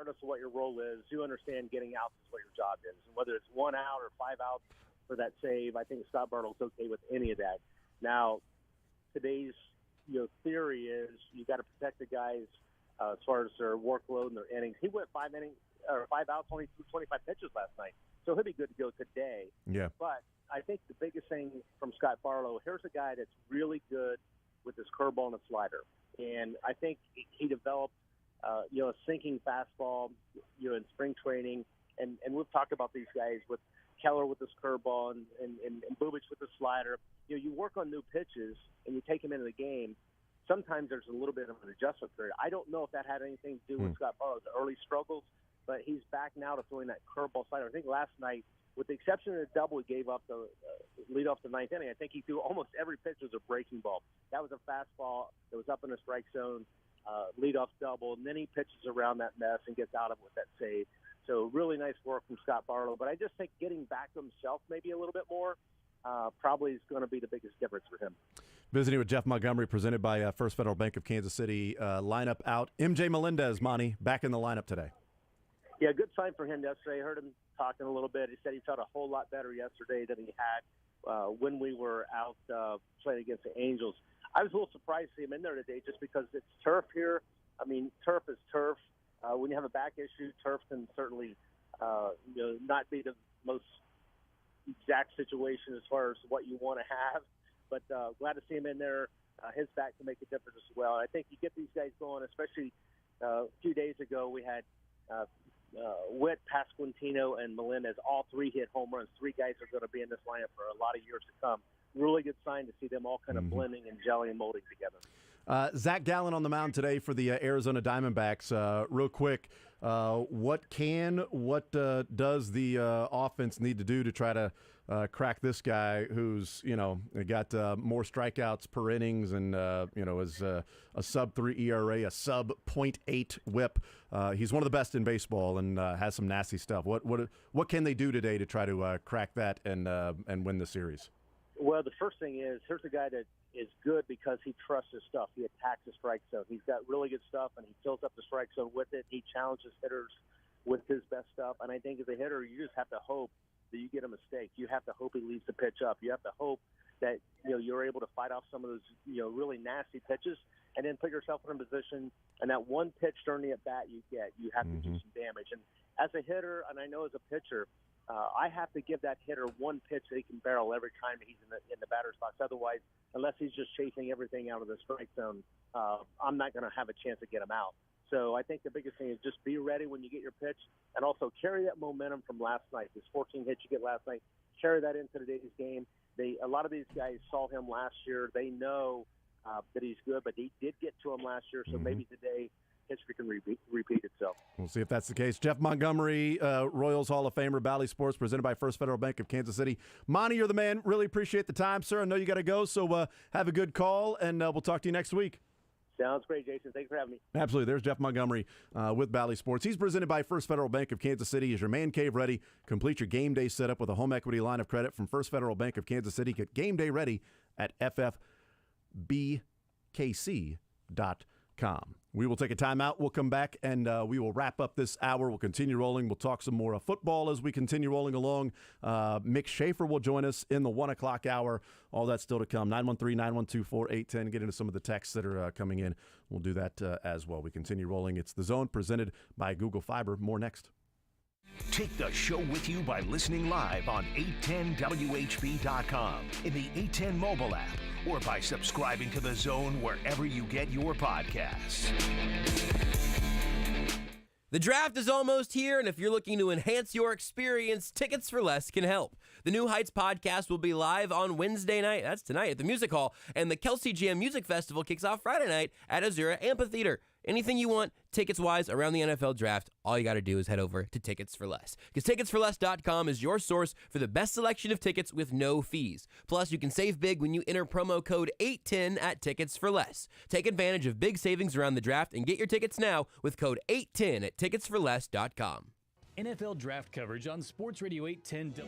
regardless of what your role is, you understand getting outs is what your job is. And whether it's 1 out or 5 outs for that save, I think Scott Bartle's okay with any of that. Now, today's theory is you got to protect the guys as far as their workload and their innings. He went 5 outs, only threw 25 pitches last night, so he'll be good to go today. Yeah. But I think the biggest thing from Scott Barlow, here's a guy that's really good with his curveball and a slider, and I think he developed a sinking fastball in spring training, and we've talked about these guys with Keller with his curveball and Bubic with the slider. You work on new pitches and you take them into the game. Sometimes there's a little bit of an adjustment period. I don't know if that had anything to do with Scott Barlow's early struggles, but he's back now to throwing that curveball slider. I think last night, with the exception of the double he gave up the lead off the ninth inning, I think he threw almost every pitch was a breaking ball. That was a fastball that was up in the strike zone, leadoff double, and then he pitches around that mess and gets out of it with that save. So really nice work from Scott Barlow. But I just think getting back to himself maybe a little bit more probably is going to be the biggest difference for him. Visiting with Jeff Montgomery, presented by First Federal Bank of Kansas City. Lineup out. MJ Melendez, Monty, back in the lineup today. Yeah, good sign for him yesterday. I heard him talking a little bit. He said he felt a whole lot better yesterday than he had when we were out playing against the Angels. I was a little surprised to see him in there today just because it's turf here. I mean, turf is turf. When you have a back issue, turf can certainly not be the most exact situation as far as what you want to have. But glad to see him in there. His back can make a difference as well. I think you get these guys going, especially a few days ago we had Witt, Pasquantino, and Melendez. All three hit home runs. 3 guys are going to be in this lineup for a lot of years to come. Really good sign to see them all kind of blending and gelling and molding together. Zach Gallen on the mound today for the Arizona Diamondbacks. Real quick, what does the offense need to do to try to crack this guy who's got more strikeouts per innings and is a sub-3 ERA, a sub-.8 WHIP. He's one of the best in baseball and has some nasty stuff. What can they do today to try to crack that and win the series? Well, the first thing is, here's a guy that is good because he trusts his stuff. He attacks the strike zone. He's got really good stuff, and he fills up the strike zone with it. He challenges hitters with his best stuff. And I think as a hitter, you just have to hope that you get a mistake. You have to hope he leaves the pitch up. You have to hope that you're able to fight off some of those really nasty pitches, and then put yourself in a position. And that one pitch during the at bat you have to do some damage. And as a hitter, and I know as a pitcher, I have to give that hitter one pitch that he can barrel every time he's in the batter's box. Otherwise, unless he's just chasing everything out of the strike zone, I'm not going to have a chance to get him out. So I think the biggest thing is just be ready when you get your pitch, and also carry that momentum from last night. This 14 hits you get last night, carry that into today's game. A lot of these guys saw him last year. They know that he's good, but he did get to him last year, so maybe today history can repeat itself. We'll see if that's the case. Jeff Montgomery, Royals Hall of Famer, Bally Sports, presented by First Federal Bank of Kansas City. Monty, you're the man. Really appreciate the time, sir. I know you got to go, so have a good call, and we'll talk to you next week. Sounds great, Jason. Thanks for having me. Absolutely. There's Jeff Montgomery with Bally Sports. He's presented by First Federal Bank of Kansas City. Is your man cave ready? Complete your game day setup with a home equity line of credit from First Federal Bank of Kansas City. Get game day ready at ffbkc.com. We will take a timeout. We'll come back, and we will wrap up this hour. We'll continue rolling. We'll talk some more football as we continue rolling along. Mick Schaefer will join us in the 1 o'clock hour. All that's still to come. 913-912-4810. Get into some of the texts that are coming in. We'll do that as well. We continue rolling. It's The Zone, presented by Google Fiber. More next. Take the show with you by listening live on 810WHB.com, in the 810 mobile app, or by subscribing to The Zone wherever you get your podcasts. The draft is almost here, and if you're looking to enhance your experience, Tickets for Less can help. The New Heights podcast will be live on Wednesday night, that's tonight, at the Music Hall, and the Kelsey Jam Music Festival kicks off Friday night at Azura Amphitheater. Anything you want, tickets-wise, around the NFL Draft, all you got to do is head over to Tickets for Less. Because TicketsForLess.com is your source for the best selection of tickets with no fees. Plus, you can save big when you enter promo code 810 at Tickets for Less. Take advantage of big savings around the draft and get your tickets now with code 810 at TicketsForLess.com. NFL Draft coverage on Sports Radio 810.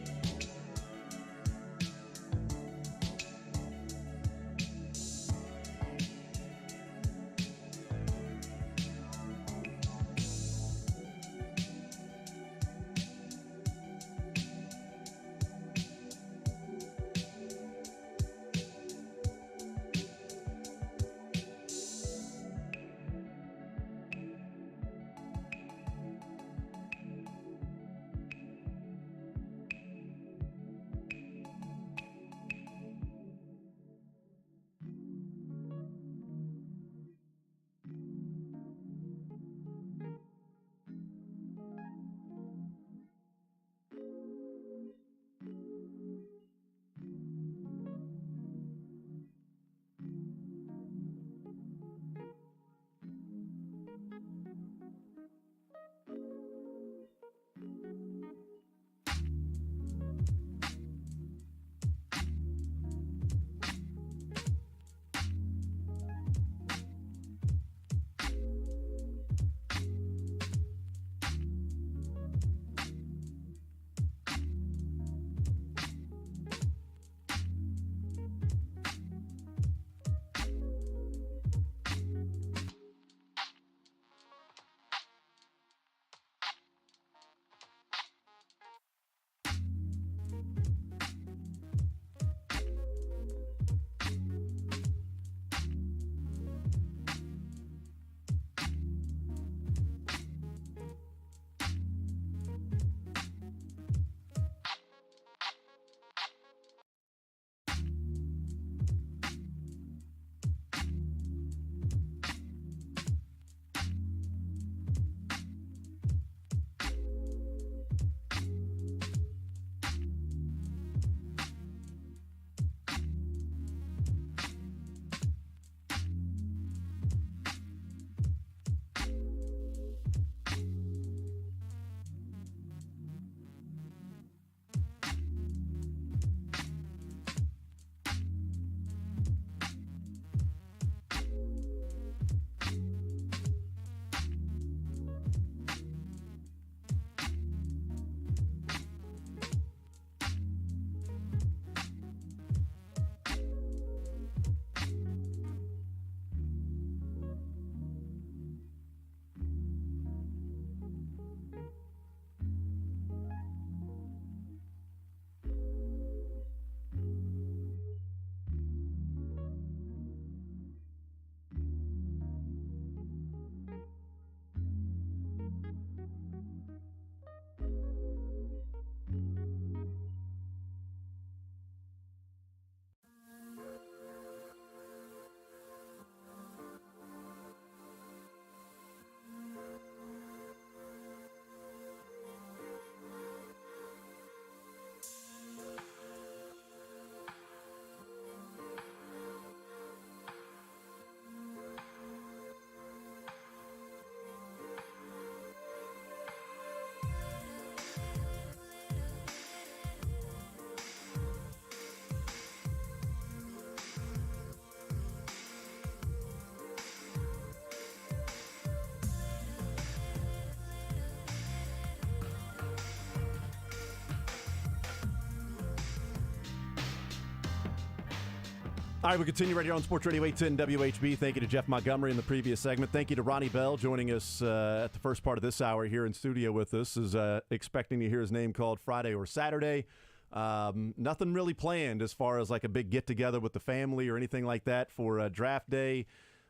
All right, we continue right here on Sports Radio 810 WHB. Thank you to Jeff Montgomery in the previous segment. Thank you to Ronnie Bell joining us at the first part of this hour here in studio with us. Is expecting to hear his name called Friday or Saturday. Nothing really planned as far as like a big get-together with the family or anything like that for draft day.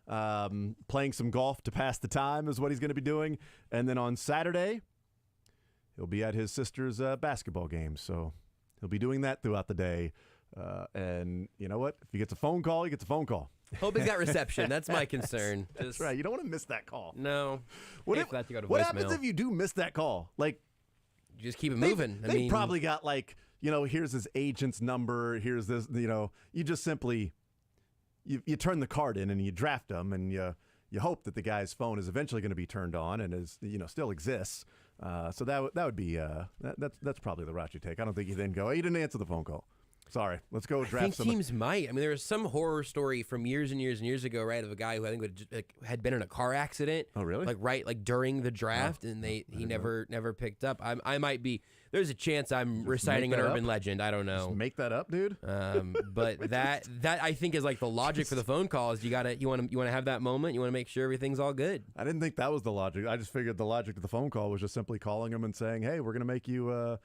Playing some golf to pass the time is what he's going to be doing. And then on Saturday, he'll be at his sister's basketball game. So he'll be doing that throughout the day. And you know what? If he gets a phone call, he gets a phone call. Hope he's got reception. That's my concern. That's right. You don't want to miss that call. No. What What happens if you do miss that call? Like, you just keep it moving. They probably got like, here's his agent's number. Here's this, you just simply, you turn the card in and you draft him and you hope that the guy's phone is eventually going to be turned on and is, still exists. So that would be, that's probably the route you take. I don't think you then go, hey, you didn't answer the phone call. Sorry, let's go draft I think someone. teams might. I mean, there was some horror story from years and years and years ago, right, of a guy who I think had been in a car accident. Oh, really? Like during the draft, and he never picked up. I might be. There's a chance I'm reciting an urban legend. I don't know. Just make that up, dude. But that I think is like the logic for the phone call is you want to have that moment. You want to make sure everything's all good. I didn't think that was the logic. I just figured the logic of the phone call was just simply calling him and saying, "Hey, we're going to make you, a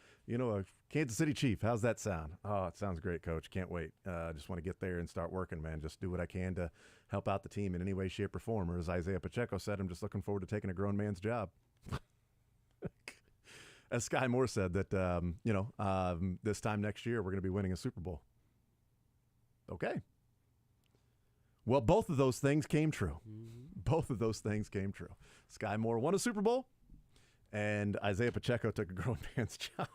Kansas City Chief. How's that sound?" "Oh, it sounds great, Coach. Can't wait. Just want to get there and start working, man. Just do what I can to help out the team in any way, shape, or form." Or as Isaiah Pacheco said, "I'm just looking forward to taking a grown man's job." As Sky Moore said that, this time next year we're going to be winning a Super Bowl. Okay. Well, both of those things came true. Both of those things came true. Sky Moore won a Super Bowl, and Isaiah Pacheco took a grown man's job.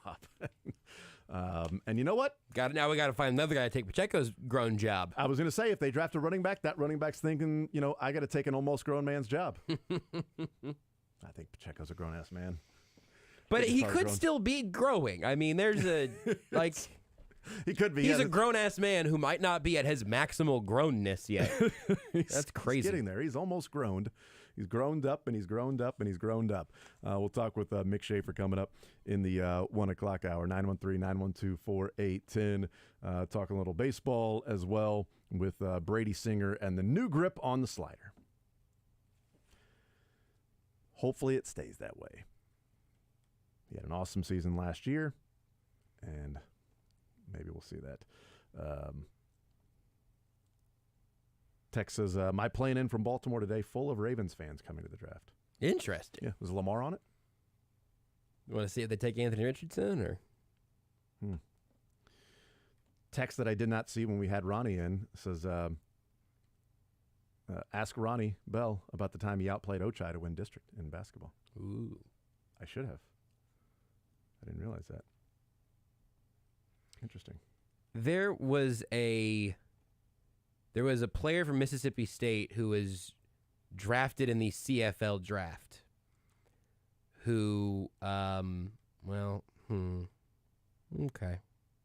And you know what? Now we got to find another guy to take Pacheco's grown job. I was going to say, if they draft a running back, that running back's thinking, I got to take an almost grown man's job. I think Pacheco's a grown-ass man. But he could still be growing. I mean, there's a, like... He could be. He's a grown-ass man who might not be at his maximal grownness yet. That's crazy. He's getting there. He's almost grown. He's grown up, and he's grown up, and he's grown up. We'll talk with Mick Schaefer coming up in the 1 o'clock hour, 913-912-4810. Talking a little baseball as well with Brady Singer and the new grip on the slider. Hopefully it stays that way. He had an awesome season last year, and maybe we'll see that. Text says, my plane in from Baltimore today full of Ravens fans coming to the draft. Interesting. Yeah. Was Lamar on it? You want to see if they take Anthony Richardson? Or Text that I did not see when we had Ronnie in says, ask Ronnie Bell about the time he outplayed Ochai to win district in basketball. Ooh. I should have. I didn't realize that. Interesting. There was a player from Mississippi State who was drafted in the CFL draft who, okay.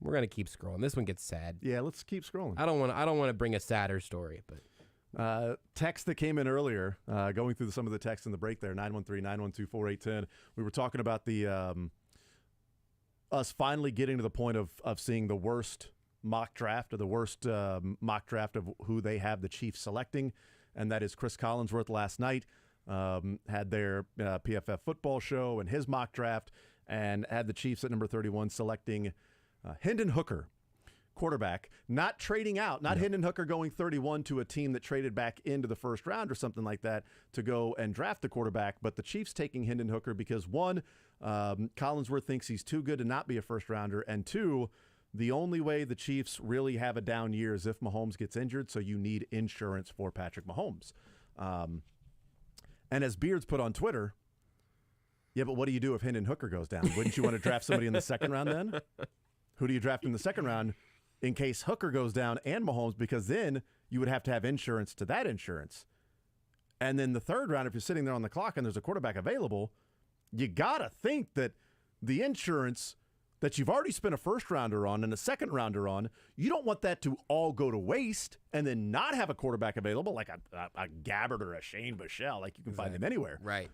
We're going to keep scrolling. This one gets sad. Yeah, let's keep scrolling. I don't want to bring a sadder story, but text that came in earlier, going through some of the texts in the break there, 913-912-4810. We were talking about the us finally getting to the point of seeing the worst mock draft or the worst mock draft of who they have the Chiefs selecting, and that is Chris Collinsworth last night had their PFF football show and his mock draft and had the Chiefs at number 31 selecting Hendon Hooker, quarterback, not trading out, not Hendon Hooker going 31 to a team that traded back into the first round or something like that to go and draft the quarterback, but the Chiefs taking Hendon Hooker because, one, Collinsworth thinks he's too good to not be a first-rounder, and two, the only way the Chiefs really have a down year is if Mahomes gets injured, so you need insurance for Patrick Mahomes. And as Beards put on Twitter, yeah, but what do you do if Hendon Hooker goes down? Wouldn't you want to draft somebody in the second round then? Who do you draft in the second round in case Hooker goes down and Mahomes? Because then you would have to have insurance to that insurance. And then the third round, if you're sitting there on the clock and there's a quarterback available, you got to think that the insurance that you've already spent a first rounder on and a second rounder on, you don't want that to all go to waste and then not have a quarterback available like a Gabbard or a Shane Buechele, like you can find them anywhere. Right.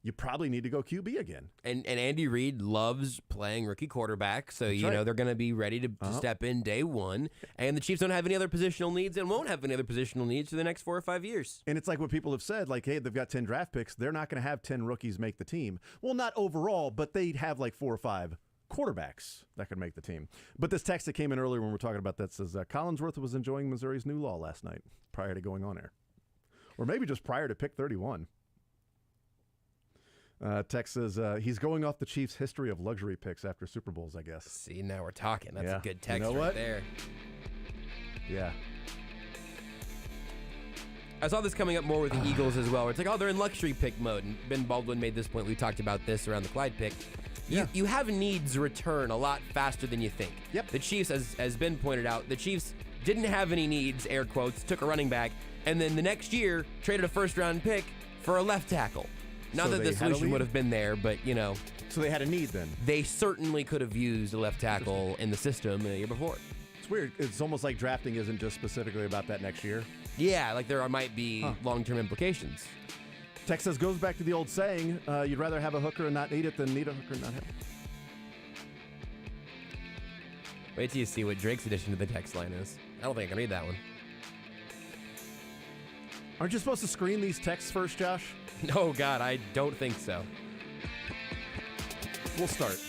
you probably need to go QB again. And Andy Reid loves playing rookie quarterback, so That's you know right. they're going to be ready to step in day one. And the Chiefs don't have any other positional needs and won't have any other positional needs for the next 4 or 5 years. And it's like what people have said, like, hey, they've got 10 draft picks. They're not going to have 10 rookies make the team. Well, not overall, but they'd have like 4 or 5 quarterbacks that could make the team. But this text that came in earlier when we were talking about that says Collinsworth was enjoying Missouri's new law last night prior to going on air. Or maybe just prior to pick 31. Text says he's going off the Chiefs' history of luxury picks after Super Bowls, I guess. See, now we're talking. That's Yeah. a good text You know right what? there. Yeah. I saw this coming up more with the Eagles as well. Where it's like, oh, they're in luxury pick mode. And Ben Baldwin made this point. We talked about this around the Clyde pick. You have needs return a lot faster than you think. Yep. The Chiefs, as Ben pointed out, the Chiefs didn't have any needs, air quotes, took a running back, and then the next year traded a first-round pick for a left tackle. Not So that they the had a solution lead? would have been there, but, you know, So they had a need then. they certainly could have used a left tackle in the system the year before. It's weird. It's almost like drafting isn't just specifically about that next year. Yeah, like there might be long-term implications. Text says goes back to the old saying, you'd rather have a hooker and not need it than need a hooker and not have it. Wait till you see what Drake's addition to the text line is. I don't think I can read that one. Aren't you supposed to screen these texts first, Josh? No, God, I don't think so. We'll start.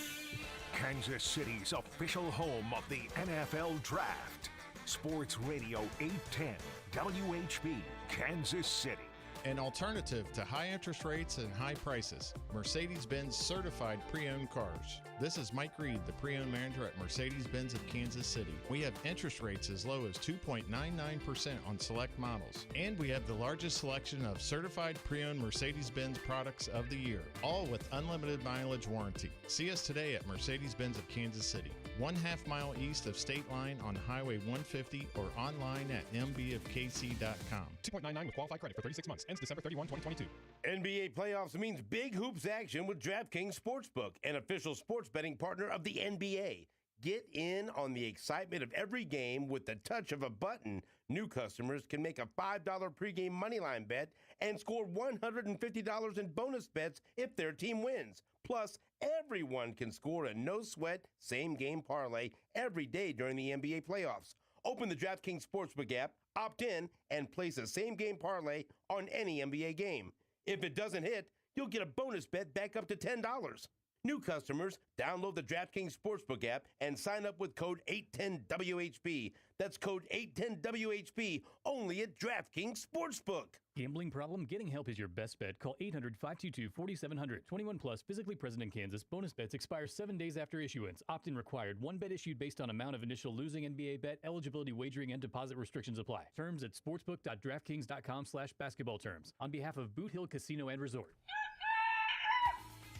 Kansas City's official home of the NFL Draft. Sports Radio 810 WHB, Kansas City. An alternative to high interest rates and high prices. Mercedes-Benz certified pre-owned cars. This is Mike Reed, the pre-owned manager at Mercedes-Benz of Kansas City. We have interest rates as low as 2.99% on select models. And we have the largest selection of certified pre-owned Mercedes-Benz products of the year, all with unlimited mileage warranty. See us today at Mercedes-Benz of Kansas City, 1/2 mile east of State Line on Highway 150 or online at mbofkc.com. 2.99 with qualified credit for 36 months. Ends December 31, 2022. NBA playoffs means big hoops action with DraftKings Sportsbook, an official sports betting partner of the NBA. Get in on the excitement of every game with the touch of a button. New customers can make a $5 pregame moneyline bet and score $150 in bonus bets if their team wins. Plus, everyone can score a no-sweat same-game parlay every day during the NBA playoffs. Open the DraftKings Sportsbook app, opt in, and place a same-game parlay on any NBA game. If it doesn't hit, you'll get a bonus bet back up to $10. New customers, download the DraftKings Sportsbook app and sign up with code 810WHB. That's code 810WHB, only at DraftKings Sportsbook. Gambling problem? Getting help is your best bet. Call 800-522-4700. 21 plus, physically present in Kansas. Bonus bets expire 7 days after issuance. Opt-in required. One bet issued based on amount of initial losing NBA bet. Eligibility, wagering, and deposit restrictions apply. Terms at sportsbook.draftkings.com/basketball terms. On behalf of Boot Hill Casino and Resort.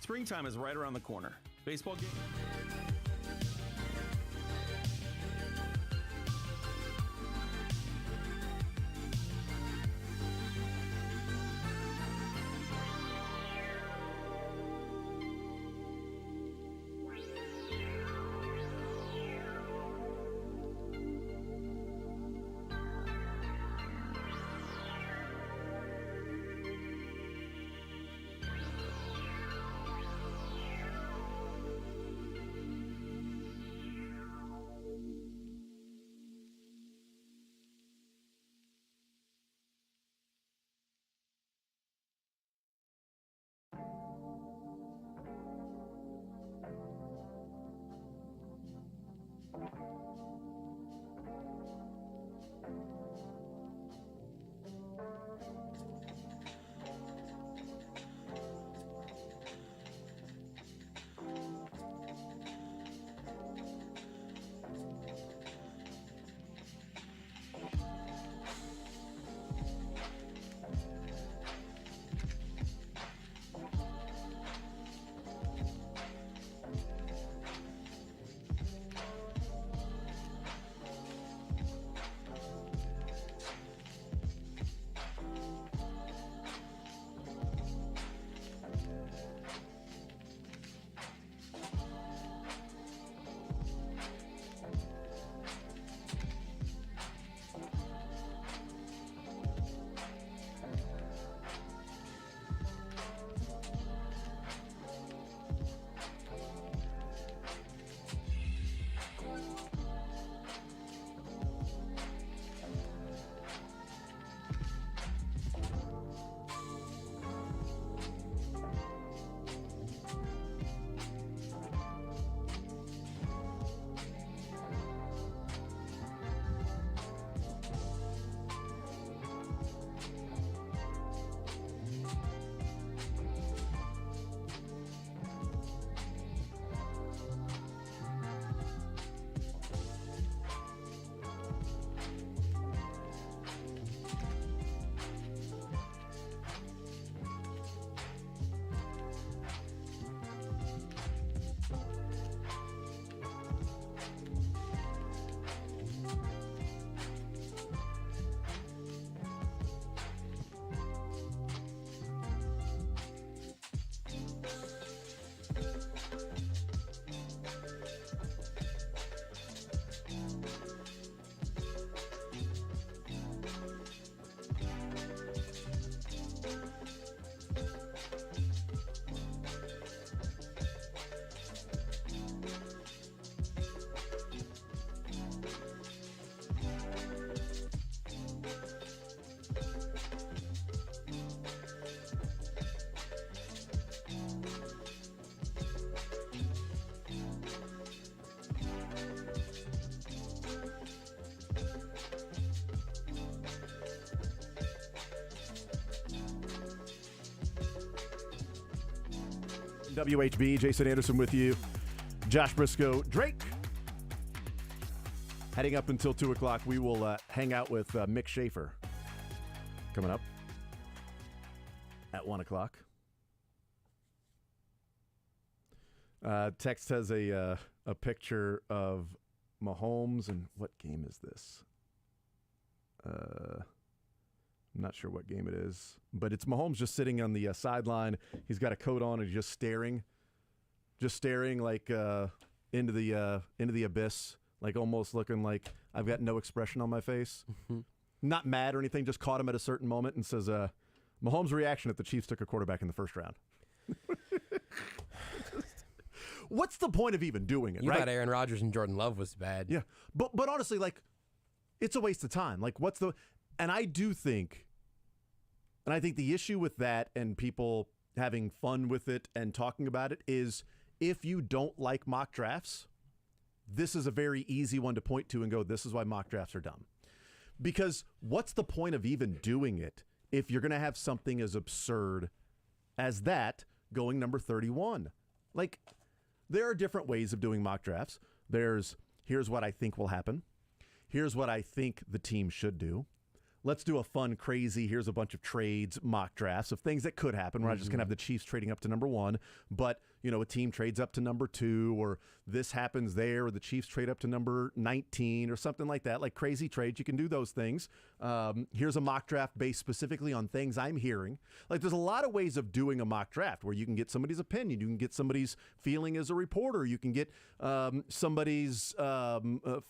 Springtime is right around the corner. Baseball game. WHB, Jason Anderson with you. Josh Briscoe, Drake. Heading up until 2 o'clock, we will hang out with Mick Schaefer. Coming up at 1 o'clock. Text has a picture of Mahomes, and what game is this? I'm not sure what game it is, but it's Mahomes just sitting on the sideline. He's got a coat on and he's just staring like into the abyss, like almost looking like I've got no expression on my face. Not mad or anything, just caught him at a certain moment and says, Mahomes' reaction if the Chiefs took a quarterback in the first round. What's the point of even doing it, you right? thought Aaron Rodgers and Jordan Love was bad. Yeah, but honestly, like, it's a waste of time. Like, and I think the issue with that and people having fun with it and talking about it is if you don't like mock drafts, this is a very easy one to point to and go, this is why mock drafts are dumb. Because what's the point of even doing it if you're going to have something as absurd as that going number 31? Like, there are different ways of doing mock drafts. Here's what I think will happen. Here's what I think the team should do. Let's do a fun, crazy, here's a bunch of trades, mock drafts of things that could happen. We're not just going to have the Chiefs trading up to number 1, but, a team trades up to number 2, or this happens there, or the Chiefs trade up to number 19, or something like that, like crazy trades. You can do those things. Here's a mock draft based specifically on things I'm hearing. Like, there's a lot of ways of doing a mock draft where you can get somebody's opinion. You can get somebody's feeling as a reporter. You can get somebody's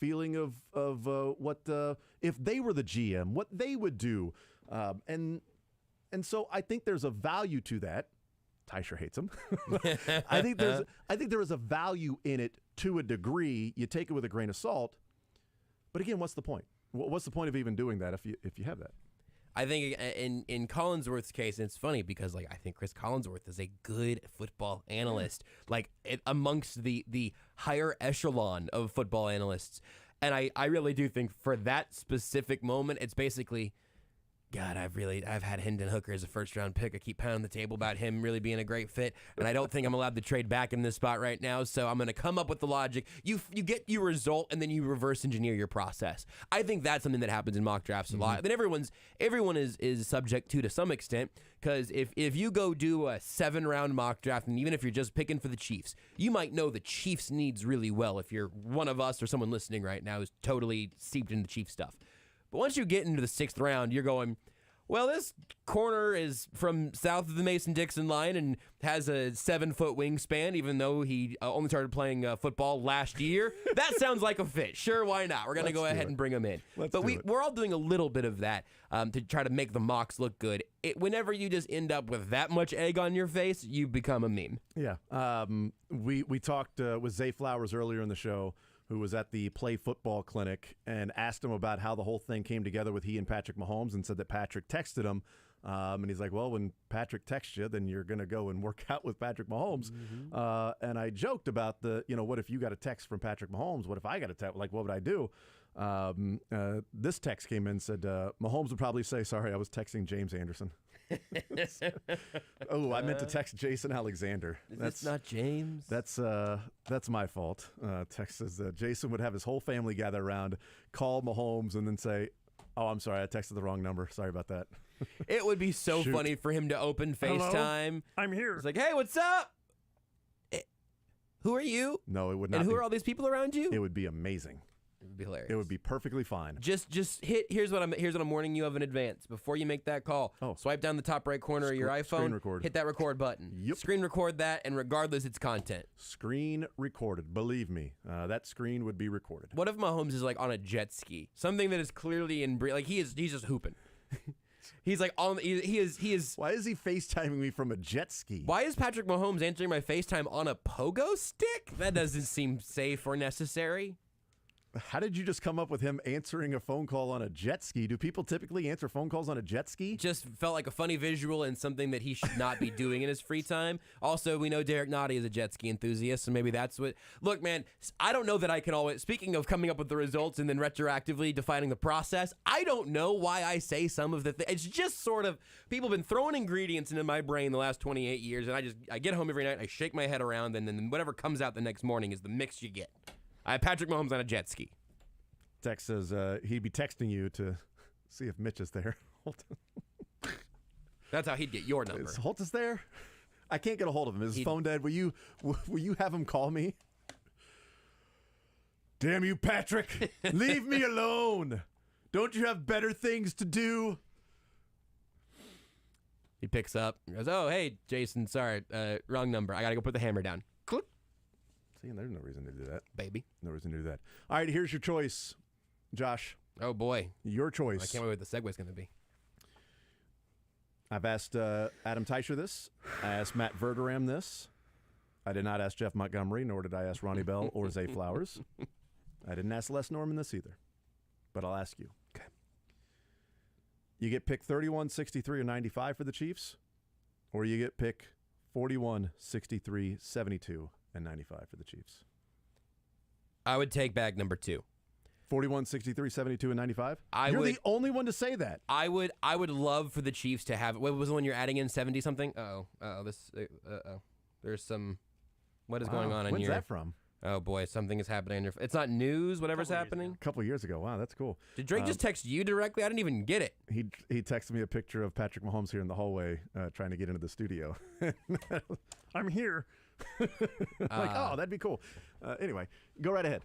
feeling of what if they were the GM, what they would do. And so I think there's a value to that. Tysher hates him. I think there is a value in it to a degree. You take it with a grain of salt. But again, what's the point? What's the point of even doing that if you have that? I think in Collinsworth's case, it's funny because I think Chris Collinsworth is a good football analyst, amongst the higher echelon of football analysts. And I really do think for that specific moment, it's basically, God, I've had Hendon Hooker as a first-round pick. I keep pounding the table about him really being a great fit, and I don't think I'm allowed to trade back in this spot right now, so I'm going to come up with the logic. You get your result, and then you reverse engineer your process. I think that's something that happens in mock drafts a lot. Then everyone is subject to some extent, because if you go do a 7-round mock draft, and even if you're just picking for the Chiefs, you might know the Chiefs needs really well if you're one of us or someone listening right now who's totally steeped in the Chiefs stuff. But once you get into the 6th round, you're going, well, this corner is from south of the Mason-Dixon line and has a 7-foot wingspan, even though he only started playing football last year. That sounds like a fit. Sure, why not? We're going to go ahead and bring him in. We're all doing a little bit of that to try to make the mocks look good. Whenever you just end up with that much egg on your face, you become a meme. Yeah. We talked with Zay Flowers earlier in the show, who was at the Play Football Clinic, and asked him about how the whole thing came together with he and Patrick Mahomes, and said that Patrick texted him. And he's like, well, when Patrick texts you, then you're going to go and work out with Patrick Mahomes. And I joked about what if you got a text from Patrick Mahomes? What if I got a text? Like, what would I do? This text came in and said, Mahomes would probably say, sorry, I was texting James Anderson. I meant to text Jason Alexander. That's not James. That's my fault. Text says Jason would have his whole family gather around, call Mahomes, and then say, oh, I'm sorry, I texted the wrong number. Sorry about that. It would be so funny for him to open FaceTime. Hello? I'm here. It's like, hey, what's up? Who are you? No, it would not. And who are all these people around you? It would be amazing. It would be hilarious. It would be perfectly fine. Just hit. Here's what I'm warning you of in advance. Before you make that call, swipe down the top right corner of your iPhone. Screen record. Hit that record button. Yep. Screen record that, and regardless, it's content. Screen recorded. Believe me, that screen would be recorded. What if Mahomes is on a jet ski? Something that is clearly he's just hooping. He's he is. Why is he FaceTiming me from a jet ski? Why is Patrick Mahomes answering my FaceTime on a pogo stick? That doesn't seem safe or necessary. How did you just come up with him answering a phone call on a jet ski? Do people typically answer phone calls on a jet ski? Just felt like a funny visual and something that he should not be doing in his free time. Also, we know Derek Nottie is a jet ski enthusiast, so maybe that's what. Look, man, I don't know that I can always. Speaking of coming up with the results and then retroactively defining the process, I don't know why I say some of the things. It's just sort of people have been throwing ingredients into my brain the last 28 years, and I get home every night, I shake my head around, and then whatever comes out the next morning is the mix you get. I have Patrick Mahomes on a jet ski. Tex says he'd be texting you to see if Mitch is there. That's how he'd get your number. Is Holtz there? I can't get a hold of him. Is his phone dead? Will you have him call me? Damn you, Patrick! Leave me alone! Don't you have better things to do? He picks up and goes, "Oh, hey, Jason, sorry, wrong number. I gotta go put the hammer down." Click. See, there's no reason to do that. Baby. No reason to do that. All right, here's your choice, Josh. Oh, boy. Your choice. I can't wait what the segue's going to be. I've asked Adam Teicher this. I asked Matt Verderam this. I did not ask Jeff Montgomery, nor did I ask Ronnie Bell or Zay Flowers. I didn't ask Les Norman this either. But I'll ask you. Okay. You get pick 31, 63, or 95 for the Chiefs, or you get pick 41, 63, 72, and 95 for the Chiefs? I would take bag number 2. 41, 63, 72, and 95? You're the only one to say that. I would love for the Chiefs to have. What was the one you're adding in? 70-something? There's some. What is going on in When's here? that from? Oh, boy. Something is happening. In your, it's not news, whatever's happening. A couple of years ago. Wow, that's cool. Did Drake just text you directly? I didn't even get it. He texted me a picture of Patrick Mahomes here in the hallway trying to get into the studio. I'm here. Oh, that'd be cool. Anyway, go right ahead.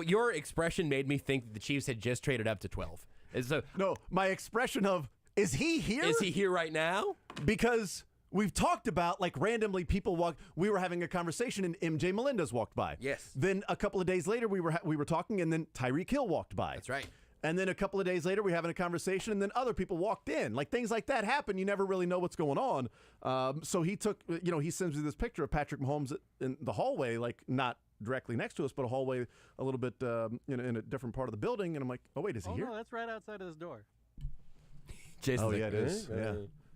Your expression made me think that the Chiefs had just traded up to 12. So, no, my expression of, is he here? Is he here right now? Because we've talked about, like, randomly people walk. We were having a conversation and MJ Melendez walked by. Yes. Then a couple of days later we were talking and then Tyreek Hill walked by. That's right. And then a couple of days later, we're having a conversation, and then other people walked in. Like, things like that happen. You never really know what's going on. So he took, he sends me this picture of Patrick Mahomes in the hallway, like, not directly next to us, but a hallway a little bit in a different part of the building. And I'm like, oh, wait, is he here? No, that's right outside of his door. Jason's yeah, it is. Yeah.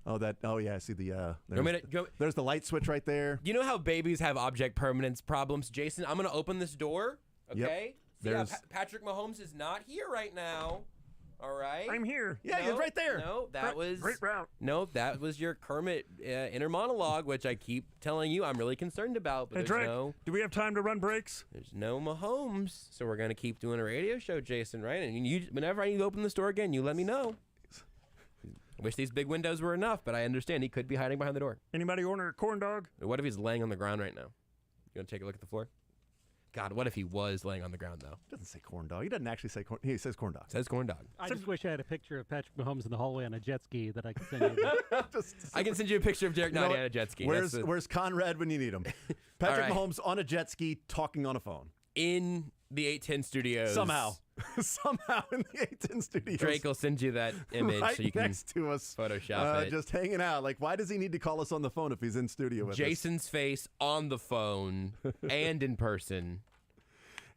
I see the, there's the light switch right there. You know how babies have object permanence problems? Jason, I'm going to open this door, okay? Yep. Patrick Mahomes is not here right now. All right. I'm here. Yeah, he's right there. No, that was great route. No, that was your Kermit inner monologue, which I keep telling you I'm really concerned about. But Hey, Drake, do we have time to run breaks? There's no Mahomes, so we're gonna keep doing a radio show, Jason. Right? And whenever I need to open the store again, you let me know. I wish these big windows were enough, but I understand he could be hiding behind the door. Anybody order a corn dog? What if he's laying on the ground right now? You gonna take a look at the floor? God, what if he was laying on the ground, though? He doesn't say corn dog. He doesn't actually say corn. He says corn dog. Says corn dog. I just wish I had a picture of Patrick Mahomes in the hallway on a jet ski that I could send you. I can send you a picture of Derek Nottie on a jet ski. Where's Conrad when you need him? Patrick Mahomes on a jet ski talking on a phone. In the 810 studios. Somehow in the 810 studios. Drake will send you that image right so you can next to us, Photoshop it. Just hanging out. Like, why does he need to call us on the phone if he's in studio with Jason's face on the phone and in person.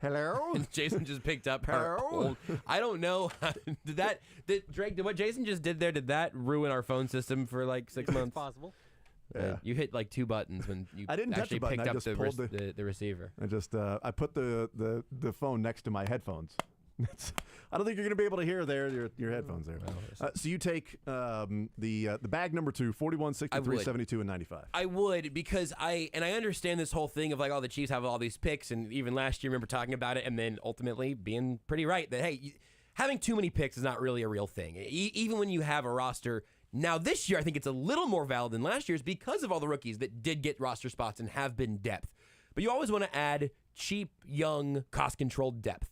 Hello? Jason just picked up her old, I don't know. Did what Jason just did there, did that ruin our phone system for like 6 months? It's possible. Yeah. You hit like 2 buttons when you I didn't actually touch a button. picked I up just pulled the receiver. I put the phone next to my headphones. I don't think you're going to be able to hear your headphones there. So you take the bag number 2, 41, 63, 72, and 95. I would, because I understand this whole thing of like, the Chiefs have all these picks, and even last year, remember talking about it, and then ultimately being pretty right that, hey, having too many picks is not really a real thing. Even when you have a roster. Now, this year, I think it's a little more valid than last year's because of all the rookies that did get roster spots and have been depth. But you always want to add cheap, young, cost-controlled depth.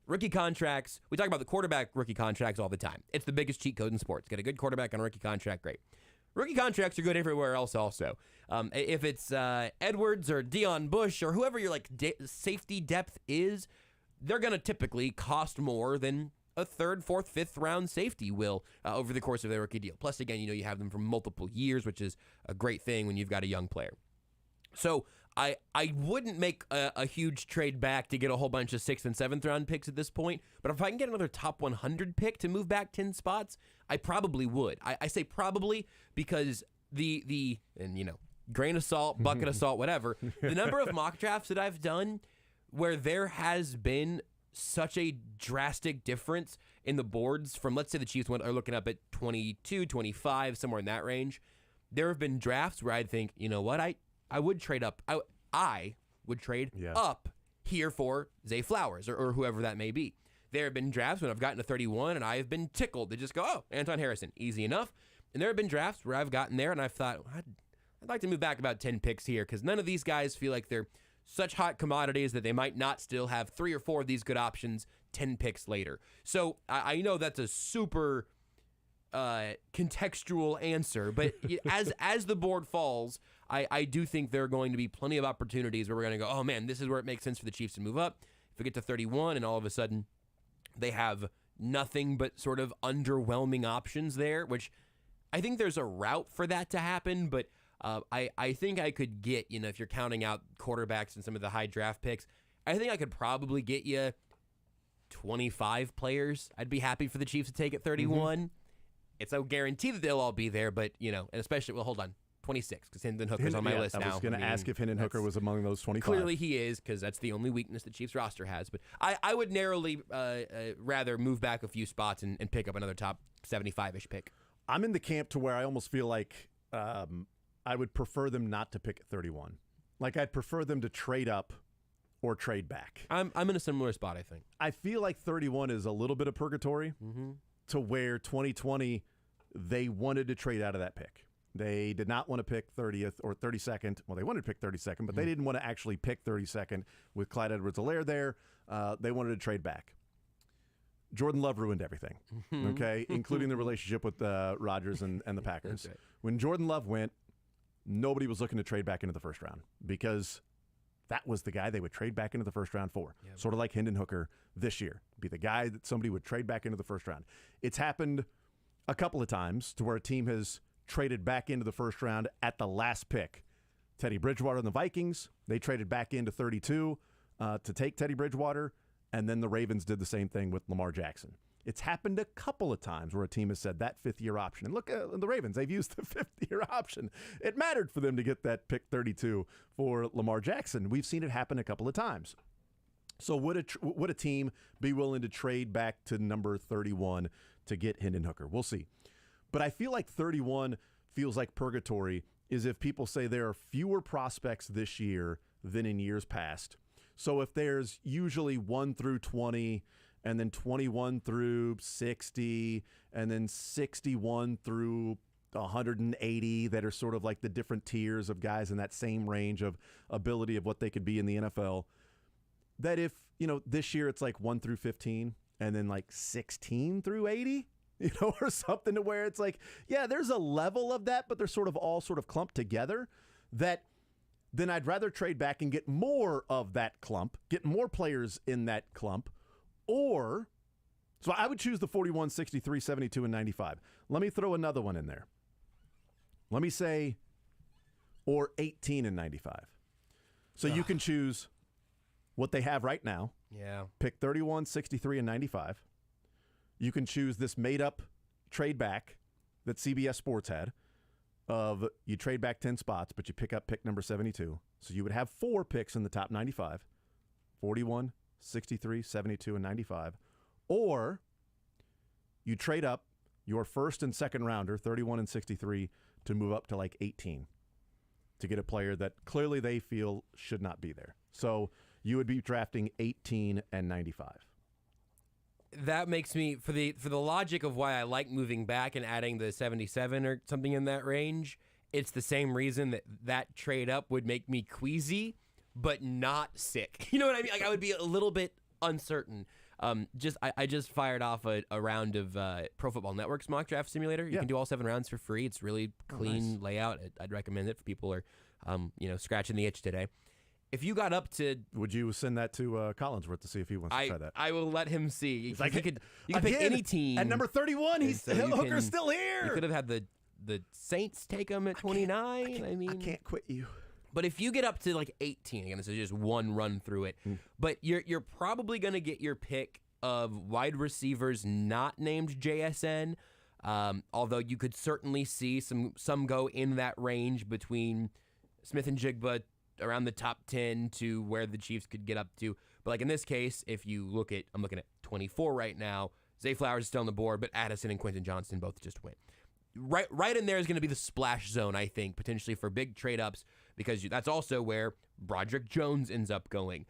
Rookie contracts, we talk about the quarterback rookie contracts all the time. It's the biggest cheat code in sports. Get a good quarterback on a rookie contract, great. Rookie contracts are good everywhere else also. If it's Edwards or Deion Bush or whoever your safety depth is, they're going to typically cost more than a 3rd, 4th, 5th round safety will over the course of their rookie deal. Plus, again, you have them for multiple years, which is a great thing when you've got a young player. So I wouldn't make a huge trade back to get a whole bunch of 6th and 7th round picks at this point, but if I can get another top 100 pick to move back 10 spots, I probably would. I say probably because the grain of salt, bucket of salt, whatever, the number of mock drafts that I've done where there has been such a drastic difference in the boards from, let's say the Chiefs are looking up at 22, 25, somewhere in that range. There have been drafts where I'd think, you know what, I would trade up. I would trade up here for Zay Flowers or whoever that may be. There have been drafts when I've gotten to 31 and I have been tickled to just go, oh, Anton Harrison, easy enough. And there have been drafts where I've gotten there and I've thought, I'd like to move back about 10 picks here because none of these guys feel like they're such hot commodities that they might not still have 3 or 4 of these good options 10 picks later. So I know that's a super contextual answer, but as the board falls, I do think there are going to be plenty of opportunities where we're going to go, oh man, this is where it makes sense for the Chiefs to move up. If we get to 31 and all of a sudden they have nothing but sort of underwhelming options there, which I think there's a route for that to happen, but I think I could get, if you're counting out quarterbacks and some of the high draft picks, I think I could probably get you 25 players. I'd be happy for the Chiefs to take at 31. Mm-hmm. It's no guarantee that they'll all be there, but, and especially, hold on, 26, because Hendon Hooker's on my list now. I was going to ask if Hendon Hooker was among those 25. Clearly he is, because that's the only weakness the Chiefs roster has. But I would narrowly rather move back a few spots and pick up another top 75-ish pick. I'm in the camp to where I almost feel like I would prefer them not to pick at 31. Like, I'd prefer them to trade up or trade back. I'm in a similar spot, I think. I feel like 31 is a little bit of purgatory to where 2020, they wanted to trade out of that pick. They did not want to pick 30th or 32nd. Well, they wanted to pick 32nd, but they didn't want to actually pick 32nd with Clyde Edwards-Helaire there. They wanted to trade back. Jordan Love ruined everything, okay, including the relationship with Rodgers and the Packers. Right. When Jordan Love went, nobody was looking to trade back into the first round because that was the guy they would trade back into the first round for. Yep. Sort of like Hendon Hooker this year. Be the guy that somebody would trade back into the first round. It's happened a couple of times to where a team has traded back into the first round at the last pick. Teddy Bridgewater and the Vikings, they traded back into 32 to take Teddy Bridgewater, and then the Ravens did the same thing with Lamar Jackson. It's happened a couple of times where a team has said that fifth-year option. And look, the Ravens, they've used the fifth-year option. It mattered for them to get that pick 32 for Lamar Jackson. We've seen it happen a couple of times. So would a team be willing to trade back to number 31 to get Hendon Hooker? We'll see. But I feel like 31 feels like purgatory is if people say there are fewer prospects this year than in years past. So if there's usually 1 through 20 and then 21 through 60 and then 61 through 180 that are sort of like the different tiers of guys in that same range of ability of what they could be in the NFL, that if, this year it's like 1 through 15 and then like 16 through 80, or something to where it's like, yeah, there's a level of that, but they're sort of all sort of clumped together, that then I'd rather trade back and get more of that clump, get more players in that clump, or, so I would choose the 41, 63, 72, and 95. Let me throw another one in there. Let me say, or 18 and 95. So you can choose what they have right now. Yeah. Pick 31, 63, and 95. You can choose this made-up trade back that CBS Sports had of you trade back 10 spots, but you pick up pick number 72. So you would have 4 picks in the top 95, 41, 63, 72, and 95. Or you trade up your first and second rounder, 31 and 63, to move up to like 18 to get a player that clearly they feel should not be there. So you would be drafting 18 and 95. That makes me, for the logic of why I like moving back and adding the 77 or something in that range, it's the same reason that trade up would make me queasy, but not sick. You know what I mean? Like, I would be a little bit uncertain. I just fired off a round of Pro Football Network's mock draft simulator. You can do all 7 rounds for free. It's really clean layout. I'd recommend it for people who are, scratching the itch today. If you got up to, would you send that to Collinsworth to see if he wants to try that? I will let him see. You could pick any team at number 31. Hooker's still here. You could have had the Saints take him at 29. I mean, I can't quit you. But if you get up to like 18, again, this is just one run through it, but you're probably going to get your pick of wide receivers not named JSN, although you could certainly see some go in that range between Smith and Jigba around the top 10 to where the Chiefs could get up to. But like in this case, if you look at, I'm looking at 24 right now, Zay Flowers is still on the board, but Addison and Quentin Johnston both just went. Right in there is going to be the splash zone, I think, potentially for big trade-ups, because that's also where Broderick Jones ends up going.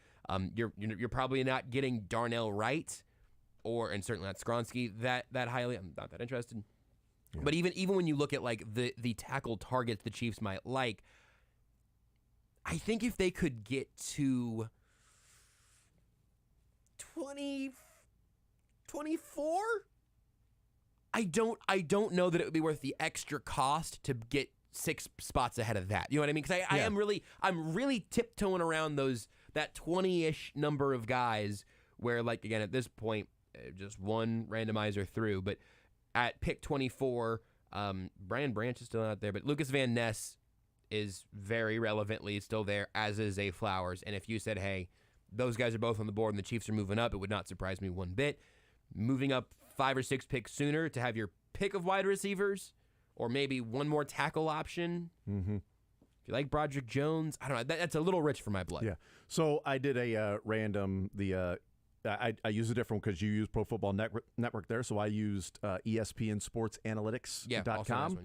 You're probably not getting Darnell Wright, and certainly not Skronsky that highly. I'm not that interested. Yeah. But even when you look at like the tackle targets the Chiefs might like, I think if they could get to 24, I don't know that it would be worth the extra cost to get 6 spots ahead of that. You know what I mean? Because I'm really tiptoeing around that 20-ish number of guys where, like, again, at this point, just one randomizer through. But at pick 24, Brian Branch is still out there, but Lucas Van Ness is very relevantly still there, as is Zay Flowers. And if you said, hey, those guys are both on the board and the Chiefs are moving up, it would not surprise me one bit. Moving up 5 or 6 picks sooner to have your pick of wide receivers, or maybe one more tackle option. Mm-hmm. If you like Broderick Jones, I don't know. That's a little rich for my blood. Yeah. So I did a random. I used a different one because you use Pro Football Network there. So I used ESPN Sports Analytics.com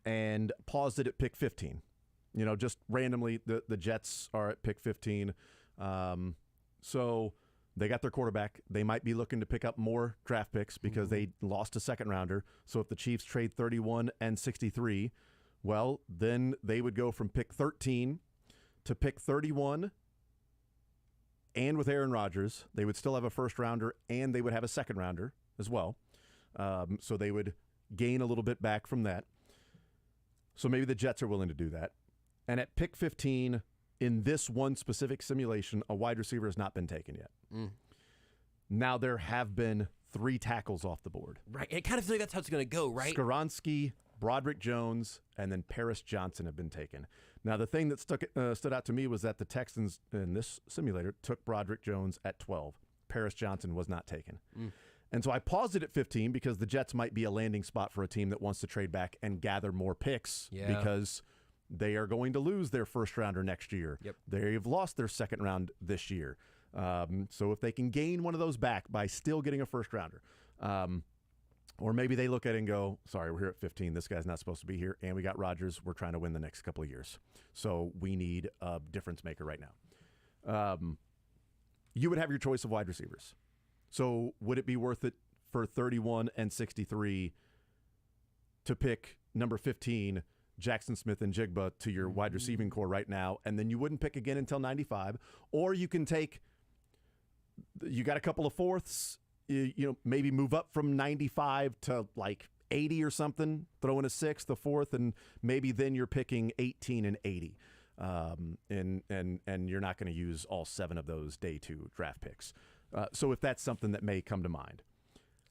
and paused it at pick 15. You know, just randomly, the Jets are at pick 15. So they got their quarterback. They might be looking to pick up more draft picks because they lost a second rounder. So if the Chiefs trade 31 and 63, well, then they would go from pick 13 to pick 31. And with Aaron Rodgers, they would still have a first rounder and they would have a second rounder as well. So they would gain a little bit back from that. So maybe the Jets are willing to do that. And at pick 15, in this one specific simulation, a wide receiver has not been taken yet. Now there have been 3 tackles off the board. Right. It kind of feels like that's how it's going to go, right? Skronsky, Broderick Jones, and then Paris Johnson have been taken. Now the thing that stood out to me was that the Texans in this simulator took Broderick Jones at 12. Paris Johnson was not taken. And so I paused it at 15 because the Jets might be a landing spot for a team that wants to trade back and gather more picks because they are going to lose their first rounder next year. Yep. They've lost their second round this year. So if they can gain one of those back by still getting a first rounder, or maybe they look at it and go, sorry, we're here at 15. This guy's not supposed to be here. And we got Rodgers. We're trying to win the next couple of years. So we need a difference maker right now. You would have your choice of wide receivers. So would it be worth it for 31 and 63 to pick number 15, Jackson Smith and Jigba, to your wide receiving core right now, and then you wouldn't pick again until 95? Or you can you got a couple of fourths, you know, maybe move up from 95 to like 80 or something, throw in a 6th, a 4th, and maybe then you're picking 18 and 80. And you're not going to use all 7 of those day 2 draft picks. So if that's something that may come to mind.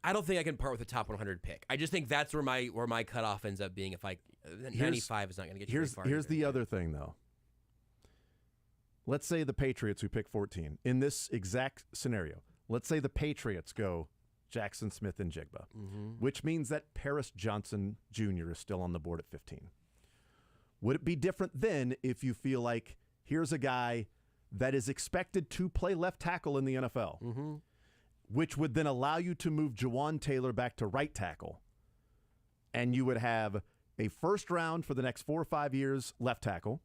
I don't think I can part with the top 100 pick. I just think that's where my cutoff ends up being. If 95 is not going to get you very far. Here's the other thing, though. Let's say the Patriots, who pick 14, in this exact scenario, let's say the Patriots go Jackson Smith and Jigba, which means that Paris Johnson Jr. is still on the board at 15. Would it be different then if you feel like here's a guy that is expected to play left tackle in the NFL, which would then allow you to move Jawan Taylor back to right tackle, and you would have a first round for the next 4 or 5 years left tackle,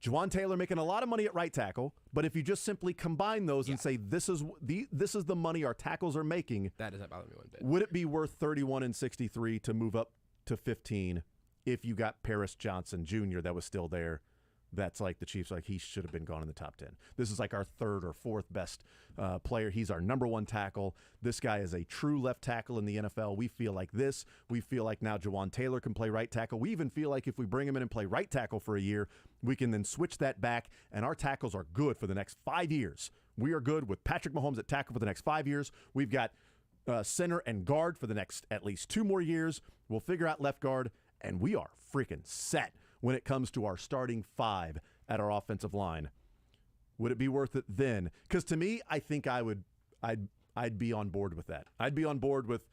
Jawan Taylor making a lot of money at right tackle, but if you just simply combine those and say this is the money our tackles are making, that doesn't bother me one bit. Would it be worth 31 and 63 to move up to 15 if you got Paris Johnson Jr. that was still there? That's like the Chiefs, like he should have been gone in the top 10. This is like our 3rd or 4th best player. He's our number 1 tackle. This guy is a true left tackle in the NFL. We feel like this. We feel like now Jawan Taylor can play right tackle. We even feel like if we bring him in and play right tackle for a year, we can then switch that back, and our tackles are good for the next 5 years. We are good with Patrick Mahomes at tackle for the next 5 years. We've got center and guard for the next at least 2 more years. We'll figure out left guard, and we are freaking set. when it comes to our starting 5 at our offensive line. Would it be worth it then? Because to me, I think I'd be on board with that. I'd be on board with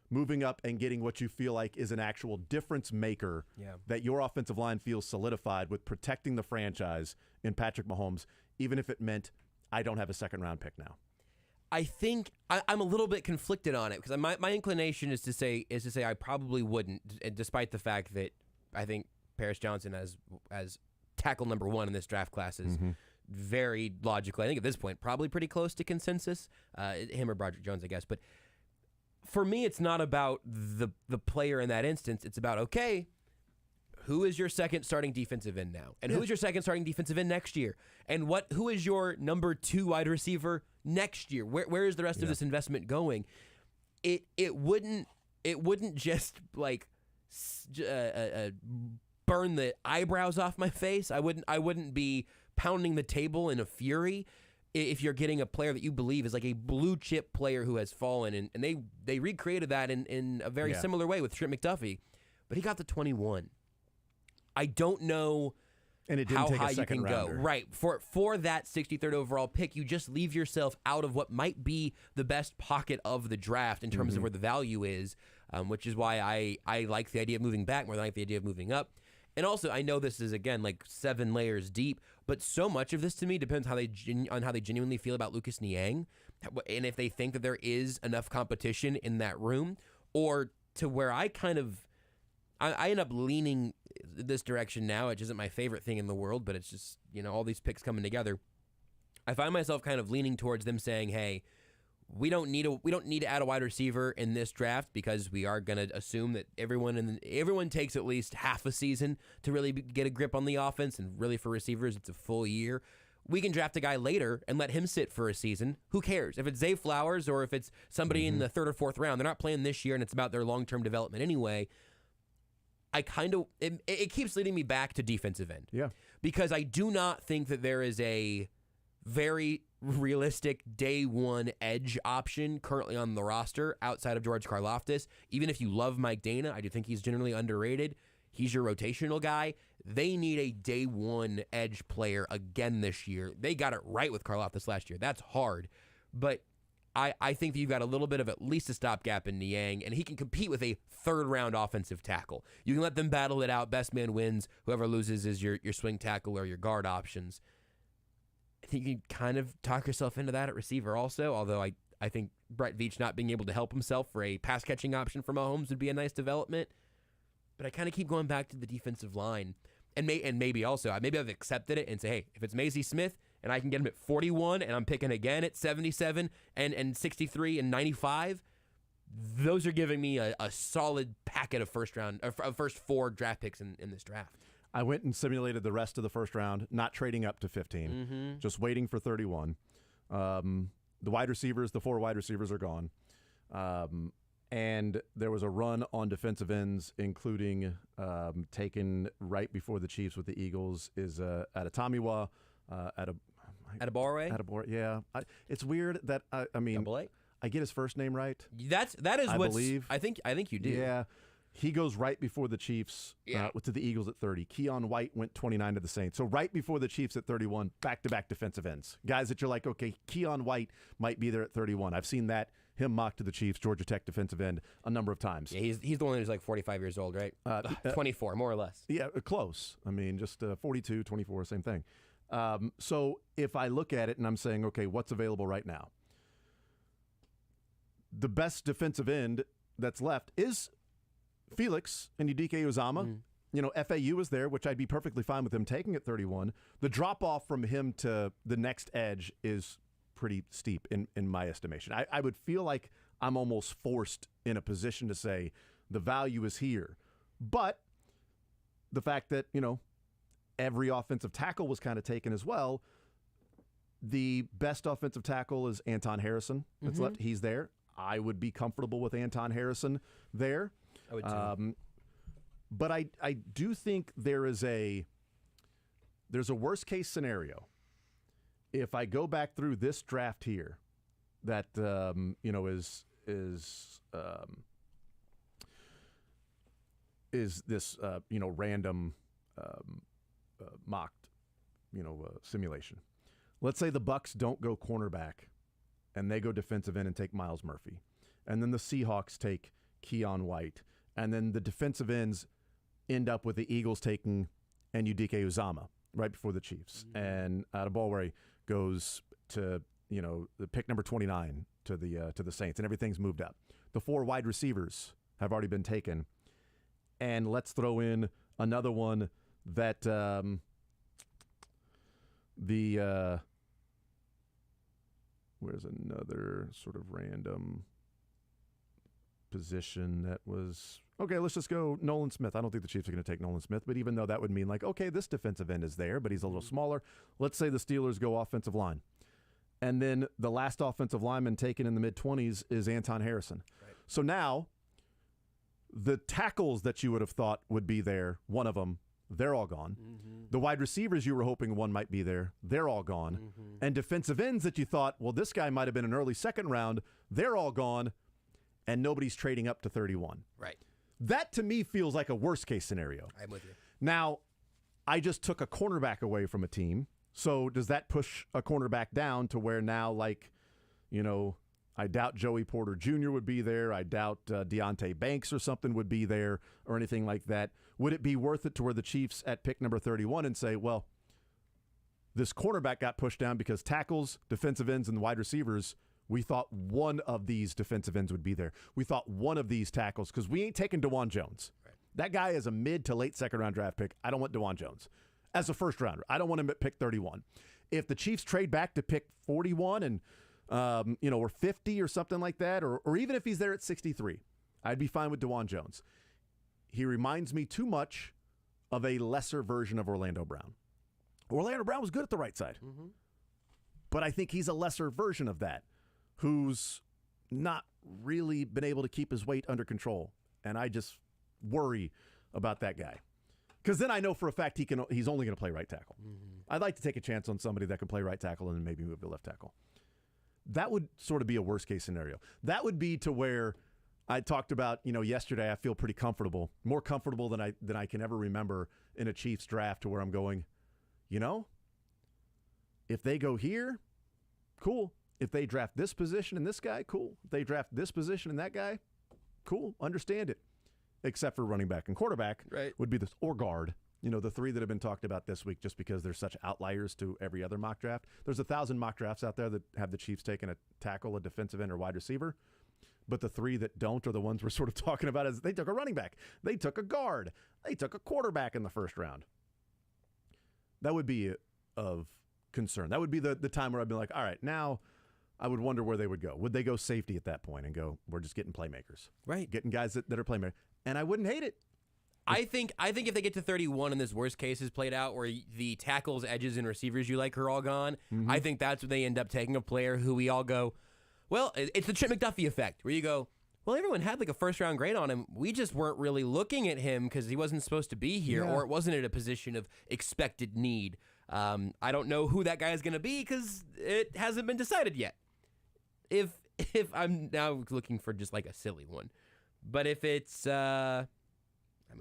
moving up and getting what you feel like is an actual difference maker that your offensive line feels solidified with protecting the franchise in Patrick Mahomes, even if it meant I don't have a second-round pick now. I think I'm a little bit conflicted on it because my inclination is to say I probably wouldn't, despite the fact that I think Paris Johnson as tackle number 1 in this draft class is very logically, I think at this point, probably pretty close to consensus. Him or Broderick Jones, I guess. But for me, it's not about the player in that instance. It's about, okay, who is your second starting defensive end now? And who is your second starting defensive end next year? And who is your number 2 wide receiver next year? Where is the rest of this investment going? It wouldn't just like burn the eyebrows off my face. I wouldn't be pounding the table in a fury if you're getting a player that you believe is like a blue chip player who has fallen, and they recreated that in a very similar way with Trent McDuffie, but he got the 21. I don't know and it didn't how take high a second you can rounder. go. Right. For that 63rd overall pick, you just leave yourself out of what might be the best pocket of the draft in terms of where the value is, which is why I like the idea of moving back more than I like the idea of moving up. And also, I know this is, again, like 7 layers deep, but so much of this to me depends on how they genuinely feel about Lucas Niang, and if they think that there is enough competition in that room, or to where I end up leaning this direction now, which isn't my favorite thing in the world, but it's just, all these picks coming together. I find myself kind of leaning towards them saying, hey, we don't need to add a wide receiver in this draft because we are going to assume that everyone takes at least half a season to really get a grip on the offense, and really for receivers it's a full year. We can draft a guy later and let him sit for a season. Who cares? If it's Zay Flowers or if it's somebody in the 3rd or 4th round, they're not playing this year and it's about their long-term development anyway. It keeps leading me back to defensive end. Yeah. Because I do not think that there is a very realistic day 1 edge option currently on the roster outside of George Karlaftis. Even if you love Mike Dana, I do think he's generally underrated. He's your rotational guy. They need a day 1 edge player again this year. They got it right with Karlaftis last year. That's hard. But I think that you've got a little bit of at least a stopgap in Niang, and he can compete with a 3rd-round offensive tackle. You can let them battle it out. Best man wins. Whoever loses is your swing tackle or your guard options. I think you can kind of talk yourself into that at receiver also, although I think Brett Veach not being able to help himself for a pass-catching option for Mahomes would be a nice development. But I kind of keep going back to the defensive line. And maybe also, I've accepted it and say, hey, if it's Mazie Smith and I can get him at 41 and I'm picking again at 77 and 63 and 95, those are giving me a solid packet of first 4 draft picks in this draft. I went and simulated the rest of the first round, not trading up to 15, just waiting for 31. The 4 wide receivers are gone. And there was a run on defensive ends, including taken right before the Chiefs with the Eagles, is Adetomiwa, Adebawore? Yeah. It's weird that, I get his first name right. That is I what believe. I think you do. Yeah. He goes right before the Chiefs to the Eagles at 30. Keon White went 29 to the Saints. So right before the Chiefs at 31, back-to-back defensive ends. Guys that you're like, okay, Keon White might be there at 31. I've seen him mocked to the Chiefs, Georgia Tech defensive end, a number of times. Yeah, he's the one who's like 45 years old, right? 24, more or less. Yeah, close. Just 42, 24, same thing. So if I look at it and I'm saying, okay, what's available right now? The best defensive end that's left is Felix and Udike Uzama. FAU is there, which I'd be perfectly fine with him taking at 31. The drop-off from him to the next edge is pretty steep in my estimation. I would feel like I'm almost forced in a position to say the value is here. But the fact that, every offensive tackle was kind of taken as well, the best offensive tackle is Anton Harrison that's left. He's there. I would be comfortable with Anton Harrison there. I would too. But I do think there's a worst case scenario. If I go back through this draft here, that is this random mocked, simulation. Let's say the Bucs don't go cornerback, and they go defensive end and take Myles Murphy, and then the Seahawks take Keon White, and then the defensive ends end up with the Eagles taking Udike Uzama right before the Chiefs, and Adebawore goes to the pick number 29 to the Saints, and everything's moved up. The 4 wide receivers have already been taken, and let's throw in another one that where's another sort of random position that was okay. Let's just go Nolan Smith. I don't think the Chiefs are going to take Nolan Smith, but even though that would mean like, okay, this defensive end is there, but he's a little smaller. Let's say the Steelers go offensive line, and then the last offensive lineman taken in the mid-20s is Anton Harrison. Right. So now the tackles that you would have thought would be there, one of them, they're all gone. The wide receivers you were hoping one might be there, they're all gone. And defensive ends that you thought, well, this guy might have been an early second round, they're all gone, and nobody's trading up to 31. Right. That to me feels like a worst case scenario. I'm with you. Now, I just took a cornerback away from a team. So does that push a cornerback down to where now, like, I doubt Joey Porter Jr. would be there. I doubt Deonte Banks or something would be there or anything like that. Would it be worth it to where the Chiefs at pick number 31 and say, well, this cornerback got pushed down because tackles, defensive ends, and wide receivers, we thought one of these defensive ends would be there. We thought one of these tackles, because we ain't taking DeJuan Jones. Right. That guy is a mid to late second-round draft pick. I don't want DeJuan Jones. As a first-rounder, I don't want him at pick 31. If the Chiefs trade back to pick 41 and or 50 or something like that, or even if he's there at 63, I'd be fine with DeJuan Jones. He reminds me too much of a lesser version of Orlando Brown. Orlando Brown was good at the right side, but I think he's a lesser version of that, who's not really been able to keep his weight under control, and I just worry about that guy. Because then I know for a fact he's only going to play right tackle. I'd like to take a chance on somebody that can play right tackle and then maybe move to left tackle. That would sort of be a worst-case scenario. That would be to where I talked about, yesterday I feel pretty comfortable, more comfortable than I can ever remember in a Chiefs draft, to where I'm going, if they go here, cool. If they draft this position and this guy, cool. If they draft this position and that guy, cool. Understand it. Except for running back and quarterback, right, would be this, or guard. The 3 that have been talked about this week, just because they're such outliers to every other mock draft. There's 1,000 mock drafts out there that have the Chiefs taking a tackle, a defensive end, or wide receiver. But the 3 that don't are the ones we're sort of talking about. Is they took a running back, they took a guard, they took a quarterback in the first round. That would be of concern. That would be the time where I'd be like, all right, now I would wonder where they would go. Would they go safety at that point and go, we're just getting playmakers, right? Getting guys that are playmakers, and I wouldn't hate it. I think if they get to 31 and this worst case is played out, where the tackles, edges, and receivers you like are all gone, I think that's when they end up taking a player who we all go, well, it's the Trent McDuffie effect, where you go, well, everyone had like a first-round grade on him. We just weren't really looking at him because he wasn't supposed to be here, or it wasn't at a position of expected need. I don't know who that guy is going to be because it hasn't been decided yet. If I'm now looking for just like a silly one, but if it's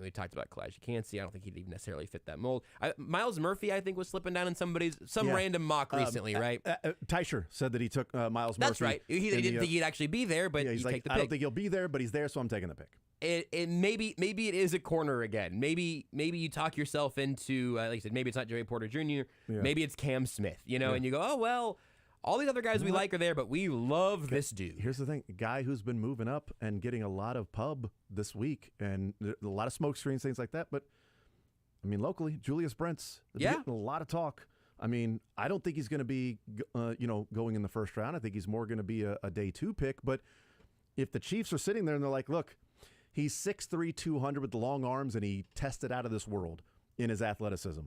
we talked about Kalijah Kancey. I don't think he'd even necessarily fit that mold. Myles Murphy, I think, was slipping down in some random mock recently, right? Teicher said that he took Myles Murphy. That's right. He didn't think he'd actually be there, but he's you take the pick. I don't think he'll be there, but he's there, so I'm taking the pick. Maybe it is a corner again. Maybe you talk yourself into, like I said, maybe it's not Joey Porter Jr. Yeah. Maybe it's Cam Smith, and you go, oh, well, all these other guys we like are there, but we love this dude. Here's the thing. A guy who's been moving up and getting a lot of pub this week and a lot of smoke screens, things like that. But, locally, Julius Brents, getting a lot of talk. I don't think he's going to be, going in the first round. I think he's more going to be a day 2 pick. But if the Chiefs are sitting there and they're like, look, he's 6'3", 200 with the long arms, and he tested out of this world in his athleticism,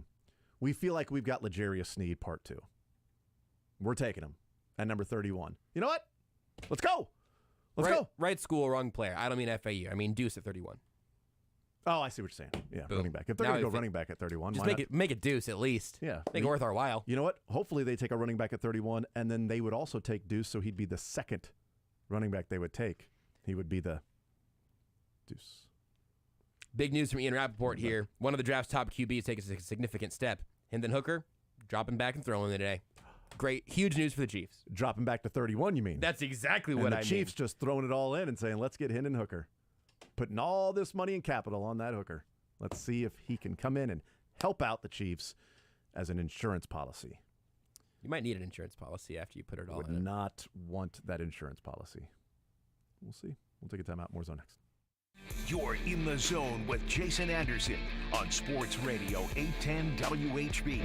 we feel like we've got L'Jarius Sneed part 2. We're taking him at number 31. You know what? Let's go. Let's go. Right school, wrong player. I don't mean FAU. I mean Deuce at 31. Oh, I see what you're saying. Yeah, Boom. Running back. If they're going to go running back at 31, just make it Deuce at least. Yeah. Make it worth our while. You know what? Hopefully they take a running back at 31, and then they would also take Deuce, so he'd be the second running back they would take. He would be the Deuce. Big news from Ian Rappaport here. One of the draft's top QBs takes a significant step. Hendon Hooker, dropping back and throwing today. Great, huge news for the Chiefs. Dropping back to 31, you mean? That's exactly and what the I mean. Chiefs just throwing it all in and saying, let's get Hendon Hooker. Putting all this money and capital on that Hooker. Let's see if he can come in and help out the Chiefs as an insurance policy. You might need an insurance policy after you put it all Would in. not want that insurance policy. We'll see. We'll take a time out. More Zone next. You're in the zone with Jason Anderson on Sports Radio 810 WHB.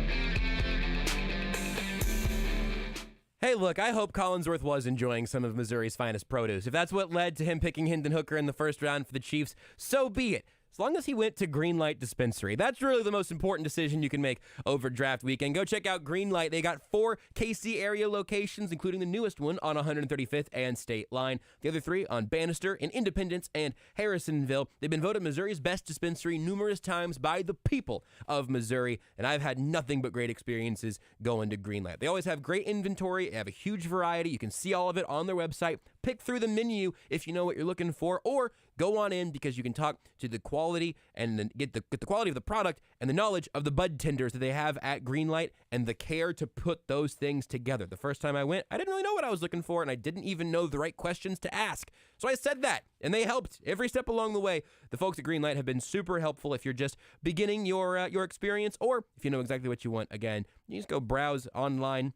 Hey, look, I hope Collinsworth was enjoying some of Missouri's finest produce. If that's what led to him picking Hendon Hooker in the first round for the Chiefs, so be it. As long as he went to Greenlight Dispensary. That's really the most important decision you can make over draft weekend. Go check out Greenlight. They got 4 KC area locations, including the newest one on 135th and State Line. The other 3 on Bannister, in Independence, and Harrisonville. They've been voted Missouri's best dispensary numerous times by the people of Missouri, and I've had nothing but great experiences going to Greenlight. They always have great inventory. They have a huge variety. You can see all of it on their website. Pick through the menu if you know what you're looking for, or go on in because you can talk to the quality and then get the quality of the product and the knowledge of the bud tenders that they have at Greenlight and the care to put those things together. The first time I went, I didn't really know what I was looking for, and I didn't even know the right questions to ask. So I said that, and they helped every step along the way. The folks at Greenlight have been super helpful if you're just beginning your experience, or if you know exactly what you want. Again, you just go browse online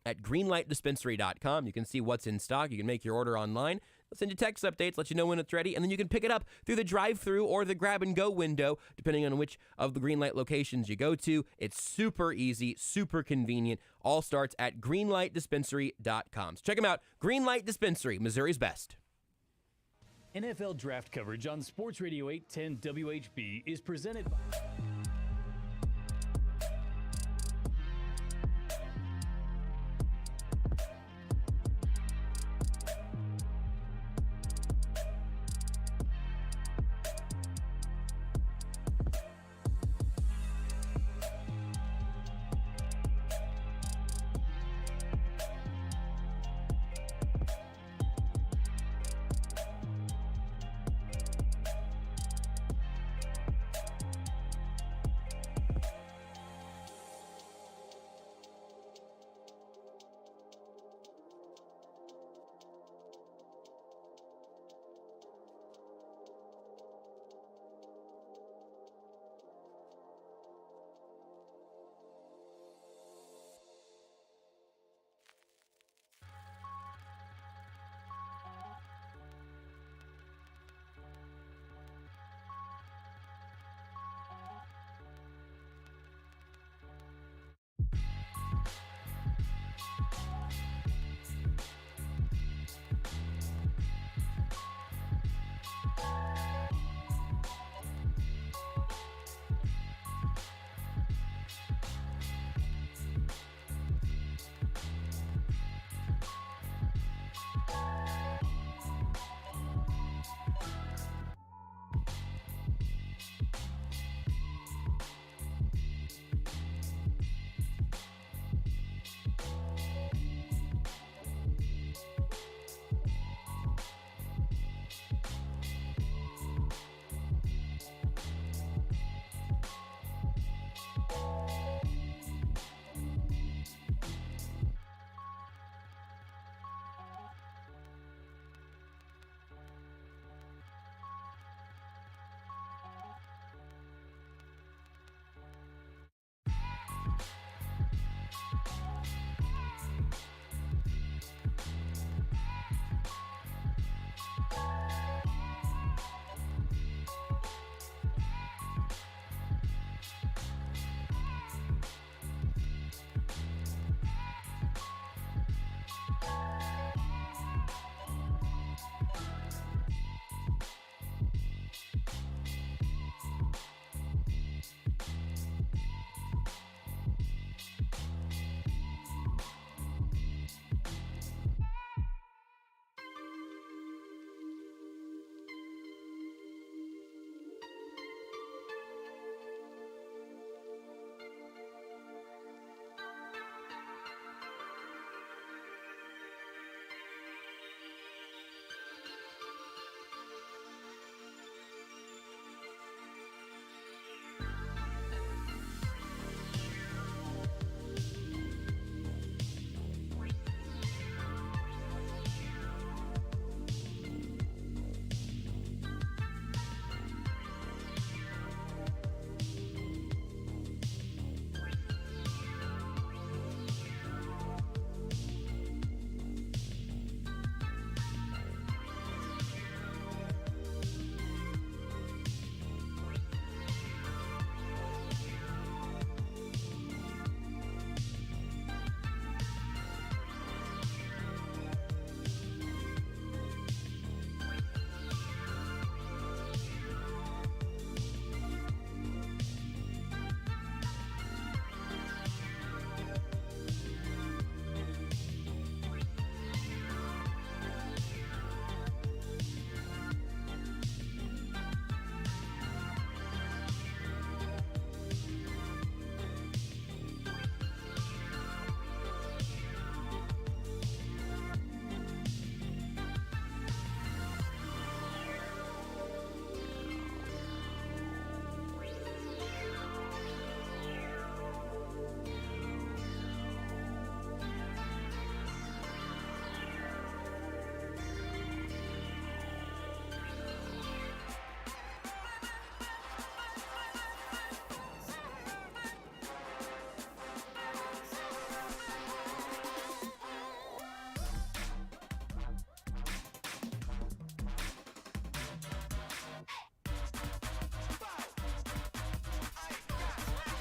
at greenlightdispensary.com. You can see what's in stock. You can make your order online. They'll send you text updates, let you know when it's ready, and then you can pick it up through the drive-thru or the grab-and-go window, depending on which of the Greenlight locations you go to. It's super easy, super convenient. All starts at greenlightdispensary.com. So check them out. Greenlight Dispensary, Missouri's best. NFL draft coverage on Sports Radio 810 WHB is presented by...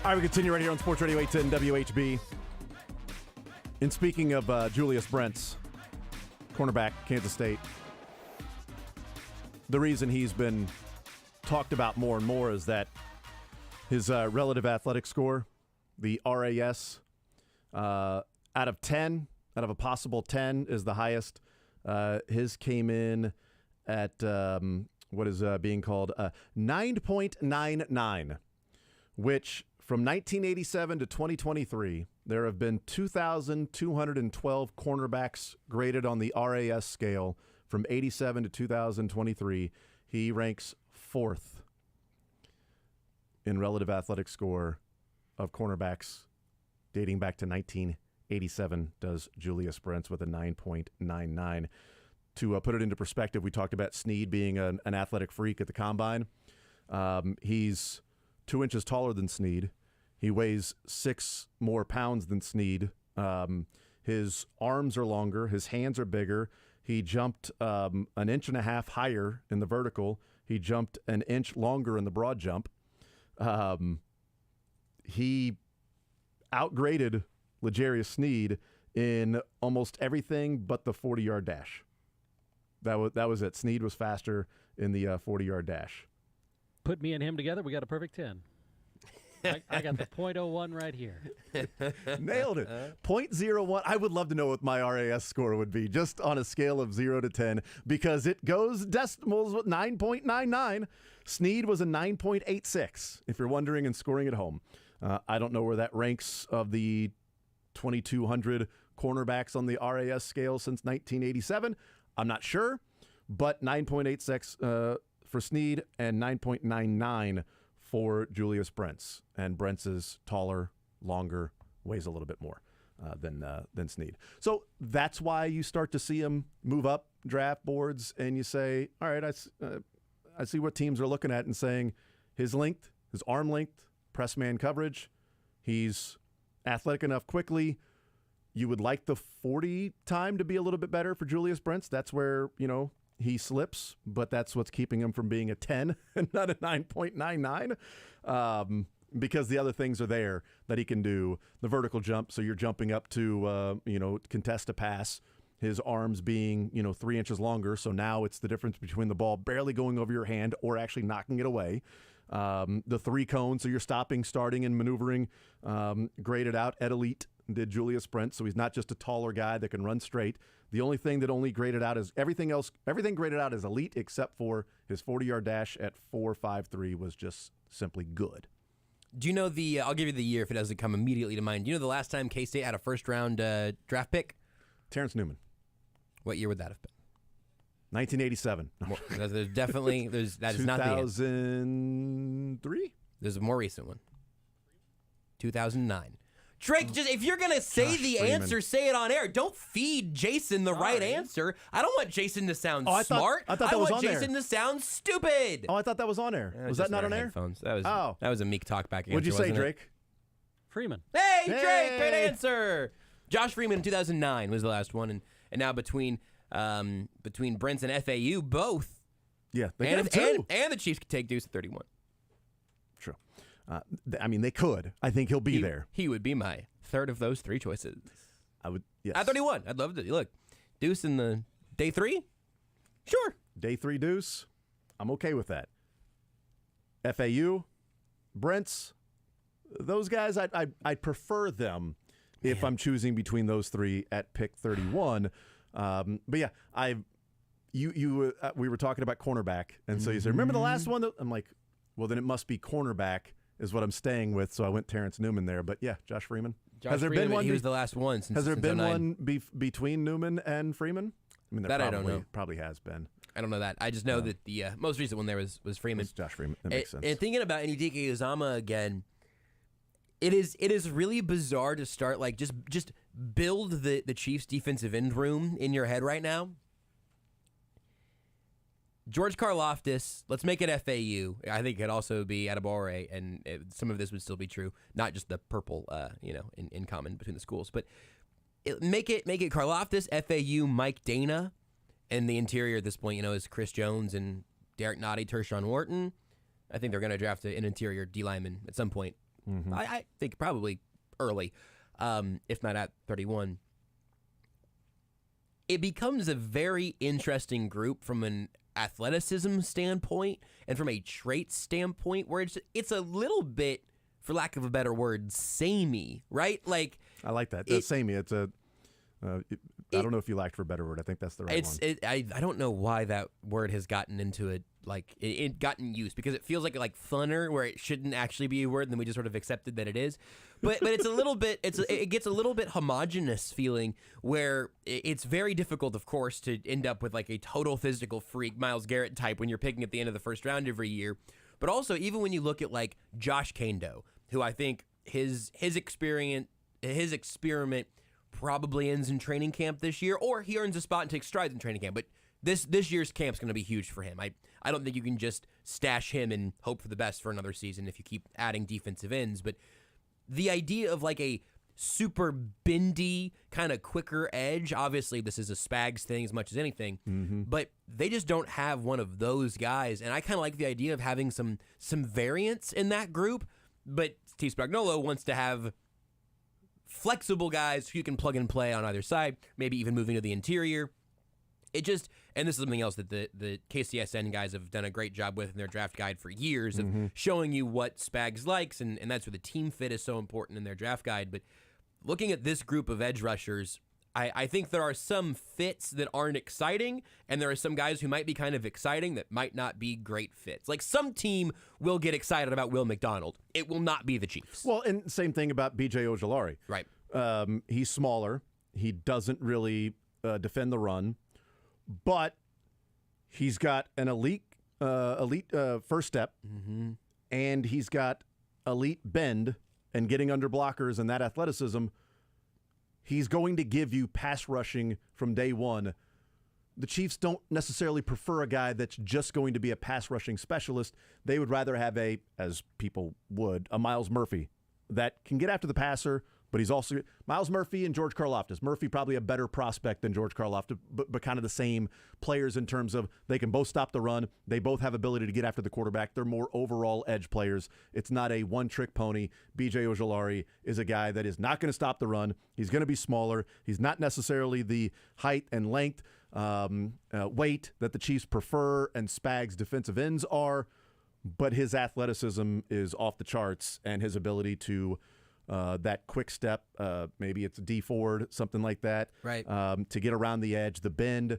All right, we continue right here on Sports Radio 810 WHB. And speaking of Julius Brents, cornerback, Kansas State, the reason he's been talked about more and more is that his relative athletic score, the RAS, out of 10, out of a possible 10 is the highest. His came in at what is being called 9.99, which from 1987 to 2023, there have been 2,212 cornerbacks graded on the RAS scale. From 87 to 2023, he ranks 4th in relative athletic score of cornerbacks dating back to 1987, does Julius Brents with a 9.99. To put it into perspective, we talked about Snead being an athletic freak at the combine. He's 2 inches taller than Snead. He weighs 6 more pounds than Snead. His arms are longer. His hands are bigger. He jumped an inch and a half higher in the vertical. He jumped an inch longer in the broad jump. He outgraded L'Jarius Snead in almost everything but the 40-yard dash. That was it. Snead was faster in the 40-yard dash. Put me and him together, we got a perfect 10. I got the .01 right here. Nailed it. 0.01. I would love to know what my RAS score would be, just on a scale of 0 to 10, because it goes decimals with 9.99. Snead was a 9.86, if you're wondering and scoring at home. I don't know where that ranks of the 2,200 cornerbacks on the RAS scale since 1987. I'm not sure, but 9.86 for Snead and 9.99 for Julius Brents. And Brents is taller, longer, weighs a little bit more than Snead. So that's why you start to see him move up draft boards, and you say, all right, I see what teams are looking at and saying his length, his arm length, press man coverage, he's athletic enough quickly. You would like the 40 time to be a little bit better for Julius Brents. That's where, he slips, but that's what's keeping him from being a 10 and not a 9.99, because the other things are there that he can do. The vertical jump, so you're jumping up to, contest a pass, his arms being, 3 inches longer, so now it's the difference between the ball barely going over your hand or actually knocking it away. The 3 cones, so you're stopping, starting, and maneuvering, graded out at elite, did Julius Brents, so he's not just a taller guy that can run straight. The only thing that only graded out is everything graded out is elite except for his 40-yard dash at 4.53 was just simply good. Do you know I'll give you the year if it doesn't come immediately to mind. Do you know the last time K-State had a first-round draft pick? Terrence Newman. What year would that have been? 1987. Well, there's definitely, that is not the answer. 2003? There's a more recent one. 2009. Drake, just if you're going to say the answer, say it on air. Don't feed Jason the right answer. I don't want Jason to sound smart. I thought that was on there. I want Jason to sound stupid. Oh, I thought that was on air. Was that not on air? Headphones. That was a meek talkback answer. What'd you say, Drake? Freeman. Hey, Drake, great answer. Josh Freeman in 2009 was the last one, and now between Brents and FAU, both. Yeah, they and the Chiefs could take Deuce at 31. True. They could. I think he'll be there. He would be my third of those 3 choices. I would, yes. At 31. I'd love to. Look, Deuce in the day 3? Sure. Day 3 Deuce. I'm okay with that. FAU, Brents, those guys, I'd prefer them if I'm choosing between those 3 at pick 31. But yeah, we were talking about cornerback, and so you said, remember the last one? I'm like, well, then it must be cornerback is what I'm staying with, so I went Terrence Newman there. But yeah, Josh Freeman. Has there been one? He was the last one since. Has there been 09. one between Newman and Freeman? There I don't know. Probably has been. I don't know that. I just know that the most recent one there was Freeman. It's Josh Freeman. That makes sense. And thinking about Ndike Uzama again, it is really bizarre to start just build the Chiefs defensive end room in your head right now. George Karlaftis, let's make it FAU. I think it could also be Adebawore, and some of this would still be true. Not just the purple, in common between the schools, but make it Karlaftis, FAU, Mike Dana, and the interior at this point, is Chris Jones and Derek Nottie, Tershawn Wharton. I think they're going to draft an interior D lineman at some point I think probably early, if not at 31. It becomes a very interesting group from an athleticism standpoint and from a trait standpoint, where it's a little bit, for lack of a better word, samey, right? Like, I like that. That's samey. It's a. I don't know if you lacked for a better word. I think that's the right one. I don't know why that word has gotten into it. Like it gotten used, because it feels like funner, where it shouldn't actually be a word, and then we just sort of accepted that it is. But it's a little bit. It gets a little bit homogenous feeling, where it's very difficult, of course, to end up with like a total physical freak Myles Garrett type when you're picking at the end of the first round every year. But also, even when you look at like Josh Kando, who I think his experiment probably ends in training camp this year, or he earns a spot and takes strides in training camp. But this year's camp's going to be huge for him. I don't think you can just stash him and hope for the best for another season if you keep adding defensive ends. But the idea of like a super bendy, kind of quicker edge, obviously this is a Spags thing as much as anything, but they just don't have one of those guys. And I kind of like the idea of having some variance in that group, but Steve Spagnuolo wants to have flexible guys who you can plug and play on either side, maybe even moving to the interior. And this is something else that the KCSN guys have done a great job with in their draft guide for years, of showing you what Spags likes, and that's where the team fit is so important in their draft guide. But looking at this group of edge rushers, I think there are some fits that aren't exciting, and there are some guys who might be kind of exciting that might not be great fits. Like, some team will get excited about Will McDonald. It will not be the Chiefs. Well, and same thing about B.J. Ojulari. Right. He's smaller. He doesn't really defend the run, but he's got an elite first step, and he's got elite bend and getting under blockers and that athleticism. He's going to give you pass rushing from day one. The Chiefs don't necessarily prefer a guy that's just going to be a pass rushing specialist. They would rather have as people would, a Myles Murphy that can get after the passer, but he's also Myles Murphy and George Karlaftis. Murphy probably a better prospect than George Karlaftis, but kind of the same players in terms of they can both stop the run. They both have ability to get after the quarterback. They're more overall edge players. It's not a one-trick pony. B.J. Ojulari is a guy that is not going to stop the run. He's going to be smaller. He's not necessarily the height and length, weight that the Chiefs prefer and Spags defensive ends are, but his athleticism is off the charts, and his ability to that quick step, maybe it's a D forward, something like that, right? To get around the edge, the bend.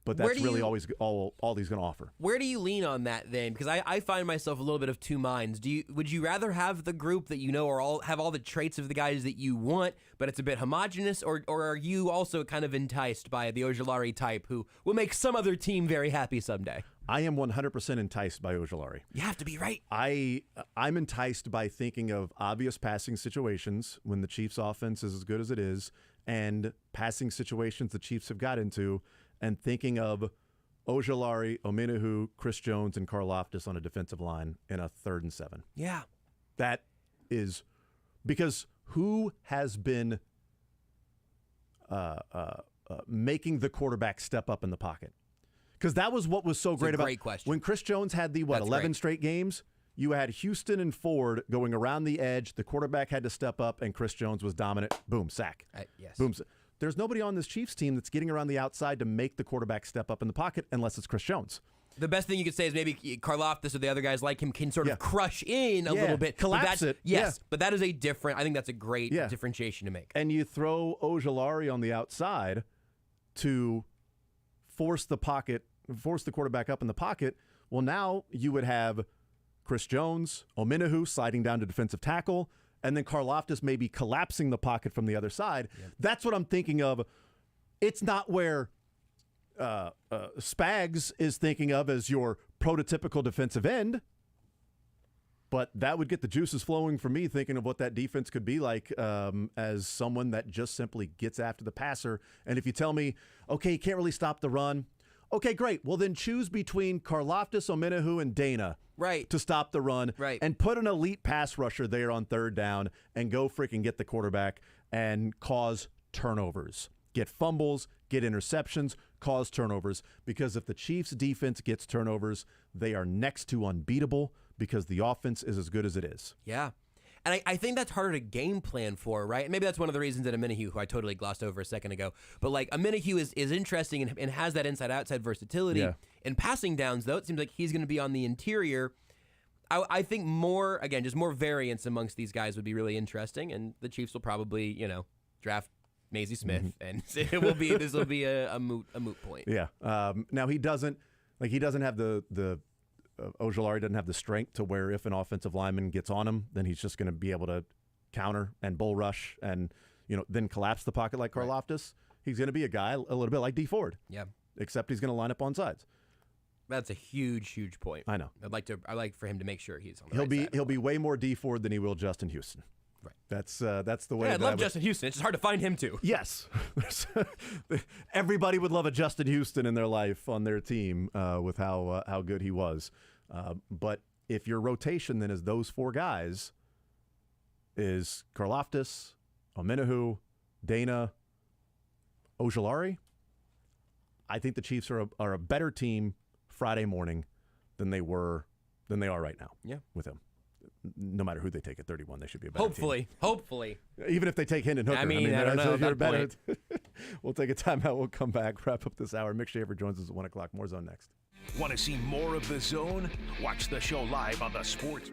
But that's really always all he's going to offer. Where do you lean on that then? Because I find myself a little bit of two minds. Would you rather have the group that you know have all the traits of the guys that you want, but it's a bit homogenous, or are you also kind of enticed by the Ojulari type who will make some other team very happy someday? I am 100% enticed by Ojulari. You have to be, right? I'm enticed by thinking of obvious passing situations when the Chiefs' offense is as good as it is, and passing situations the Chiefs have got into, and thinking of Ojulari, Omenihu, Chris Jones, and Karlaftis on a defensive line in a 3rd and 7. Yeah. That is because who has been making the quarterback step up in the pocket? Because that was what was so great about question. When Chris Jones had the 11 straight games, you had Houston and Ford going around the edge. The quarterback had to step up, and Chris Jones was dominant. Boom, sack. Yes. Boom. There's nobody on this Chiefs team that's getting around the outside to make the quarterback step up in the pocket unless it's Chris Jones. The best thing you could say is maybe Karlaftis or the other guys like him can sort of crush in a little bit. Collapse it. Yes, but that is I think that's a great differentiation to make. And you throw Ojulari on the outside to force the quarterback up in the pocket. Well, now you would have Chris Jones, Omenihu sliding down to defensive tackle, and then Karlaftis maybe collapsing the pocket from the other side. Yep. That's what I'm thinking of. It's not where Spags is thinking of as your prototypical defensive end, but that would get the juices flowing for me thinking of what that defense could be like as someone that just simply gets after the passer. And if you tell me, okay, you can't really stop the run, okay, great. Well, then choose between Karlaftis, Omenihu, and Dana to stop the run, and put an elite pass rusher there on 3rd down and go freaking get the quarterback and cause turnovers, get fumbles, get interceptions, cause turnovers, because if the Chiefs' defense gets turnovers, they are next to unbeatable because the offense is as good as it is. Yeah. And I think that's harder to game plan for, right? Maybe that's one of the reasons that Omenihu, who I totally glossed over a second ago, but like Omenihu is interesting and has that inside-outside versatility. Yeah. In passing downs, though, it seems like he's going to be on the interior. I think more, again, just more variance amongst these guys would be really interesting, and the Chiefs will probably, draft Maisie Smith, and this will be a moot point. Yeah. Now he doesn't have the Ojulari doesn't have the strength to where if an offensive lineman gets on him, then he's just going to be able to counter and bull rush and then collapse the pocket like Karlaftis. He's going to be a guy a little bit like D Ford. Yeah. Except he's going to line up on sides. That's a huge point. I know. I'd like for him to make sure he's on the right side. He'll be way more D Ford than he will Justin Houston. Right. That's the way. Yeah, I'd love Justin Houston. It's just hard to find him too. Yes. Everybody would love a Justin Houston in their life on their team with how good he was. But if your rotation then is those four guys, is Karlaftis, Omenihu, Dana, Ojulari, I think the Chiefs are a better team Friday morning than they are right now. Yeah. With him. No matter who they take at 31, they should be a better team. Hopefully. Even if they take Hendon Hooker. I don't know. You're better. We'll take a timeout. We'll come back, wrap up this hour. Mick Schaefer joins us at 1 o'clock. More Zone next. Want to see more of The Zone? Watch the show live on the Sports.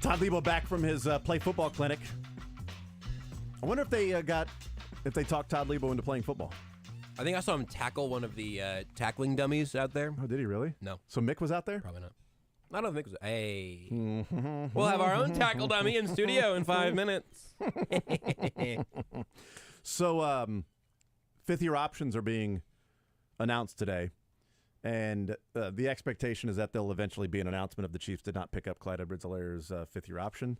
Todd Lebo back from his play football clinic. I wonder if they talked Todd Lebo into playing football. I think I saw him tackle one of the tackling dummies out there. Oh, did he really? No. So Mick was out there? Probably not. I don't think so. Hey. We'll have our own tackle dummy in studio in 5 minutes. So, fifth-year options are being announced today, and the expectation is that there'll eventually be an announcement of the Chiefs did not pick up Clyde Edwards-Helaire's fifth-year option.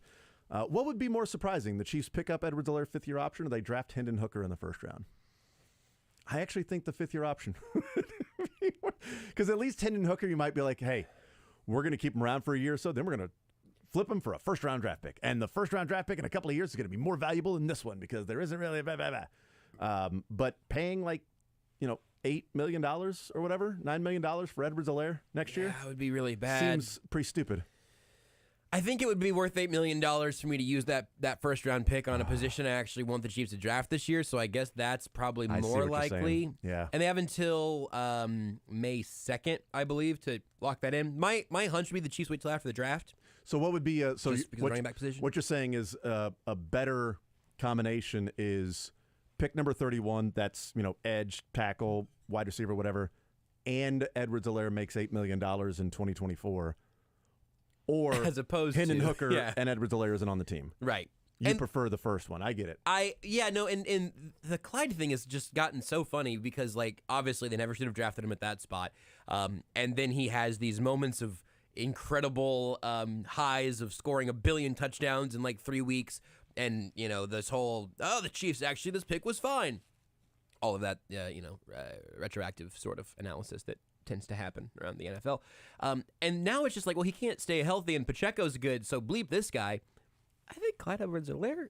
What would be more surprising, the Chiefs pick up Edwards-Helaire's fifth-year option, or they draft Hendon Hooker in the first round? I actually think the fifth-year option. Because at least Hendon Hooker, you might be like, hey, we're going to keep him around for a year or so, then we're going to flip him for a first-round draft pick. And the first-round draft pick in a couple of years is going to be more valuable than this one because there isn't really but paying $8 million or whatever, $9 million for Edwards-Helaire next year? That would be really bad. Seems pretty stupid. I think it would be worth $8 million for me to use that first-round pick on a position I actually want the Chiefs to draft this year, so I guess that's probably more likely. Yeah. And they have until May 2nd, I believe, to lock that in. My hunch would be the Chiefs wait till after the draft. So what would be just because of the running back position? What you're saying is a better combination is pick number 31, that's, edge, tackle, wide receiver, whatever, and Edwards-Helaire makes $8 million in 2024. Or as opposed Hendon to Hooker and Edwards-Helaire isn't on the team. Right. You prefer the first one. I get it. And the Clyde thing has just gotten so funny because, obviously they never should have drafted him at that spot. And then he has these moments of incredible highs of scoring 1 billion touchdowns in 3 weeks. And, this whole, the Chiefs, actually, this pick was fine. All of that, retroactive sort of analysis that tends to happen around the NFL. And now it's just he can't stay healthy and Pacheco's good, so bleep this guy. I think Clyde Edwards-Helaire,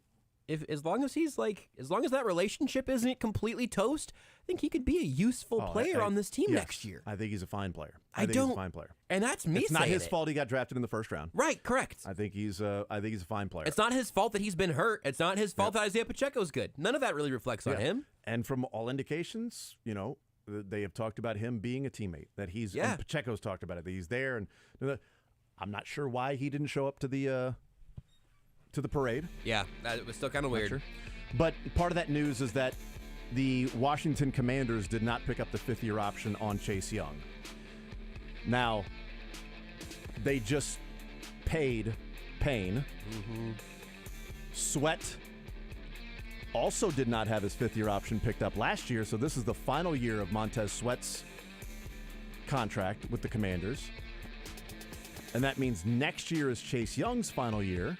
as long as that relationship isn't completely toast, I think he could be a useful player on this team next year. I think he's a fine player. I think he's a fine player. And that's me saying it's not his fault he got drafted in the first round. Right, correct. I think he's a fine player. It's not his fault that he's been hurt. It's not his fault that Isaiah Pacheco's good. None of that really reflects on him. And from all indications, they have talked about him being a teammate, that he's and Pacheco's talked about it, that he's there, and I'm not sure why he didn't show up to the parade. Yeah, that was still kind of weird. Sure. But part of that news is that the Washington Commanders did not pick up the fifth-year option on Chase Young. Now, they just paid Payne. Sweat also did not have his fifth-year option picked up last year, so this is the final year of Montez Sweat's contract with the Commanders. And that means next year is Chase Young's final year.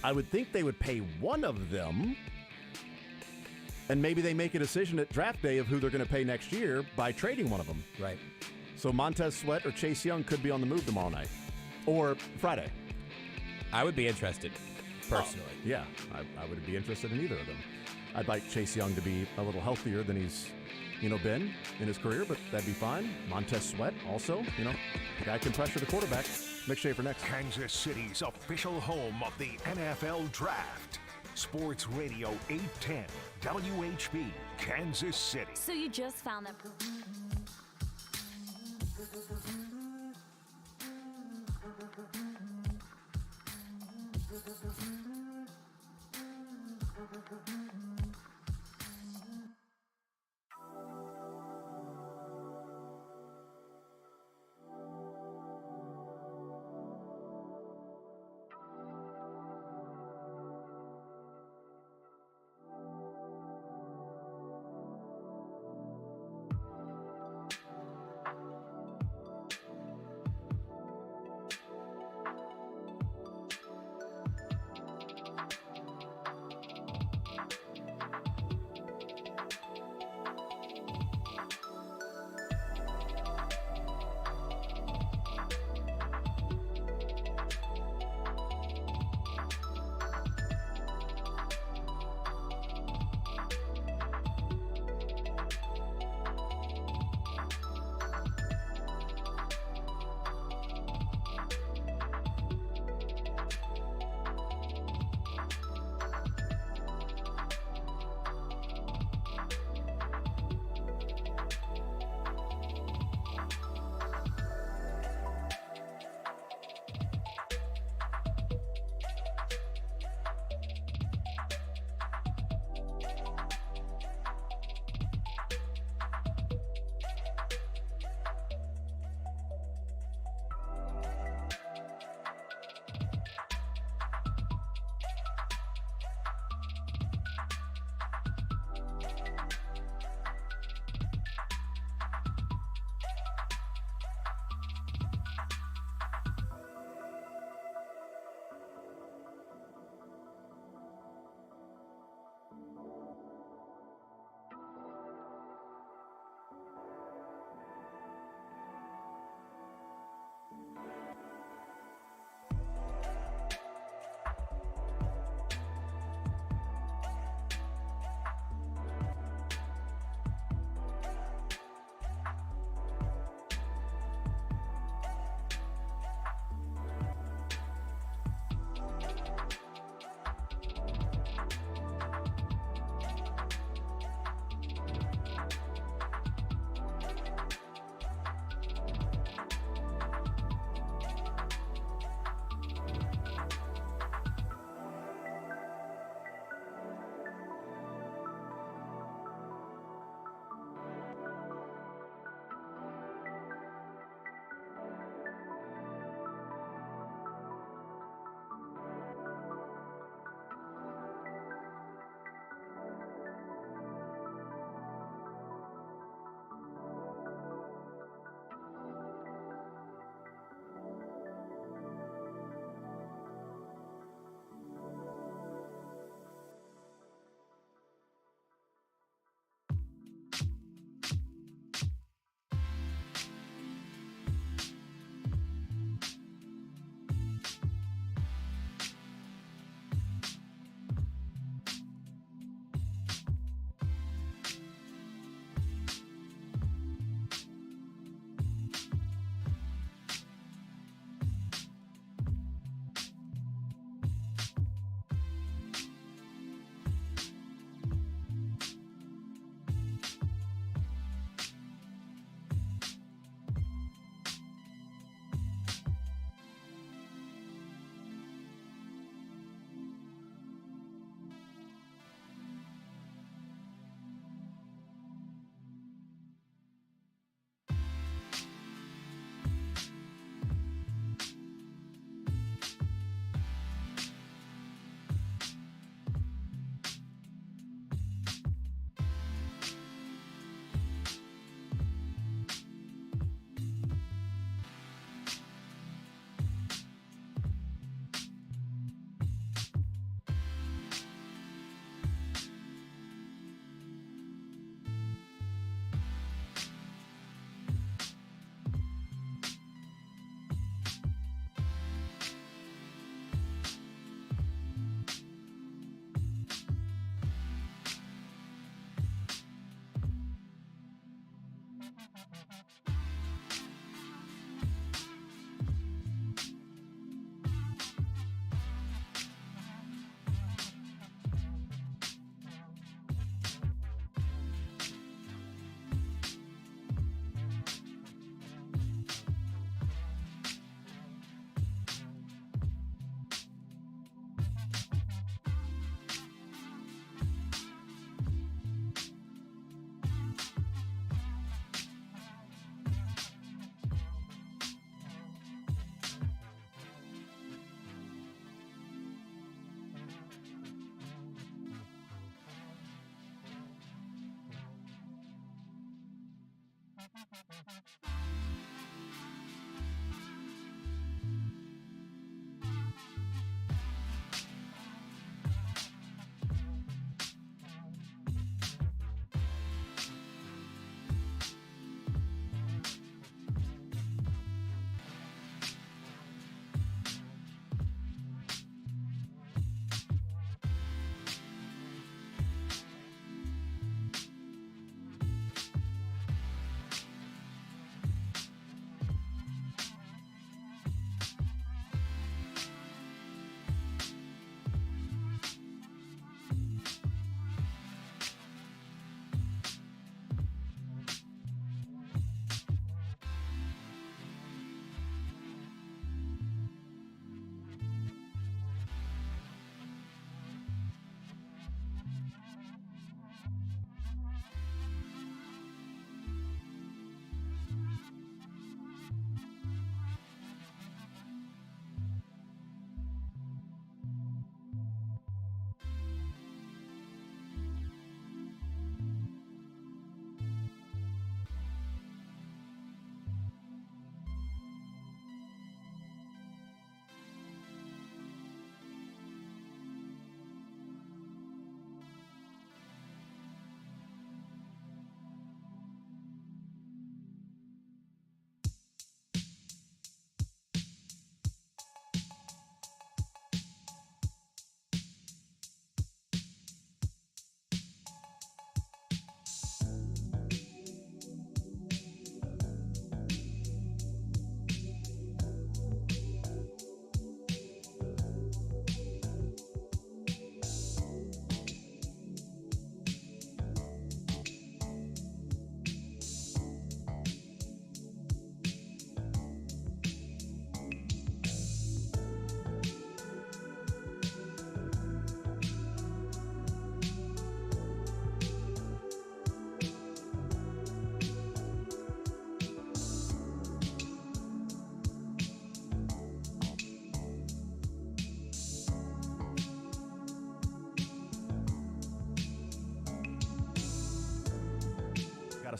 I would think they would pay one of them, and maybe they make a decision at draft day of who they're going to pay next year by trading one of them. Right. So Montez Sweat or Chase Young could be on the move tomorrow night or Friday. I would be interested, personally. I would be interested in either of them. I'd like Chase Young to be a little healthier than he's, been in his career, but that'd be fine. Montez Sweat also, guy can pressure the quarterback. Mick Schaefer next. Kansas City's official home of the NFL Draft. Sports Radio 810 WHB, Kansas City. So you just found that.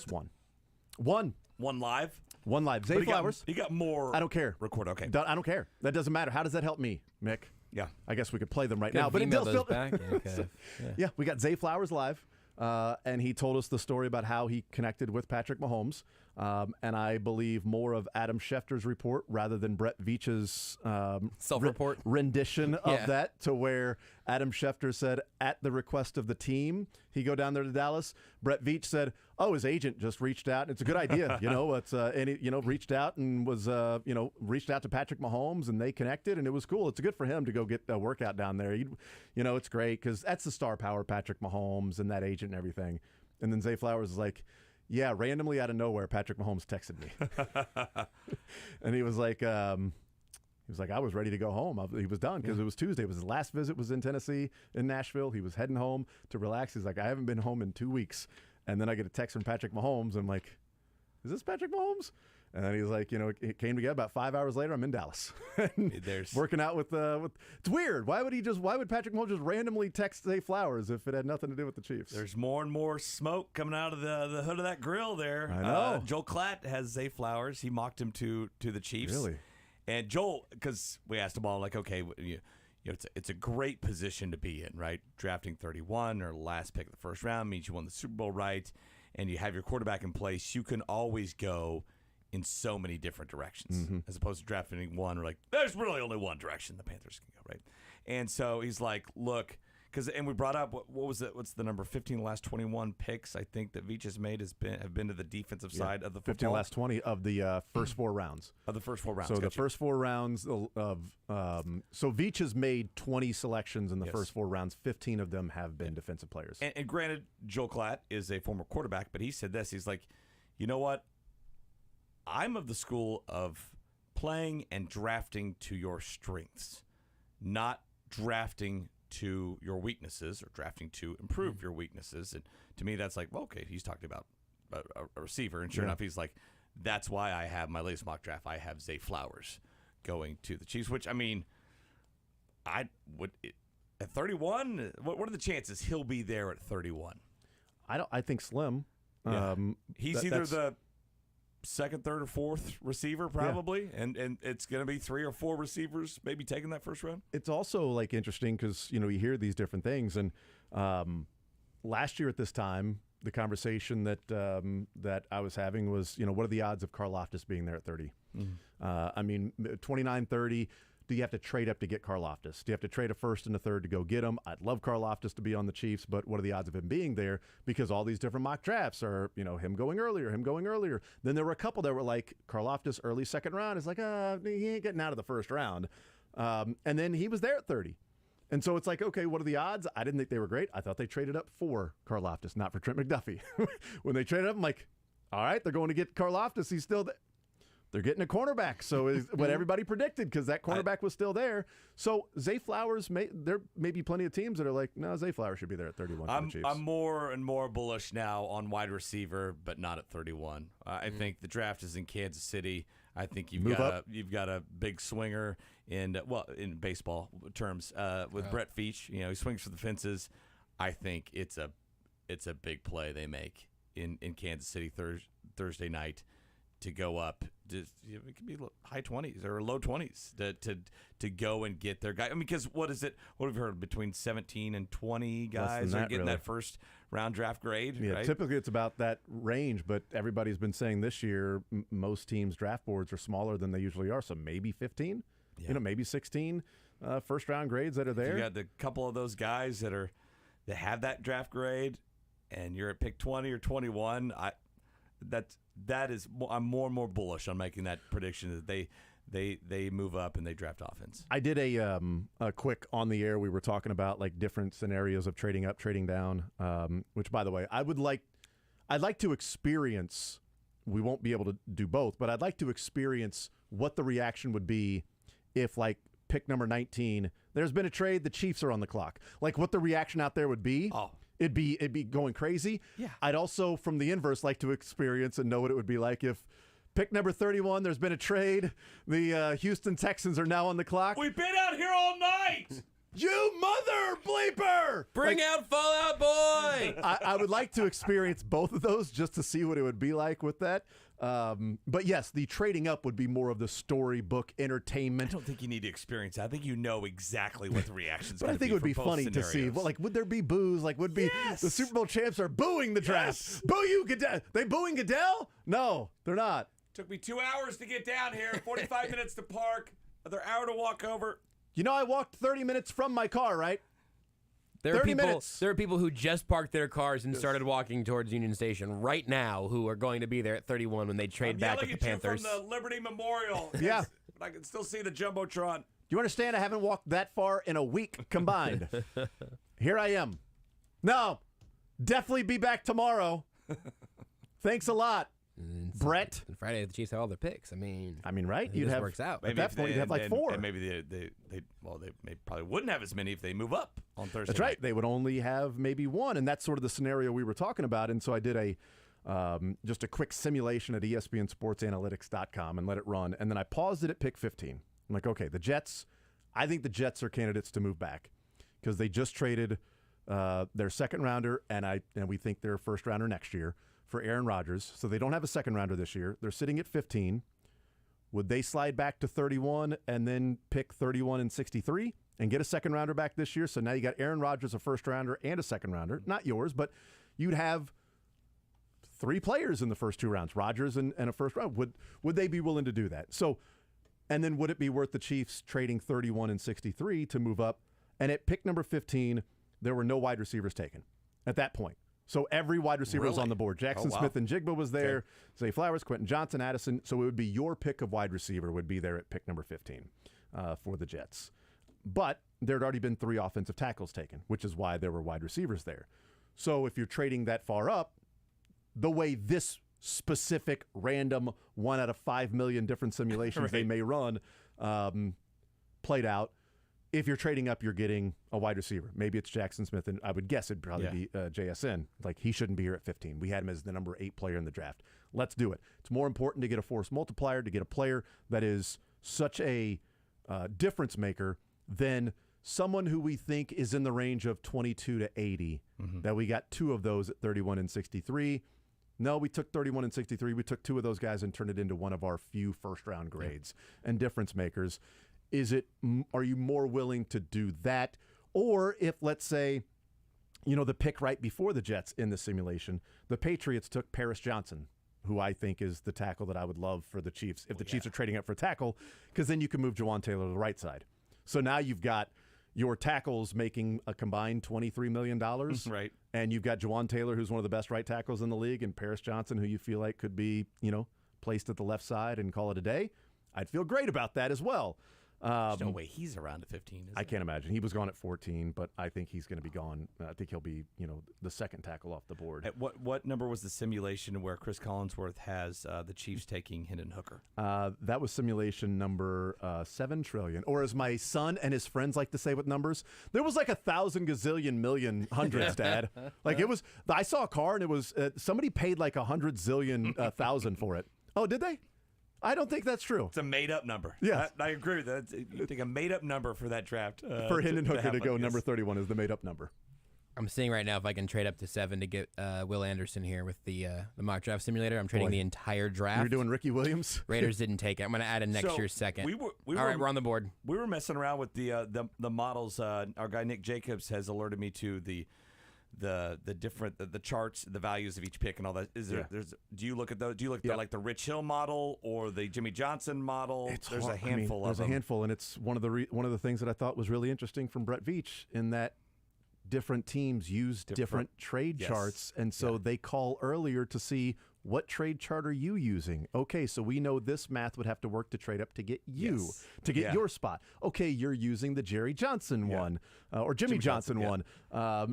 Dallas won. One live. Zay Flowers. He got more. I don't care. Record. Okay. I don't care. That doesn't matter. How does that help me, Mick? Yeah. I guess we could play them right Could now. But it email does those feel back. Okay. Yeah, we got Zay Flowers live, and he told us the story about how he connected with Patrick Mahomes, and I believe more of Adam Schefter's report rather than Brett Veach's Self-report rendition of that, to where Adam Schefter said, at the request of the team, he go down there to Dallas. Brett Veach said, oh, his agent just reached out. It's a good idea, reached out and was, reached out to Patrick Mahomes, and they connected, and it was cool. It's good for him to go get a workout down there. It's great because that's the star power, Patrick Mahomes and that agent and everything. And then Zay Flowers is like, yeah, randomly out of nowhere, Patrick Mahomes texted me. And he was like, I was ready to go home. He was done because it was Tuesday. It was his last visit was in Tennessee, in Nashville. He was heading home to relax. He's like, I haven't been home in 2 weeks. And then I get a text from Patrick Mahomes. I'm like, is this Patrick Mahomes? And then he's like, it came together. About 5 hours later, I'm in Dallas. Working out with it's weird. Why would Patrick Mahomes just randomly text Zay Flowers if it had nothing to do with the Chiefs? There's more and more smoke coming out of the hood of that grill there. I know. Joel Klatt has Zay Flowers. He mocked him to the Chiefs. Really? And Joel, because we asked him all, like, okay, it's a great position to be in, right? Drafting 31 or last pick of the first round means you won the Super Bowl, right? And you have your quarterback in place. You can always go in so many different directions, as opposed to drafting one. We're like, there's really only one direction the Panthers can go, right? And so he's like, look, and we brought up what was it? What's the number? 15 last 21 picks I think that Veach has made have been to the defensive side of the football. 15 last 20 of the first 4 rounds. Of the first 4 rounds. So the first 4 rounds of so Veach has made 20 selections in the first 4 rounds. 15 of them have been defensive players. And granted, Joel Klatt is a former quarterback, but he said this. He's like, you know what? I'm of the school of playing and drafting to your strengths, not drafting to your weaknesses or drafting to improve your weaknesses. And to me, that's like, well, okay, he's talking about a receiver. And sure enough, he's like, that's why I have my latest mock draft. I have Zay Flowers going to the Chiefs, which, I mean, I would at 31. What are the chances he'll be there at 31? I think slim. Yeah. He's either the second, third, or fourth receiver probably, and it's going to be 3 or 4 receivers maybe taking that first round. It's also like interesting because you hear these different things, and last year at this time the conversation that I was having was what are the odds of Karlaftis being there at 30? I mean 29-30. Do you have to trade up to get Karlaftis? Do you have to trade a first and a third to go get him? I'd love Karlaftis to be on the Chiefs, but what are the odds of him being there? Because all these different mock drafts are, him going earlier. Then there were a couple that were like Karlaftis early second round. It's like, he ain't getting out of the first round. And then he was there at 30. And so it's like, okay, what are the odds? I didn't think they were great. I thought they traded up for Karlaftis, not for Trent McDuffie. When they traded up, I'm like, all right, they're going to get Karlaftis. He's still there. They're getting a cornerback, so is what everybody predicted because that cornerback was still there. So Zay Flowers, there may be plenty of teams that are like, no, Zay Flowers should be there at 31 for the Chiefs. I'm more and more bullish now on wide receiver, but not at 31. I think the draft is in Kansas City. I think you've got a big swinger in baseball terms with Brett Veach. He swings for the fences. I think it's a big play they make in Kansas City Thursday night. To go up, it could be high 20s or low 20s to go and get their guy. I mean, because what is it? What have we heard? Between 17 and 20 guys are getting that first round draft grade. Yeah, right? Typically it's about that range, but everybody's been saying this year most teams' draft boards are smaller than they usually are. So maybe 15, maybe 16 first round grades that are there. You got the couple of those guys that have that draft grade, and you're at pick 20 or 21. I'm more and more bullish on making that prediction that they move up and they draft offense. I did a quick on the air. We were talking about like different scenarios of trading up, trading down. Which, by the way, I'd like to experience. We won't be able to do both, but I'd like to experience what the reaction would be if, like, pick number 19. There's been a trade. The Chiefs are on the clock. Like, what the reaction out there would be. Oh. It'd be going crazy. Yeah. I'd also, from the inverse, like to experience and know what it would be like if pick number 31, there's been a trade. The Houston Texans are now on the clock. We've been out here all night. You mother bleeper! Bring out Fallout Boy! I would like to experience both of those just to see what it would be like with that. But yes, the trading up would be more of the storybook entertainment. I don't think you need to experience that. I think you know exactly what the reaction's But going I to be. think it would be both funny scenarios. to see. Well, like, would there be boos? Like, would be the Super Bowl champs are booing the draft? Boo you, Goodell! They booing Goodell? No, they're not. Took me 2 hours to get down here, 45 minutes to park, another hour to walk over. You know, I walked 30 minutes from my car, right? There are 30 people. minutes. There are people who just parked their cars and started walking towards Union Station right now, who are going to be there at 31 when they trade back with the Panthers. From the Liberty Memorial. Yeah. But I can still see the Jumbotron. You understand? I haven't walked that far in a week combined. Here I am. No, definitely be back tomorrow. Thanks a lot, Brett. And Friday, the Chiefs have all their picks. I mean, right? You'd have works out. At that point, you'd have like 4. And maybe they probably wouldn't have as many if they move up on Thursday. That's right. They would only have maybe 1, and that's sort of the scenario we were talking about. And so I did just a quick simulation at ESPNSportsAnalytics.com and let it run, and then I paused it at pick 15. I'm like, okay, the Jets. I think the Jets are candidates to move back because they just traded their second rounder, and we think their first rounder next year for Aaron Rodgers. So they don't have a second rounder this year. They're sitting at 15. Would they slide back to 31 and then pick 31 and 63 and get a second rounder back this year? So now you got Aaron Rodgers, a first rounder, and a second rounder. Not yours, but you'd have 3 players in the first 2 rounds, Rodgers and a first round. Would they be willing to do that? So, and then would it be worth the Chiefs trading 31 and 63 to move up? And at pick number 15, there were no wide receivers taken at that point. So every wide receiver was on the board. Jackson Smith and Jigba was there. Zay Flowers, Quentin Johnson, Addison. So it would be your pick of wide receiver would be there at pick number 15 for the Jets. But there had already been 3 offensive tackles taken, which is why there were wide receivers there. So if you're trading that far up, the way this specific random 1 out of 5 million different simulations they may run played out, if you're trading up, you're getting a wide receiver. Maybe it's Jackson Smith, and I would guess it'd probably be JSN. Like, he shouldn't be here at 15. We had him as the number 8 player in the draft. Let's do it. It's more important to get a force multiplier, to get a player that is such a difference maker than someone who we think is in the range of 22 to 80, that we got 2 of those at 31 and 63. No, we took 31 and 63. We took 2 of those guys and turned it into one of our few first-round grades and difference makers. Are you more willing to do that? Or if, let's say, the pick right before the Jets in the simulation, the Patriots took Paris Johnson, who I think is the tackle that I would love for the Chiefs if the Chiefs are trading up for tackle, because then you can move Jawan Taylor to the right side. So now you've got your tackles making a combined $23 million. Right. And you've got Jawan Taylor, who's one of the best right tackles in the league, and Paris Johnson, who you feel like could be, placed at the left side and call it a day. I'd feel great about that as well. There's no way he's around at 15. I can't imagine. He was gone at 14, but I think he's going to be gone. I think he'll be, the second tackle off the board. At what number was the simulation where Chris Collinsworth has the Chiefs taking Hendon Hooker? That was simulation number 7 trillion, or as my son and his friends like to say with numbers, there was like 1,000 gazillion million hundreds, Dad. Like it was. I saw a car and it was somebody paid like 100 zillion thousand for it. Oh, did they? I don't think that's true. It's a made-up number. Yes. I agree with that. You think a made-up number for that draft. For Hendon Hooker to go number 31 is the made-up number. I'm seeing right now if I can trade up to 7 to get Will Anderson here with the mock draft simulator. I'm trading the entire draft. You're doing Ricky Williams? Raiders didn't take it. I'm going to add in next year's second. All right, we're on the board. We were messing around with the models. Our guy Nick Jacobs has alerted me to the different the charts, the values of each pick and all that. Do you look at those? Do you look at like the Rich Hill model or the Jimmy Johnson model? There's a handful of them. There's a handful, and it's one of the things that I thought was really interesting from Brett Veach in that different teams use different trade charts, and so they call earlier to see what trade chart are you using? Okay, so we know this math would have to work to trade up to get you, to get your spot. Okay, you're using the Jerry Johnson one or Jimmy Johnson one.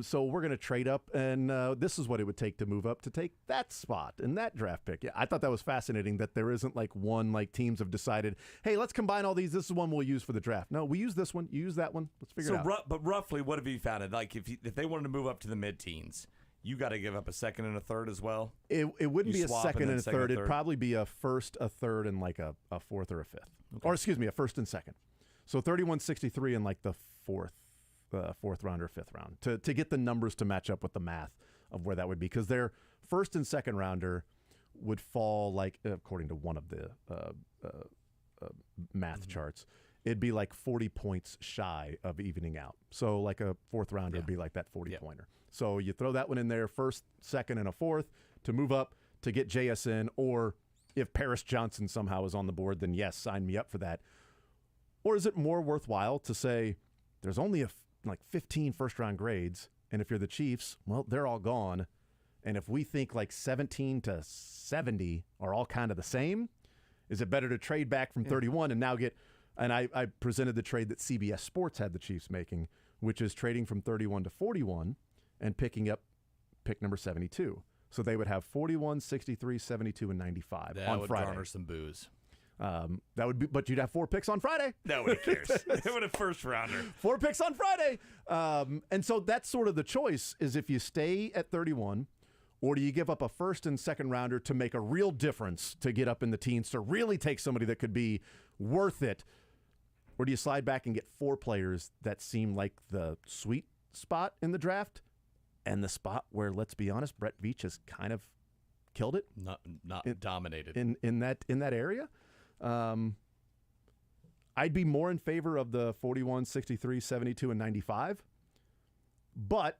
So we're going to trade up, and this is what it would take to move up to take that spot in that draft pick. Yeah, I thought that was fascinating that there isn't like one, like teams have decided, hey, let's combine all these. This is one we'll use for the draft. No, we use this one. You use that one. Let's figure it out. But roughly, what have you found? Like if they wanted to move up to the mid-teens, you got to give up a second and a third as well? It wouldn't be a second and a third. It'd probably be a first, a third, and like a fourth or a fifth. Okay. Or excuse me, a first and second. So 31-63 and like the fourth fourth round or fifth round to get the numbers to match up with the math of where that would be, because their first and second rounder would fall like, according to one of the math charts, it'd be like 40 points shy of evening out. So like a fourth rounder would be like that 40-pointer. So you throw that one in there, first, second, and a fourth to move up to get JSN, or if Paris Johnson somehow is on the board, then yes, sign me up for that. Or is it more worthwhile to say there's only like 15 first-round grades, and if you're the Chiefs, well, they're all gone. And if we think like 17 to 70 are all kind of the same, is it better to trade back from 31 and now get – and I presented the trade that CBS Sports had the Chiefs making, which is trading from 31 to 41 and picking up pick number 72. So they would have 41, 63, 72, and 95 that on would Friday. garner some booze. That would be, but you'd have 4 picks on Friday. Nobody cares. They would a first rounder. 4 picks on Friday. And so that's sort of the choice, is if you stay at 31, or do you give up a first and second rounder to make a real difference to get up in the teens, to really take somebody that could be worth it? Or do you slide back and get 4 players that seem like the sweet spot in the draft, and the spot where, let's be honest, Brett Veach has kind of killed it? Not dominated. In that area? I'd be more in favor of the 41, 63, 72, and 95. But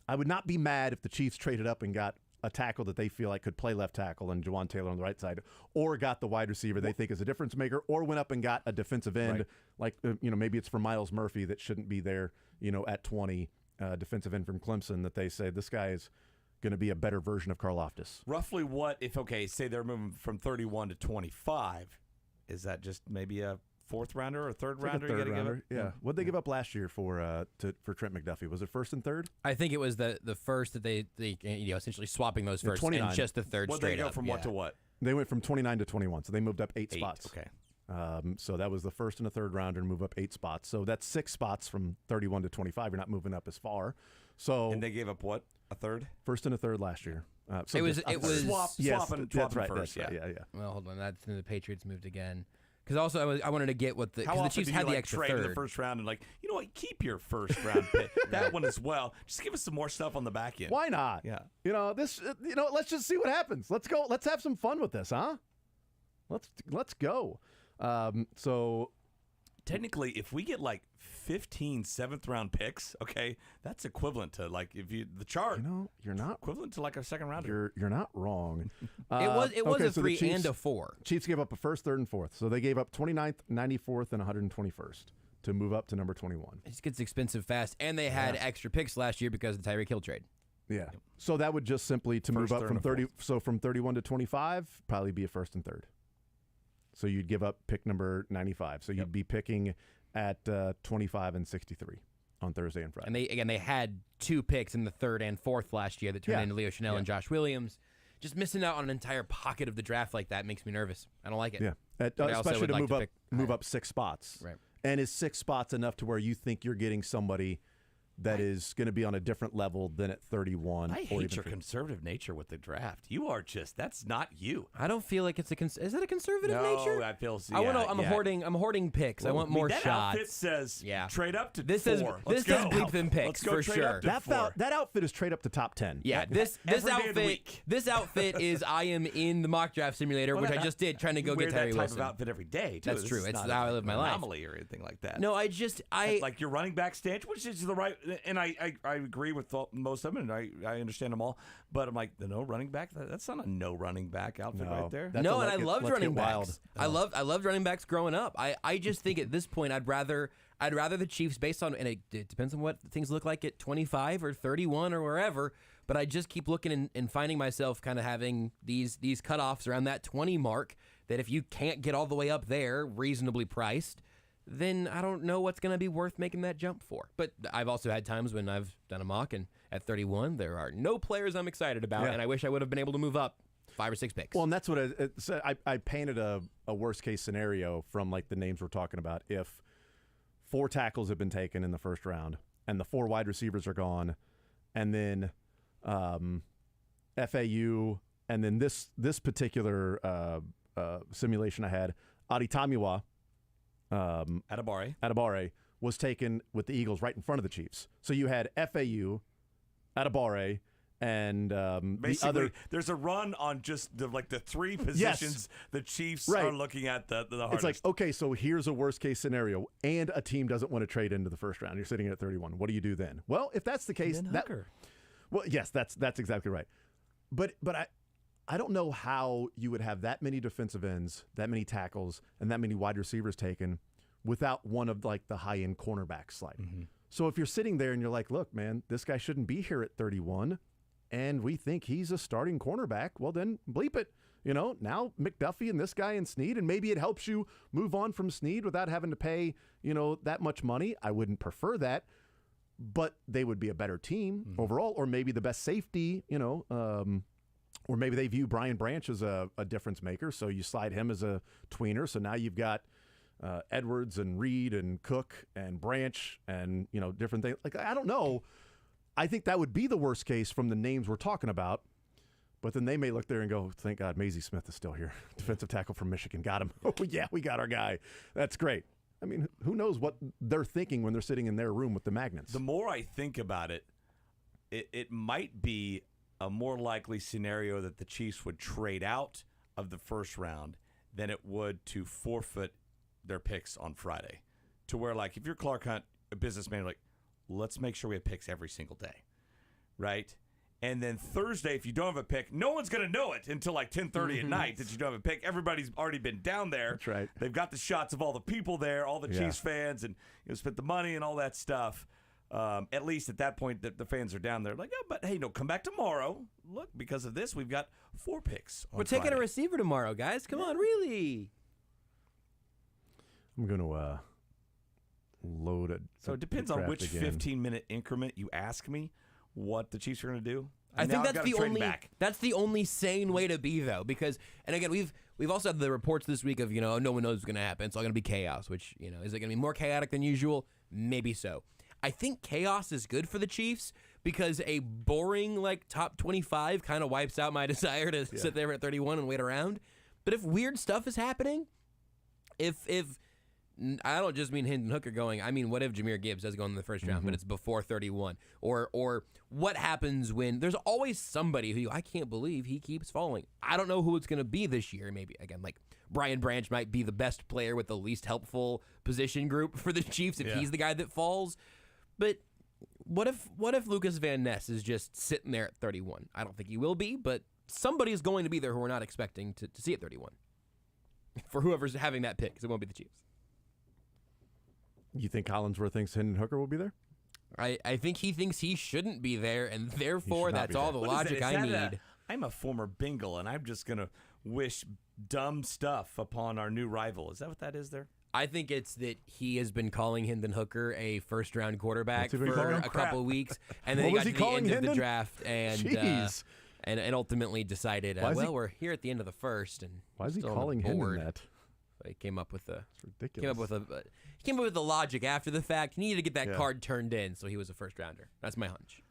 I would not be mad if the Chiefs traded up and got a tackle that they feel like could play left tackle and Jawan Taylor on the right side, or got the wide receiver they think is a difference maker, or went up and got a defensive end, like maybe it's for Miles Murphy that shouldn't be there, at 20, defensive end from Clemson, that they say this guy is going to be a better version of Karlaftis. Roughly what, if, say they're moving from 31 to 25, is that just maybe a fourth rounder or a third rounder? Third rounder, yeah. What'd they give up last year for Trent McDuffie? Was it first and third? I think it was the first that they essentially swapping those first and just the third straight up. up. From what to what? They went from 29 to 21, so they moved up 8 spots. Okay. So that was the first and a third rounder, and move up 8 spots. So that's 6 spots from 31 to 25. You're not moving up as far. So and they gave up what? A third? First and a third last year. So it was swapping right, first. Yeah. Well, hold on. That's the Patriots moved again. Because also I wanted to get what the Chiefs had the extra trade third in the first round and you know what, keep your first round pick, that one as well. Just give us some more stuff on the back end. Why not? Yeah. Let's just see what happens. Let's go. Let's have some fun with this, huh? Let's go. So technically, if we get 15 7th-round picks, okay, that's equivalent to if you the chart. You're not equivalent to a second rounder. You're not wrong. It was a 3 and a 4. Chiefs gave up a first, third, and fourth. So they gave up 29th, 94th, and 121st to move up to number 21. It just gets expensive fast, and they had extra picks last year because of the Tyreek Hill trade. Yeah. Yep. So that would just simply move up from 30. So from 31 to 25, probably be a first and third. So you'd give up pick number 95. So you'd be picking at 25 and 63 on Thursday and Friday. And they had 2 picks in the third and fourth last year that turned into Leo Chanel and Josh Williams. Just missing out on an entire pocket of the draft like that makes me nervous. I don't like it. Yeah, especially to move up 6 spots. Right. And is 6 spots enough to where you think you're getting somebody that is going to be on a different level than at 31? I hate your conservative nature with the draft. You are that's not you. I don't feel like it's is it a conservative nature? No, I feel. I'm hoarding picks. Well, I want more that shots. Outfit says trade up to this 4. This says bleep them picks for sure. That outfit is trade up to top 10. Yeah, this outfit is I am in the mock draft simulator, which I just did, trying to go get Tyree Wilson. Wilson. Type of outfit every day. Too. That's true. It's how I live my life. Anomaly or anything like that. No, I like your running back stance, which is the right, and I agree with most of them, and I understand them all. But I'm like, the no running back. That's not a no running back outfit right there. And I loved running backs. I loved running backs growing up. I just think at this point I'd rather the Chiefs, based on, and it depends on what things look like at 25 or 31 or wherever. But I just keep looking and finding myself kind of having these cutoffs around that 20 mark. That if you can't get all the way up there, reasonably priced, then I don't know what's going to be worth making that jump for. But I've also had times when I've done a mock, and at 31, there are no players I'm excited about, and I wish I would have been able to move up 5 or 6 picks. Well, and that's what I painted a worst-case scenario from the names we're talking about. If 4 tackles have been taken in the first round, and the 4 wide receivers are gone, and then FAU, and then this particular simulation I had, Adi Tamiwa, Adibare was taken with the Eagles right in front of the Chiefs. So you had FAU, Atabare, and the other. There's a run on just the three positions the Chiefs are looking at the hardest. It's like, okay, so here's a worst case scenario, and a team doesn't want to trade into the first round. You're sitting at 31. What do you do then? Well, if that's the case, well, yes, that's exactly right. But I don't know how you would have that many defensive ends, that many tackles, and that many wide receivers taken without one of the high-end cornerbacks sliding. Mm-hmm. So if you're sitting there and you're like, look, man, this guy shouldn't be here at 31, and we think he's a starting cornerback, well, then bleep it. Now McDuffie and this guy and Snead, and maybe it helps you move on from Snead without having to pay, that much money. I wouldn't prefer that, but they would be a better team overall, or maybe the best safety, or maybe they view Brian Branch as a difference maker, so you slide him as a tweener. So now you've got Edwards and Reed and Cook and Branch and, different things. I don't know. I think that would be the worst case from the names we're talking about. But then they may look there and go, thank God Maisie Smith is still here. Defensive tackle from Michigan. Got him. Oh, yeah, we got our guy. That's great. I mean, who knows what they're thinking when they're sitting in their room with the magnets. The more I think about it, it might be a more likely scenario that the Chiefs would trade out of the first round than it would to forfeit their picks on Friday. To where, if you're Clark Hunt, a businessman, let's make sure we have picks every single day, right? And then Thursday, if you don't have a pick, no one's going to know it until 10:30 at night that you don't have a pick. Everybody's already been down there. That's right. They've got the shots of all the people there, all the Chiefs fans, and spent the money and all that stuff. At least at that point, the fans are down there but hey, come back tomorrow. Look, because of this, we've got 4 picks on We're taking Friday. a receiver tomorrow, guys. Come on, really? I'm going to load it. So it depends on which 15-minute increment you ask me what the Chiefs are going to do. I think that's the only sane way to be, though, because, and again, we've also had the reports this week of, no one knows what's going to happen. It's all going to be chaos, which, is it going to be more chaotic than usual? Maybe so. I think chaos is good for the Chiefs because a boring, top 25 kind of wipes out my desire to sit there at 31 and wait around. But if weird stuff is happening, if I don't just mean Hendon Hooker going, I mean, what if Jahmyr Gibbs does go in the first round, but it's before 31? Or what happens when there's always somebody who I can't believe he keeps falling. I don't know who it's going to be this year. Maybe, again, Brian Branch might be the best player with the least helpful position group for the Chiefs if he's the guy that falls. But what if Lucas Van Ness is just sitting there at 31? I don't think he will be, but somebody is going to be there who we're not expecting to see at 31 for whoever's having that pick, because it won't be the Chiefs. You think Collinsworth thinks Hendon Hooker will be there? I think he thinks he shouldn't be there, and therefore that's all the logic I need. I'm a former Bengal, and I'm just going to wish dumb stuff upon our new rival. Is that what that is there? I think it's that he has been calling Hendon Hooker a first-round quarterback for a couple of weeks, and then he got to the end of the draft and ultimately decided, we're here at the end of the first, and why is he calling Hendon that? He came up with ridiculous. Came up with the logic after the fact. He needed to get that card turned in, so he was a first-rounder. That's my hunch.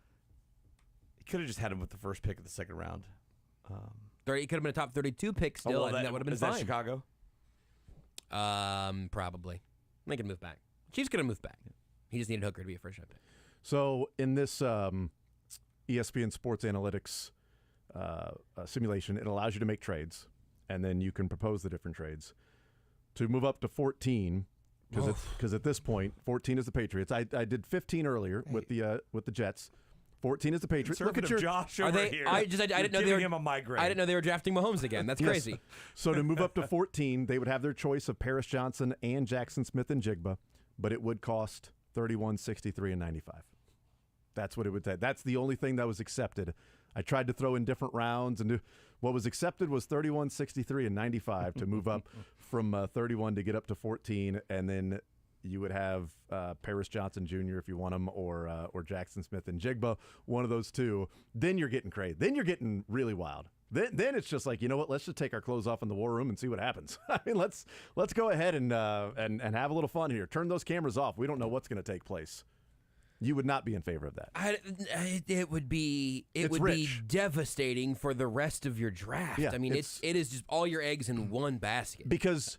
He could have just had him with the first pick of the second round. He could have been a top 32 pick still, and that would have been fine. Is that Chicago? Probably. They could move back. Chiefs could have moved back. He just needed Hooker to be a first-round pick. So in this ESPN Sports Analytics simulation, it allows you to make trades, and then you can propose the different trades. To move up to 14, because at this point, 14 is the Patriots. I did 15 earlier with the Jets. 14 is the Patriots. Look at Josh over here. I didn't know they were him a migraine. I didn't know they were drafting Mahomes again. That's crazy. So to move up to 14, they would have their choice of Paris Johnson and Jackson Smith and Jigba, but it would cost 31, 63, and 95. That's what it would take. That's the only thing that was accepted. I tried to throw in different rounds, and what was accepted was 31, 63, and 95 to move up from 31 to get up to 14, and then you would have Paris Johnson Jr. if you want him, or Jackson Smith and Jigba, one of those two. Then you're getting crazy. Then you're getting really wild. Then it's just like, you know what? Let's just take our clothes off in the war room and see what happens. I mean, let's go ahead and have a little fun here. Turn those cameras off. We don't know what's going to take place. You would not be in favor of that. It would be devastating for the rest of your draft. Yeah, I mean, it is just all your eggs in one basket. Because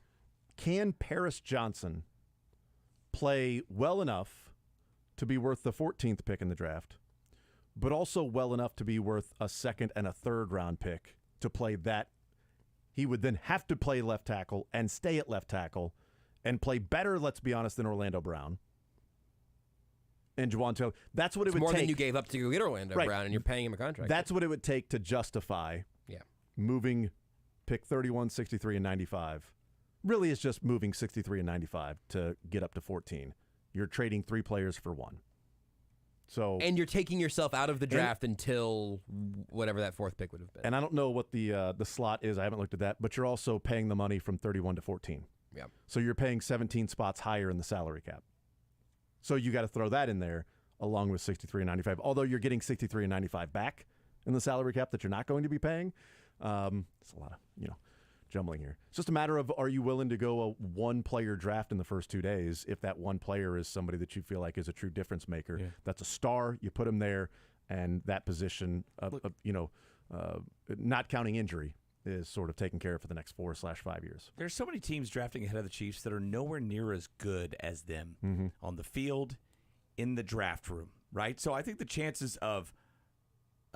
can Paris Johnson play well enough to be worth the 14th pick in the draft, but also well enough to be worth a second and a third round pick to play that. He would then have to play left tackle and stay at left tackle and play better, let's be honest, than Orlando Brown. And Juwan Taylor. That's what it would more take. than you gave up to go get Orlando Right. Brown, and you're paying him a contract. That's what it would take to justify moving pick 31, 63, and 95. Really, it's just moving 63 and 95 to get up to 14. You're trading 3 players for 1. So, and you're taking yourself out of the draft until whatever that 4th pick would have been. And I don't know what the slot is. I haven't looked at that. But you're also paying the money from 31 to 14. Yeah. So you're paying 17 spots higher in the salary cap. So you got to throw that in there along with 63 and 95. Although you're getting 63 and 95 back in the salary cap that you're not going to be paying. It's a lot of, jumbling here. It's just a matter of, are you willing to go a one-player draft in the first 2 days if that one player is somebody that you feel like is a true difference maker? Yeah. That's a star. You put him there, and that position, not counting injury, is sort of taken care of for the next 4/5 years. There's so many teams drafting ahead of the Chiefs that are nowhere near as good as them on the field, in the draft room, right? So I think the chances of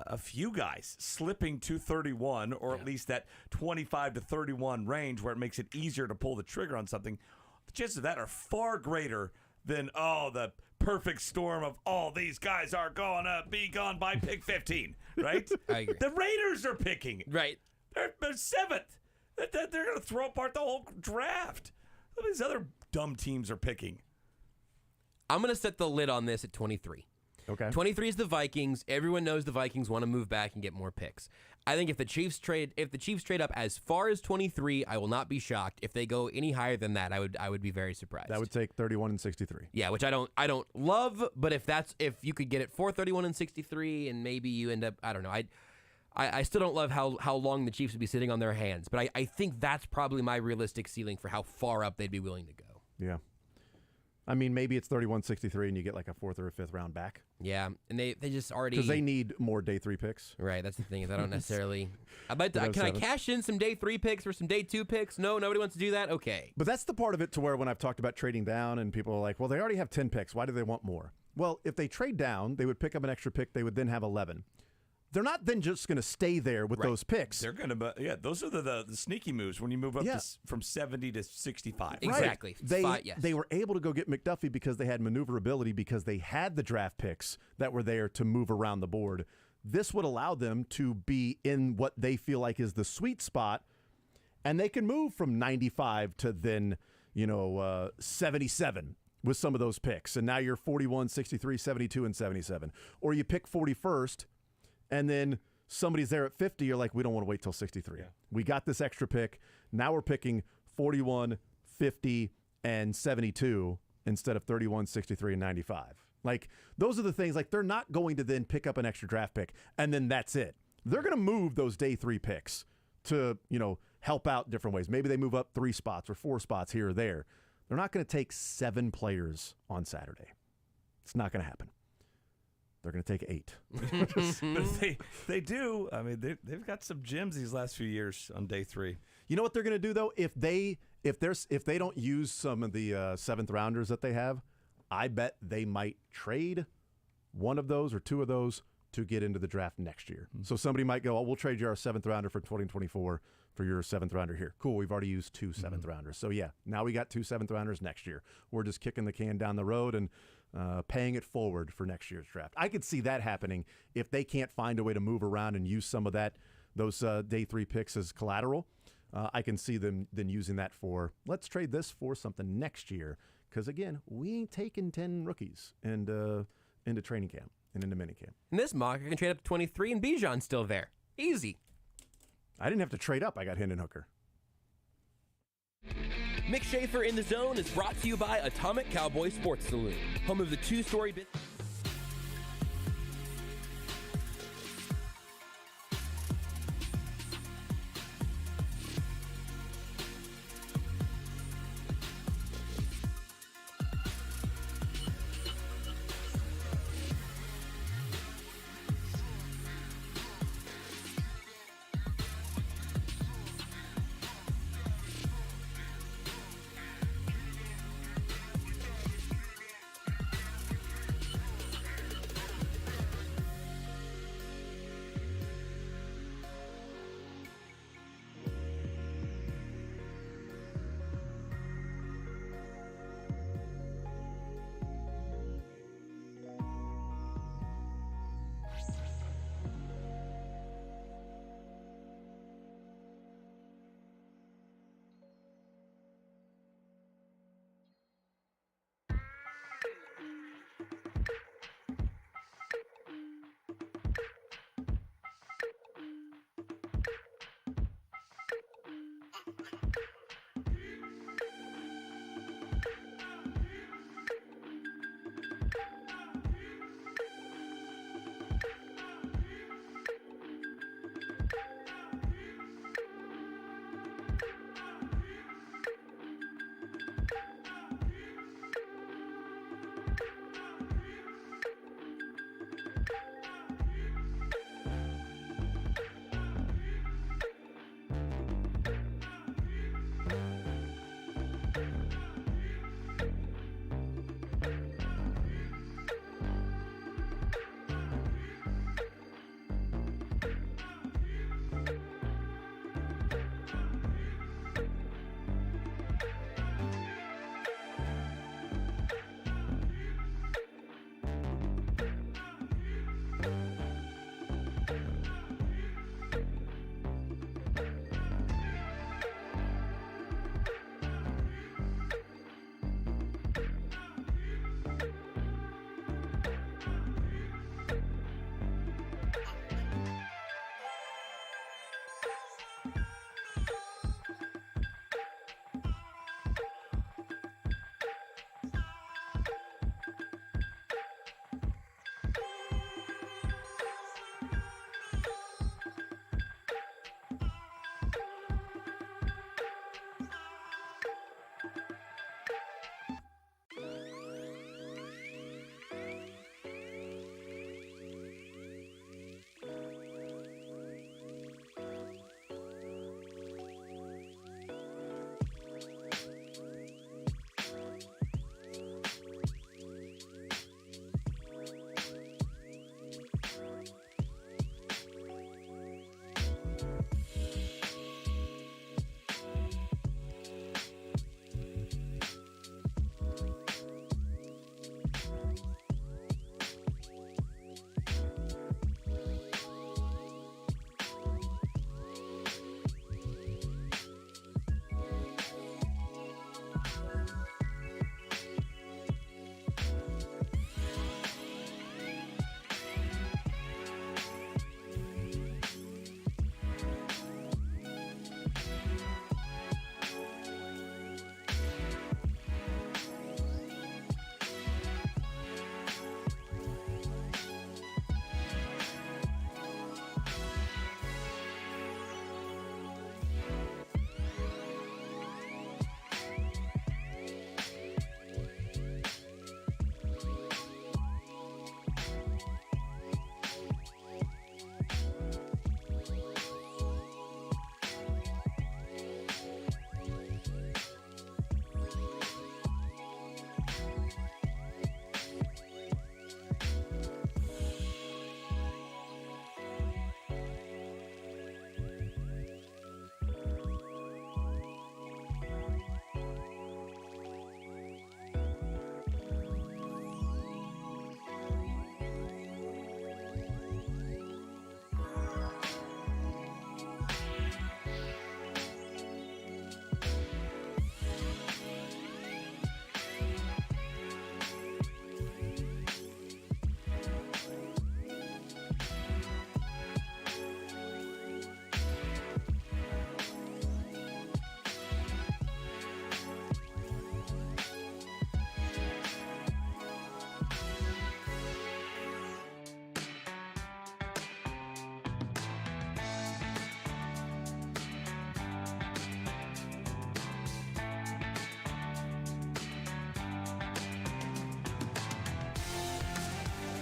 a few guys slipping to 31, or at least that 25 to 31 range where it makes it easier to pull the trigger on something, the chances of that are far greater than, the perfect storm of all these guys are going to be gone by pick 15, right? I agree. The Raiders are picking. Right. They're 7th. They're going to throw apart the whole draft. All these other dumb teams are picking. I'm going to set the lid on this at 23. Okay. 23 is the Vikings. Everyone knows the Vikings want to move back and get more picks. I think if the Chiefs trade up as far as 23, I will not be shocked. If they go any higher than that, I would be very surprised. That would take 31 and 63. Yeah, which I don't love, but if you could get it for 31 and 63 and maybe you end up, I don't know. I still don't love how long the Chiefs would be sitting on their hands, but I think that's probably my realistic ceiling for how far up they'd be willing to go. Yeah. I mean, maybe it's 31-63 and you get like a 4th or a 5th round back. Yeah, and they just already... Because they need more day 3 picks. Right, that's the thing is I don't necessarily... Can I cash in some day 3 picks for some day 2 picks? No, nobody wants to do that? Okay. But that's the part of it to where when I've talked about trading down and people are like, well, they already have 10 picks. Why do they want more? Well, if they trade down, they would pick up an extra pick. They would then have 11. They're not then just going to stay there with those picks. They're going to, those are the sneaky moves when you move up from 70 to 65. Exactly. Right. They were able to go get McDuffie because they had maneuverability, because they had the draft picks that were there to move around the board. This would allow them to be in what they feel like is the sweet spot, and they can move from 95 to then, 77 with some of those picks. And now you're 41, 63, 72, and 77. Or you pick 41st, and then somebody's there at 50, you're like, we don't want to wait till 63. Yeah. We got this extra pick. Now we're picking 41, 50, and 72 instead of 31, 63, and 95. Like, those are the things, like, they're not going to then pick up an extra draft pick, and then that's it. They're going to move those day 3 picks to, help out different ways. Maybe they move up 3 spots or 4 spots here or there. They're not going to take 7 players on Saturday. It's not going to happen. They're going to take 8. But if they do, I mean, they've got some gems these last few years on day 3. You know what they're going to do, though? If they don't use some of the 7th rounders that they have, I bet they might trade one of those or 2 of those to get into the draft next year. Mm-hmm. So somebody might go, we'll trade you our 7th rounder for 2024 for your 7th rounder here. Cool, we've already used 2 7th rounders. So, yeah, now we got 2 7th rounders next year. We're just kicking the can down the road and paying it forward for next year's draft. I could see that happening if they can't find a way to move around and use some of those day 3 picks as collateral. I can see them then using that for, let's trade this for something next year. Because, again, we ain't taking 10 rookies into training camp and into minicamp. In this mock, I can trade up to 23 and Bijan's still there. Easy. I didn't have to trade up. I got Hendon Hooker. Mick Schaefer in the Zone is brought to you by Atomic Cowboy Sports Saloon, home of the 2-story business.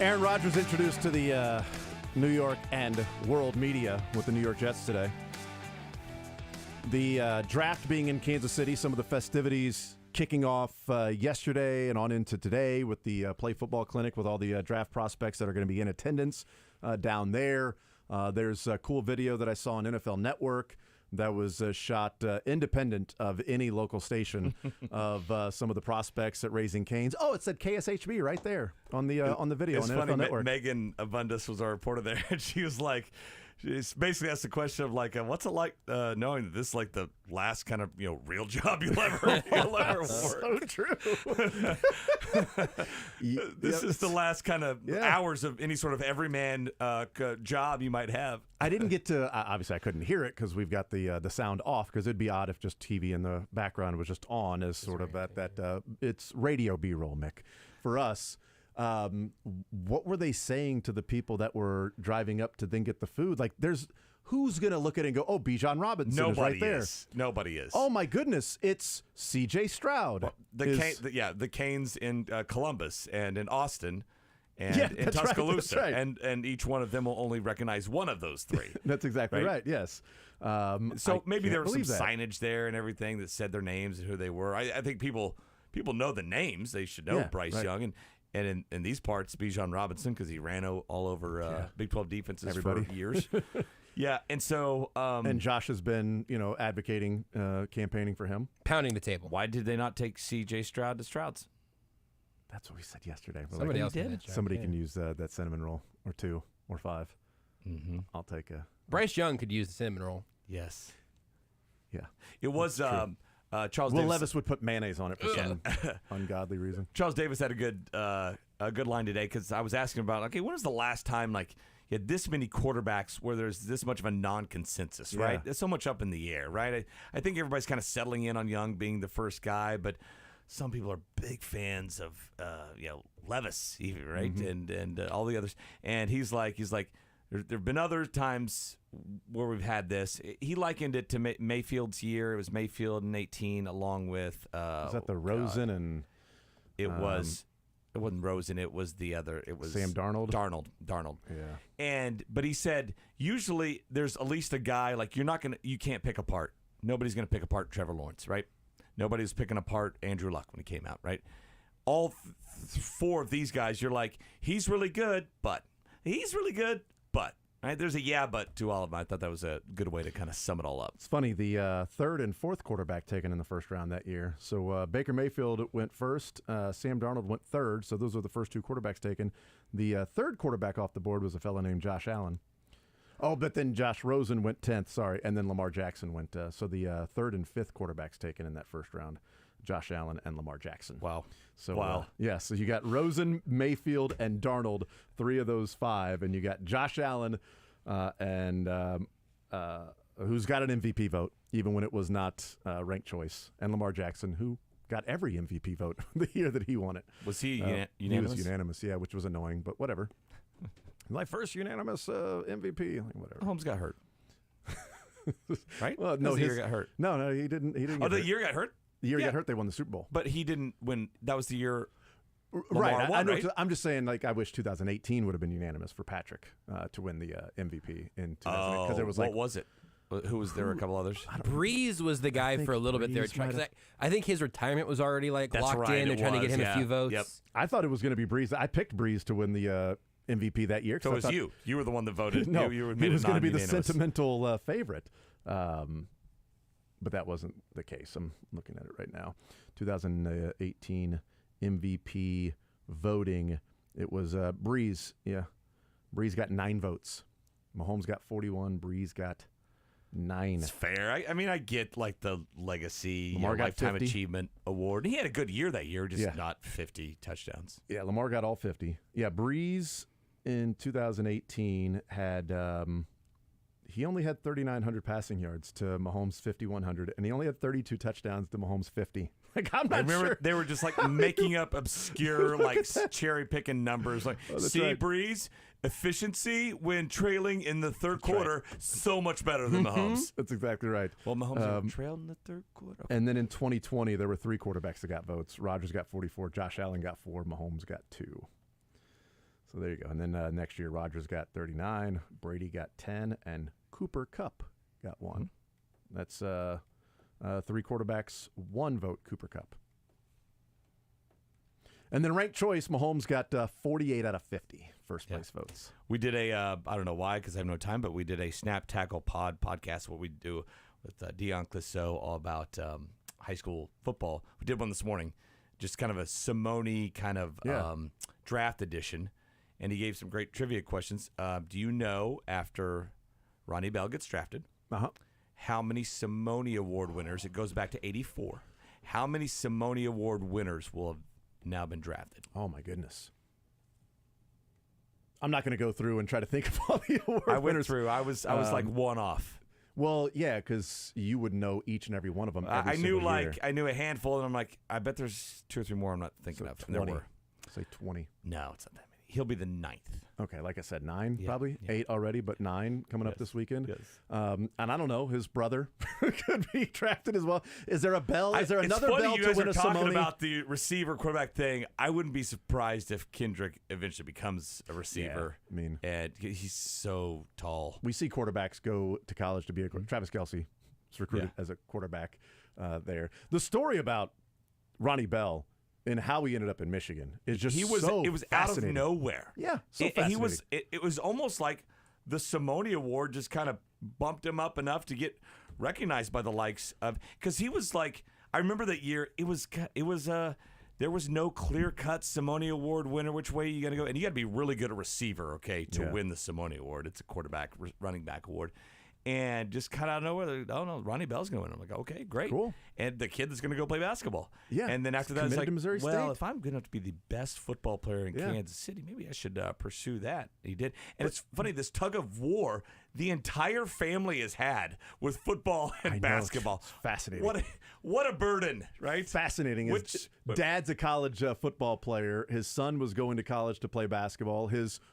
Aaron Rodgers introduced to the New York and world media with the New York Jets today. The draft being in Kansas City, some of the festivities kicking off yesterday and on into today with the Play Football Clinic with all the draft prospects that are going to be in attendance down there. There's a cool video that I saw on NFL Network that was shot independent of any local station of some of the prospects at Raising Cane's. Oh, it said KSHB right there on the video on funny. NFL Network. Megan Abundis was our reporter there, and she was like, she basically asked the question of like, what's it like knowing that this is like the last kind of real job you'll ever work? So true. This is the last kind of hours of any sort of everyman job you might have. I didn't get to obviously I couldn't hear it because we've got the sound off, because it'd be odd if just TV in the background was just on as sort of that it's radio B-roll, Mick, for us. What were they saying to the people that were driving up to then get the food? Like, who's going to look at it and go, oh, Bijan Robinson is right there. Nobody is. Oh, my goodness. It's C.J. Stroud. Well, the Canes in Columbus and in Austin and in Tuscaloosa. Right. And each one of them will only recognize one of those three. That's exactly right, yes. So maybe there was some signage there and everything that said their names and who they were. I think people know the names. They should know Bryce Young. And in these parts, Bijan Robinson, because he ran all over Big 12 defenses for years. Yeah, and so... and Josh has been, advocating, campaigning for him. Pounding the table. Why did they not take C.J. Stroud to Stroud's? That's what we said yesterday. Somebody else did. Somebody can use that cinnamon roll, or 2, or 5. Mm-hmm. I'll take a... Bryce Young could use the cinnamon roll. Yes. Yeah. It was... Charles Will Davis, Levis would put mayonnaise on it for some ungodly reason. Charles Davis had a good line today, because I was asking about, okay, when was the last time you had this many quarterbacks where there's this much of a non-consensus, right? There's so much up in the air, right? I think everybody's kind of settling in on Young being the first guy, but some people are big fans of Levis, even, right? Mm-hmm. And all the others. And he's like. There have been other times where we've had this. He likened it to Mayfield's year. It was Mayfield in 18, along with was that the Rosen and it wasn't Rosen. It was the other. It was Sam Darnold. Darnold. Yeah. But he said usually there's at least a guy you can't pick apart. Nobody's going to pick apart Trevor Lawrence, right? Nobody's picking apart Andrew Luck when he came out, right? All 4 of these guys, you're like, he's really good, but he's really good. But right, there's a but to all of them. I thought that was a good way to kind of sum it all up. It's funny, the third and fourth quarterback taken in the first round that year. So Baker Mayfield went first. Sam Darnold went third. So those were the first 2 quarterbacks taken. The third quarterback off the board was a fellow named Josh Allen. Oh, but then Josh Rosen went 10th, sorry, and then Lamar Jackson went. So the third and fifth quarterbacks taken in that first round, Josh Allen and Lamar Jackson. Wow. So, so you got Rosen, Mayfield, and Darnold, 3 of those 5, and you got Josh Allen and who's got an MVP vote, even when it was not ranked choice, and Lamar Jackson, who got every MVP vote the year that he won it. Was he unanimous? He was unanimous, yeah, which was annoying, but whatever. My first unanimous MVP, whatever. Mahomes got hurt. Right? Well, no, his year got hurt. No, he didn't. He didn't. Oh, the year got hurt. The year he got hurt, they won the Super Bowl. But he didn't win. That was the year. Right. Won, right? I'm just saying, I wish 2018 would have been unanimous for Patrick to win the MVP in 2008. Because it was what was it? Who was there? A couple others. Breeze was the guy for a little bit there. I think his retirement was already locked in. They're trying to get him a few votes. Yep. I thought it was going to be Breeze. I picked Breeze to win the MVP that year. So it was you. You were the one that voted. No, you he was going to be the sentimental favorite. But that wasn't the case. I'm looking at it right now. 2018 MVP voting. It was Breeze. Yeah. Breeze got 9 votes. Mahomes got 41. Breeze got 9. It's fair. I mean, I get the legacy, Lamar got lifetime 50. achievement award. He had a good year that year, just not 50 touchdowns. Yeah, Lamar got all 50. Yeah, Breeze in 2018 had he only had 3,900 passing yards to Mahomes' 5,100, and he only had 32 touchdowns to Mahomes' 50. I'm not sure. They were just making up obscure, cherry picking numbers. Right. Breeze, efficiency when trailing in the third quarter, so much better than Mahomes. That's exactly right. Well, Mahomes trailed in the third quarter. And then in 2020, there were 3 quarterbacks that got votes. Rodgers got 44, Josh Allen got 4, Mahomes got 2. So there you go. And then next year, Rodgers got 39, Brady got 10, and Cooper Kupp got 1. That's 3 quarterbacks, 1 vote, Cooper Kupp. And then ranked choice, Mahomes got 48 out of 50 first place votes. We did a, I don't know why because I have no time, but we did a Snap Tackle podcast, what we do with Deion Clissow all about high school football. We did one this morning, just kind of a Simone kind of draft edition, and he gave some great trivia questions. Do you know, after Ronnie Bell gets drafted, how many Simone Award winners, it goes back to 84, how many Simone Award winners will have now been drafted? Oh, my goodness. I'm not going to go through and try to think of all the award winners. I went through. I was like one off. Well, yeah, because you would know each and every one of them. I knew I knew a handful, and I'm like, I bet there's 2 or 3 more I'm not thinking of. 20. And there were. Say 20. No, it's not that many. He'll be the 9th. Okay, like I said, 9 probably. 8 already, but 9 coming up this weekend. Yes. And I don't know, his brother could be drafted as well. Is there a Bell? Is there another Bell Bell you to guys win are a talking Simone? about the receiver quarterback thing. I wouldn't be surprised if Kendrick eventually becomes a receiver. Yeah, I mean, and he's so tall. We see quarterbacks go to college to be a Travis Kelce is recruited as a quarterback there. The story about Ronnie Bell and how he ended up in Michigan is just it was out of nowhere. Yeah, so fascinating. It was almost like the Simone Award just kind of bumped him up enough to get recognized by the likes of, because he was like, I remember that year there was no clear-cut Simone Award winner which way you got to go, and you got to be really good at receiver, to win the Simone Award. It's a quarterback running back award. And just kind of out of nowhere, oh no, Ronnie Bell's going to win. I'm like, okay, great. Cool. And the kid that's going to go play basketball. Yeah. And then after that, it's like, to Missouri well, State. if I'm going to be the best football player in Kansas City, maybe I should pursue that. He did. And it's funny, this tug of war the entire family has had with football and basketball. It's fascinating. What a burden, right? Fascinating. Dad's a college football player. His son was going to college to play basketball.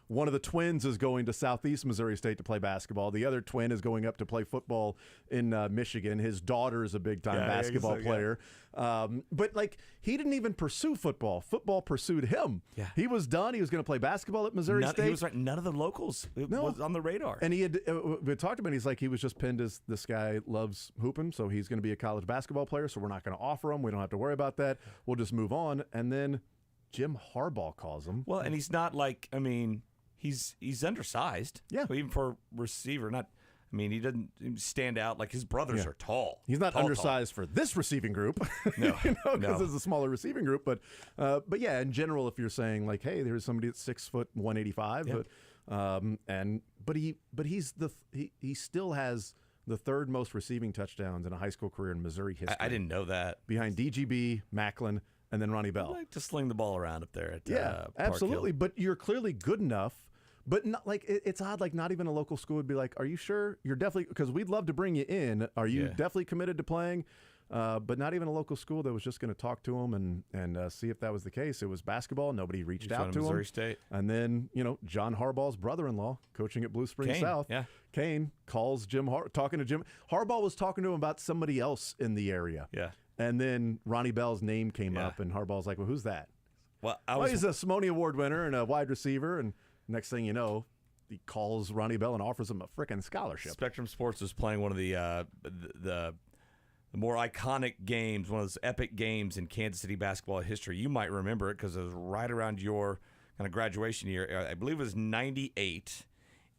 One of the twins is going to Southeast Missouri State to play basketball. The other twin is going up to play football in Michigan. His daughter is a big-time basketball player. But he didn't even pursue football. Football pursued him. Yeah. He was done. He was going to play basketball at Missouri State. He was right. None of the locals was on the radar. And we talked about it. He's like, he was just pinned as this guy loves hooping, so he's going to be a college basketball player, so we're not going to offer him. We don't have to worry about that. We'll just move on. And then Jim Harbaugh calls him. Well, and he's not he's undersized. Yeah. So even for receiver, he doesn't stand out. Like, his brothers are tall. He's not undersized for this receiving group. No. Because it's a smaller receiving group. But yeah, in general, if you're saying like, hey, there's somebody that's 6 foot 185, but he still has the 3rd most receiving touchdowns in a high school career in Missouri history. I didn't know that. Behind DGB, Macklin, and then Ronnie Bell. I like to sling the ball around up there at Park absolutely. Hill. But you're clearly good enough. But not it's odd. Like, not even a local school would be like, "Are you sure you're definitely?" Because we'd love to bring you in. Are you definitely committed to playing? But not even a local school that was just going to talk to him and see if that was the case. It was basketball. Nobody reached out to him. Missouri State. And then John Harbaugh's brother-in-law, coaching at Blue Springs South, Kane, calls talking to Jim. Harbaugh was talking to him about somebody else in the area. Yeah. And then Ronnie Bell's name came up, and Harbaugh's like, "Well, who's that?" Well, he's a Simone Award winner and a wide receiver, and next thing you know, he calls Ronnie Bell and offers him a frickin' scholarship. Spectrum Sports was playing one of the more iconic games, one of those epic games in Kansas City basketball history. You might remember it because it was right around your kind of graduation year. I believe it was 98.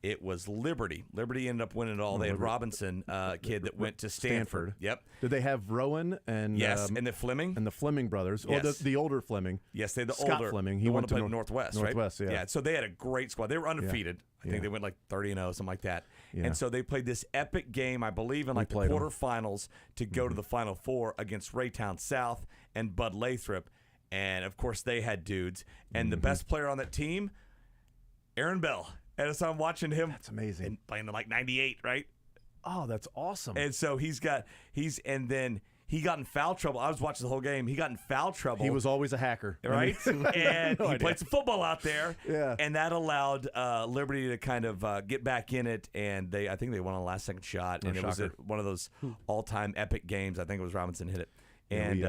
It was Liberty. Liberty ended up winning it all. They had Robinson, kid that went to Stanford. Yep. Did they have Rowan and and the Fleming? And the Fleming brothers. Yes. Or the older Fleming. Yes, they had the Scott older Fleming. He went to play Northwest, right? Northwest, yeah. Yeah, so they had a great squad. They were undefeated. I think they went like 30-0, something like that. Yeah. And so they played this epic game, I believe, in the quarterfinals to go to the Final Four against Raytown South and Bud Lathrop. And, of course, they had dudes. And the best player on that team, Aaron Bell. And so I'm watching him. That's amazing. And playing in like 98, right? Oh, that's awesome. And so and then he got in foul trouble. I was watching the whole game. He got in foul trouble. He was always a hacker. Right? And he played some football out there. Yeah. And that allowed Liberty to kind of get back in it. And I think they won on the last second shot. And it was one of those all-time epic games. I think it was Robinson hit it. And,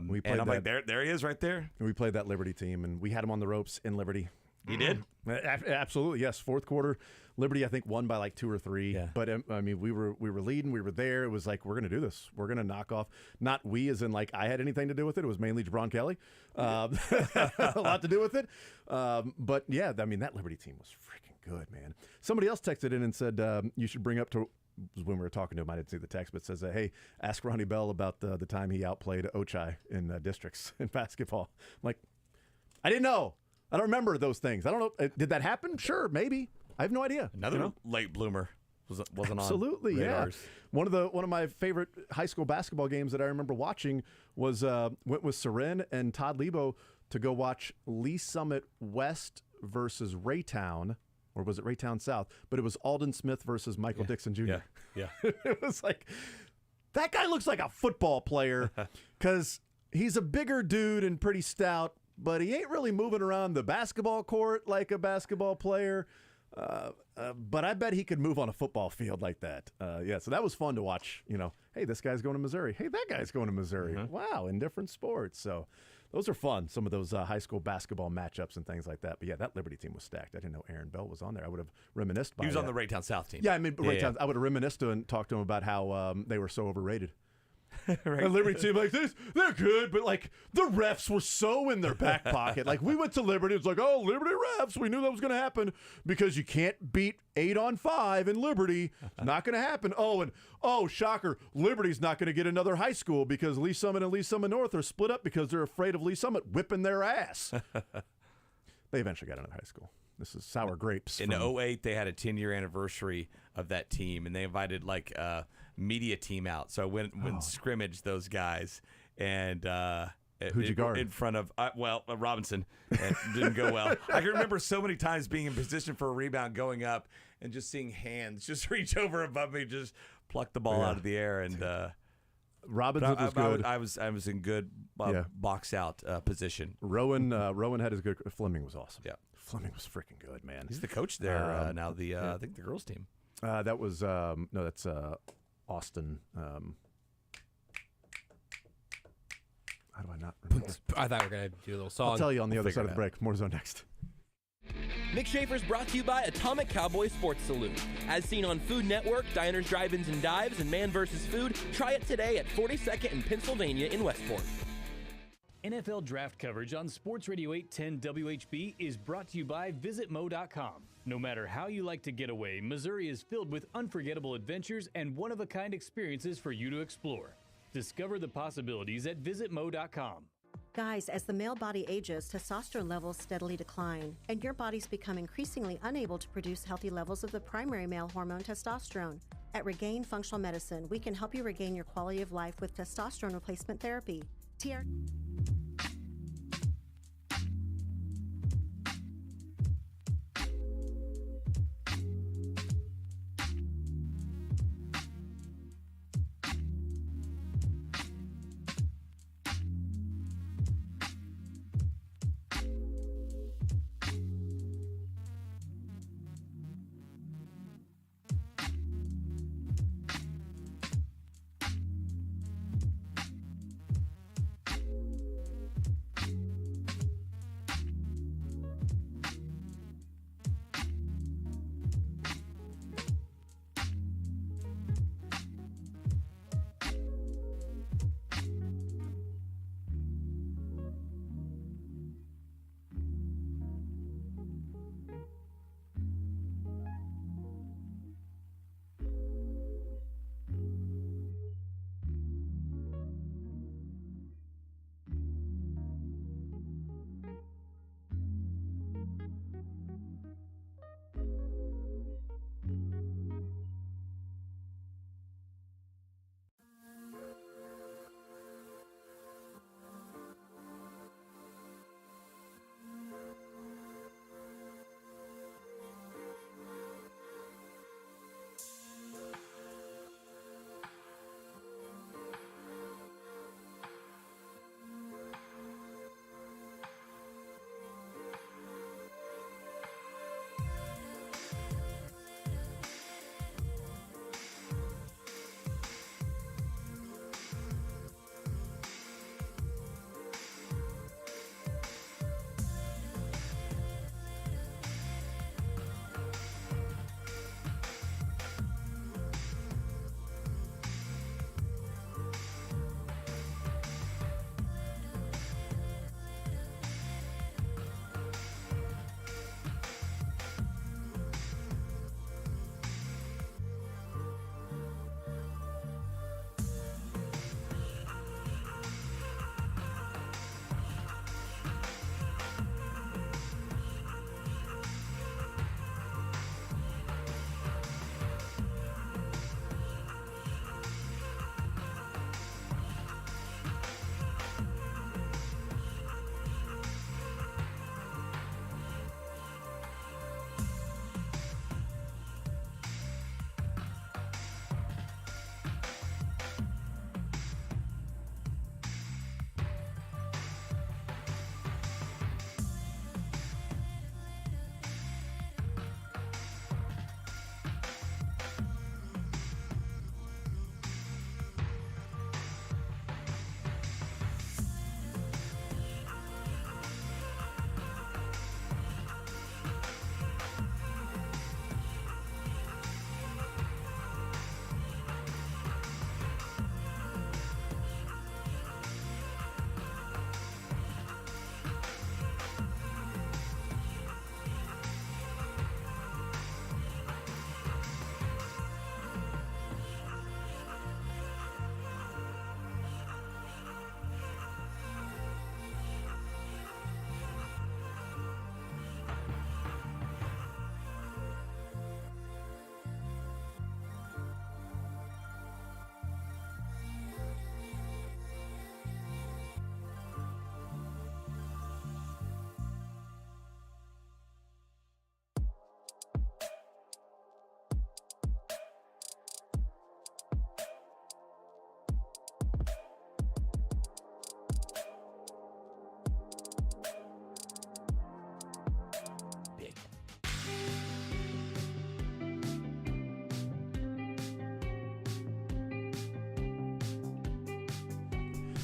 we played and I'm like, there he is right there. And we played that Liberty team, and we had him on the ropes in Liberty. You did? Absolutely, yes. Fourth quarter, Liberty I think won by like 2 or 3. Yeah. But I mean, we were leading, we were there. It was like we're going to do this. We're going to knock off. Not we, as in like I had anything to do with it. It was mainly Jabron Kelly, a lot to do with it. But yeah, I mean that Liberty team was freaking good, man. Somebody else texted in and said you should bring up to. When we were talking to him, I didn't see the text, but it says, hey, ask Ronnie Bell about the time he outplayed Ochai in districts in basketball. I'm like, I didn't know. I don't remember those things. I don't know. Did that happen? Sure, maybe. I have no idea. Another late bloomer wasn't Absolutely, on radars. Yeah. One of my favorite high school basketball games that I remember watching was went with Seren and Todd Lebo to go watch Lee Summit West versus Raytown. Or was it Raytown South? But it was Alden Smith versus Michael Dixon Jr. Yeah. It was like, that guy looks like a football player because he's a bigger dude and pretty stout, but he ain't really moving around the basketball court like a basketball player. But I bet he could move on a football field like that. So that was fun to watch. Hey, this guy's going to Missouri. Hey, that guy's going to Missouri. Mm-hmm. Wow, in different sports. So those are fun, some of those high school basketball matchups and things like that. But yeah, that Liberty team was stacked. I didn't know Aaron Bell was on there. I would have reminisced by He was on that. the Raytown South team. Yeah, I mean, Raytown. I would have reminisced and talked to him about how they were so overrated. Right. A Liberty team like this, they're good, but like the refs were so in their back pocket. Like we went to Liberty, it's like, oh, Liberty refs, we knew that was going to happen because you can't beat 8-on-5 in Liberty. It's not going to happen. Oh, shocker, Liberty's not going to get another high school because Lee Summit and Lee Summit North are split up because they're afraid of Lee Summit whipping their ass. They eventually got another high school. This is sour grapes. In 2008, they had a 10-year anniversary of that team, and they invited like a media team out. So I went and scrimmaged those guys, and who'd you guard? In front of Robinson. And didn't go well. I can remember so many times being in position for a rebound, going up, and just seeing hands just reach over above me, just pluck the ball out of the air, and. Robinson was good. I was in good box out position. Rowan had his good. Fleming was awesome. Yeah, Fleming was freaking good, man. He's the coach there now. I think the girls team. That was that's Austin. How do I not remember? I thought we were going to do a little song. I'll tell you on the other side of the break. More Zone next. Nick Schaefer's brought to you by Atomic Cowboy Sports Saloon. As seen on Food Network, Diners, Drive-Ins, and Dives, and Man vs. Food, try it today at 42nd and Pennsylvania in Westport. NFL draft coverage on Sports Radio 810 WHB is brought to you by VisitMo.com. No matter how you like to get away, Missouri is filled with unforgettable adventures and one-of-a-kind experiences for you to explore. Discover the possibilities at VisitMo.com. Guys, as the male body ages, testosterone levels steadily decline, and your bodies become increasingly unable to produce healthy levels of the primary male hormone testosterone. At Regain Functional Medicine, we can help you regain your quality of life with testosterone replacement therapy.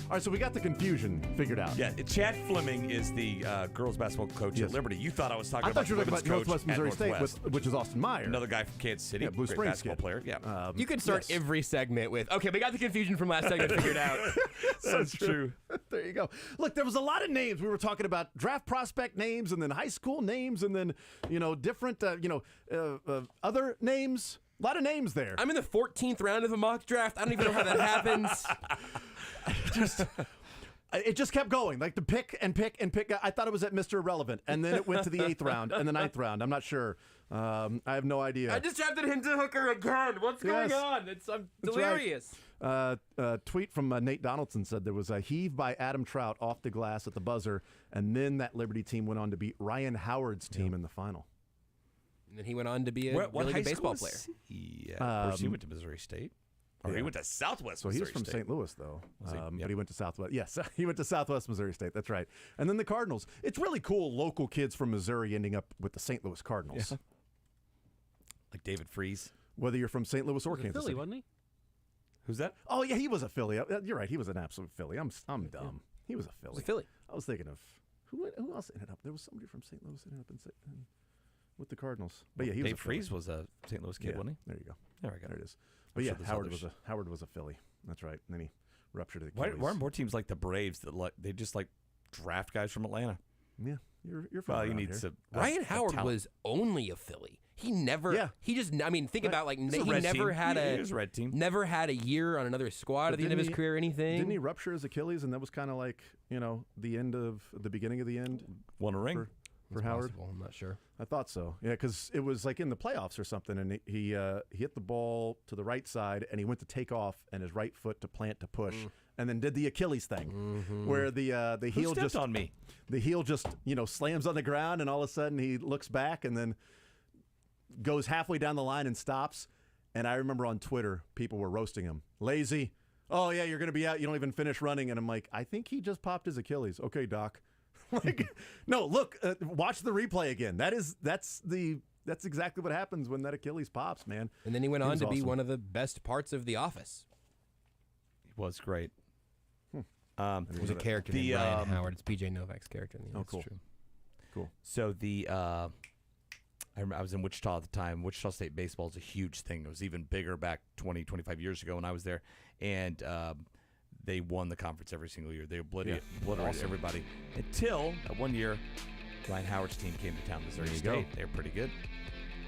All right, so we got the confusion figured out. Yeah, Chad Fleming is the girls basketball coach at Liberty. You thought I was talking I about thought you were talking about Northwest Missouri State, Northwest. which is Austin Meyer. Another guy from Kansas City. Yeah, Blue great Springs basketball kid. player. Yeah. You could start every segment with, okay, we got the confusion from last segment figured out. That's true. There you go. Look, there was a lot of names. We were talking about draft prospect names and then high school names and then, different, other names. A lot of names there. I'm in the 14th round of a mock draft. I don't even know how that happens. It just kept going, like the pick and pick and pick. I thought it was at Mr. Irrelevant, and then it went to the 8th round and the 9th round. I'm not sure. I have no idea. I just drafted Hendon Hooker again. What's going on? I'm delirious. Right. Tweet from Nate Donaldson said there was a heave by Adam Trout off the glass at the buzzer, and then that Liberty team went on to beat Ryan Howard's team in the final. And then he went on to be a really good baseball player. Yeah, he went to Missouri State. Or he went to Southwest So Missouri he was from State. St. Louis, though. But he went to Southwest. Yes, he went to Southwest Missouri State. That's right. And then the Cardinals. It's really cool local kids from Missouri ending up with the St. Louis Cardinals. Yeah. Like David Freese. Whether you're from St. Louis or He was a Kansas Philly, City. wasn't he? Who's that? Oh, yeah, he was a Philly. You're right. He was an absolute Philly. I'm dumb. He was a Philly. He's a Philly. I was thinking of who else ended up. There was somebody from St. Louis ended up with the Cardinals. But yeah, he was Dave a Philly. Freese was a St. Louis kid, wasn't he? There you go. There we go. There it is. But I'm yeah, sure there's Howard others. was a Philly. That's right. And then he ruptured the Why Achilles. aren't more teams like the Braves that they just draft guys from Atlanta? Yeah, you're from Well, you around need here. some. Ryan Howard was only a Philly. He never. He just. I mean, think about He's he a red never team. had He was a red team. Never had a year on another squad But at the end of his career. Or anything. Didn't he rupture his Achilles, and that was kind of like the beginning of the end? Won a ring for Howard. Possible. I'm not sure. I thought so. Yeah, because it was like in the playoffs or something, and he hit the ball to the right side, and he went to take off, and his right foot to plant to push, and then did the Achilles thing, where the heel stepped just on me. The heel just slams on the ground, and all of a sudden he looks back, and then goes halfway down the line and stops. And I remember on Twitter, people were roasting him. Lazy. Oh, yeah, you're going to be out. You don't even finish running. And I'm like, I think he just popped his Achilles. Okay, doc. No, look, watch the replay again. That's exactly what happens when that Achilles pops, man. And then he went on to be awesome. one of the best parts of The Office. He was great. It was a character named Ryan Howard. It's B.J. Novak's character in the cool. True. Cool. So I was in Wichita at the time. Wichita State baseball is a huge thing. It was even bigger back 20, 25 years ago when I was there. And they won the conference every single year. They obliterated everybody. Until that one year, Ryan Howard's team came to town, Missouri State. go. They were pretty good.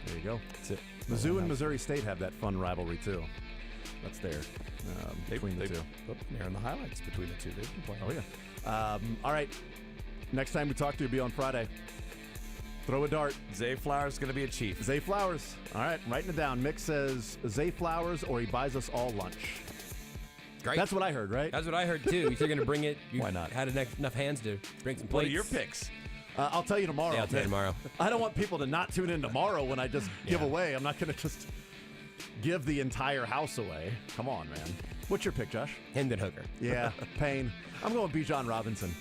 There you go. That's it. Mizzou and Missouri State have that fun rivalry, too. That's there between the two. They're in the highlights between the two. They've been playing. Oh, yeah. All right. Next time we talk to you will be on Friday. Throw a dart. Zay Flowers is going to be a chief. Zay Flowers. All right, writing it down. Mick says Zay Flowers or he buys us all lunch. Great. That's what I heard, right? That's what I heard, too. You're going to bring it. Why not? Had enough hands to bring some plates. What are your picks? I'll tell you tomorrow. Yeah, I'll tell you tomorrow. I don't want people to not tune in tomorrow when I just give away. I'm not going to just give the entire house away. Come on, man. What's your pick, Josh? Hendon Hooker. Yeah, Payne. I'm going Bijan Robinson.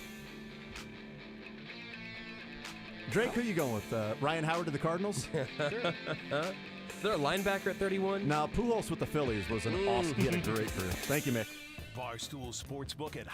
Drake, who you going with? Ryan Howard to the Cardinals? Is there a linebacker at 31? Now, Pujols with the Phillies was an awesome. He had a great career. Thank you, Mick. Barstool Sportsbook at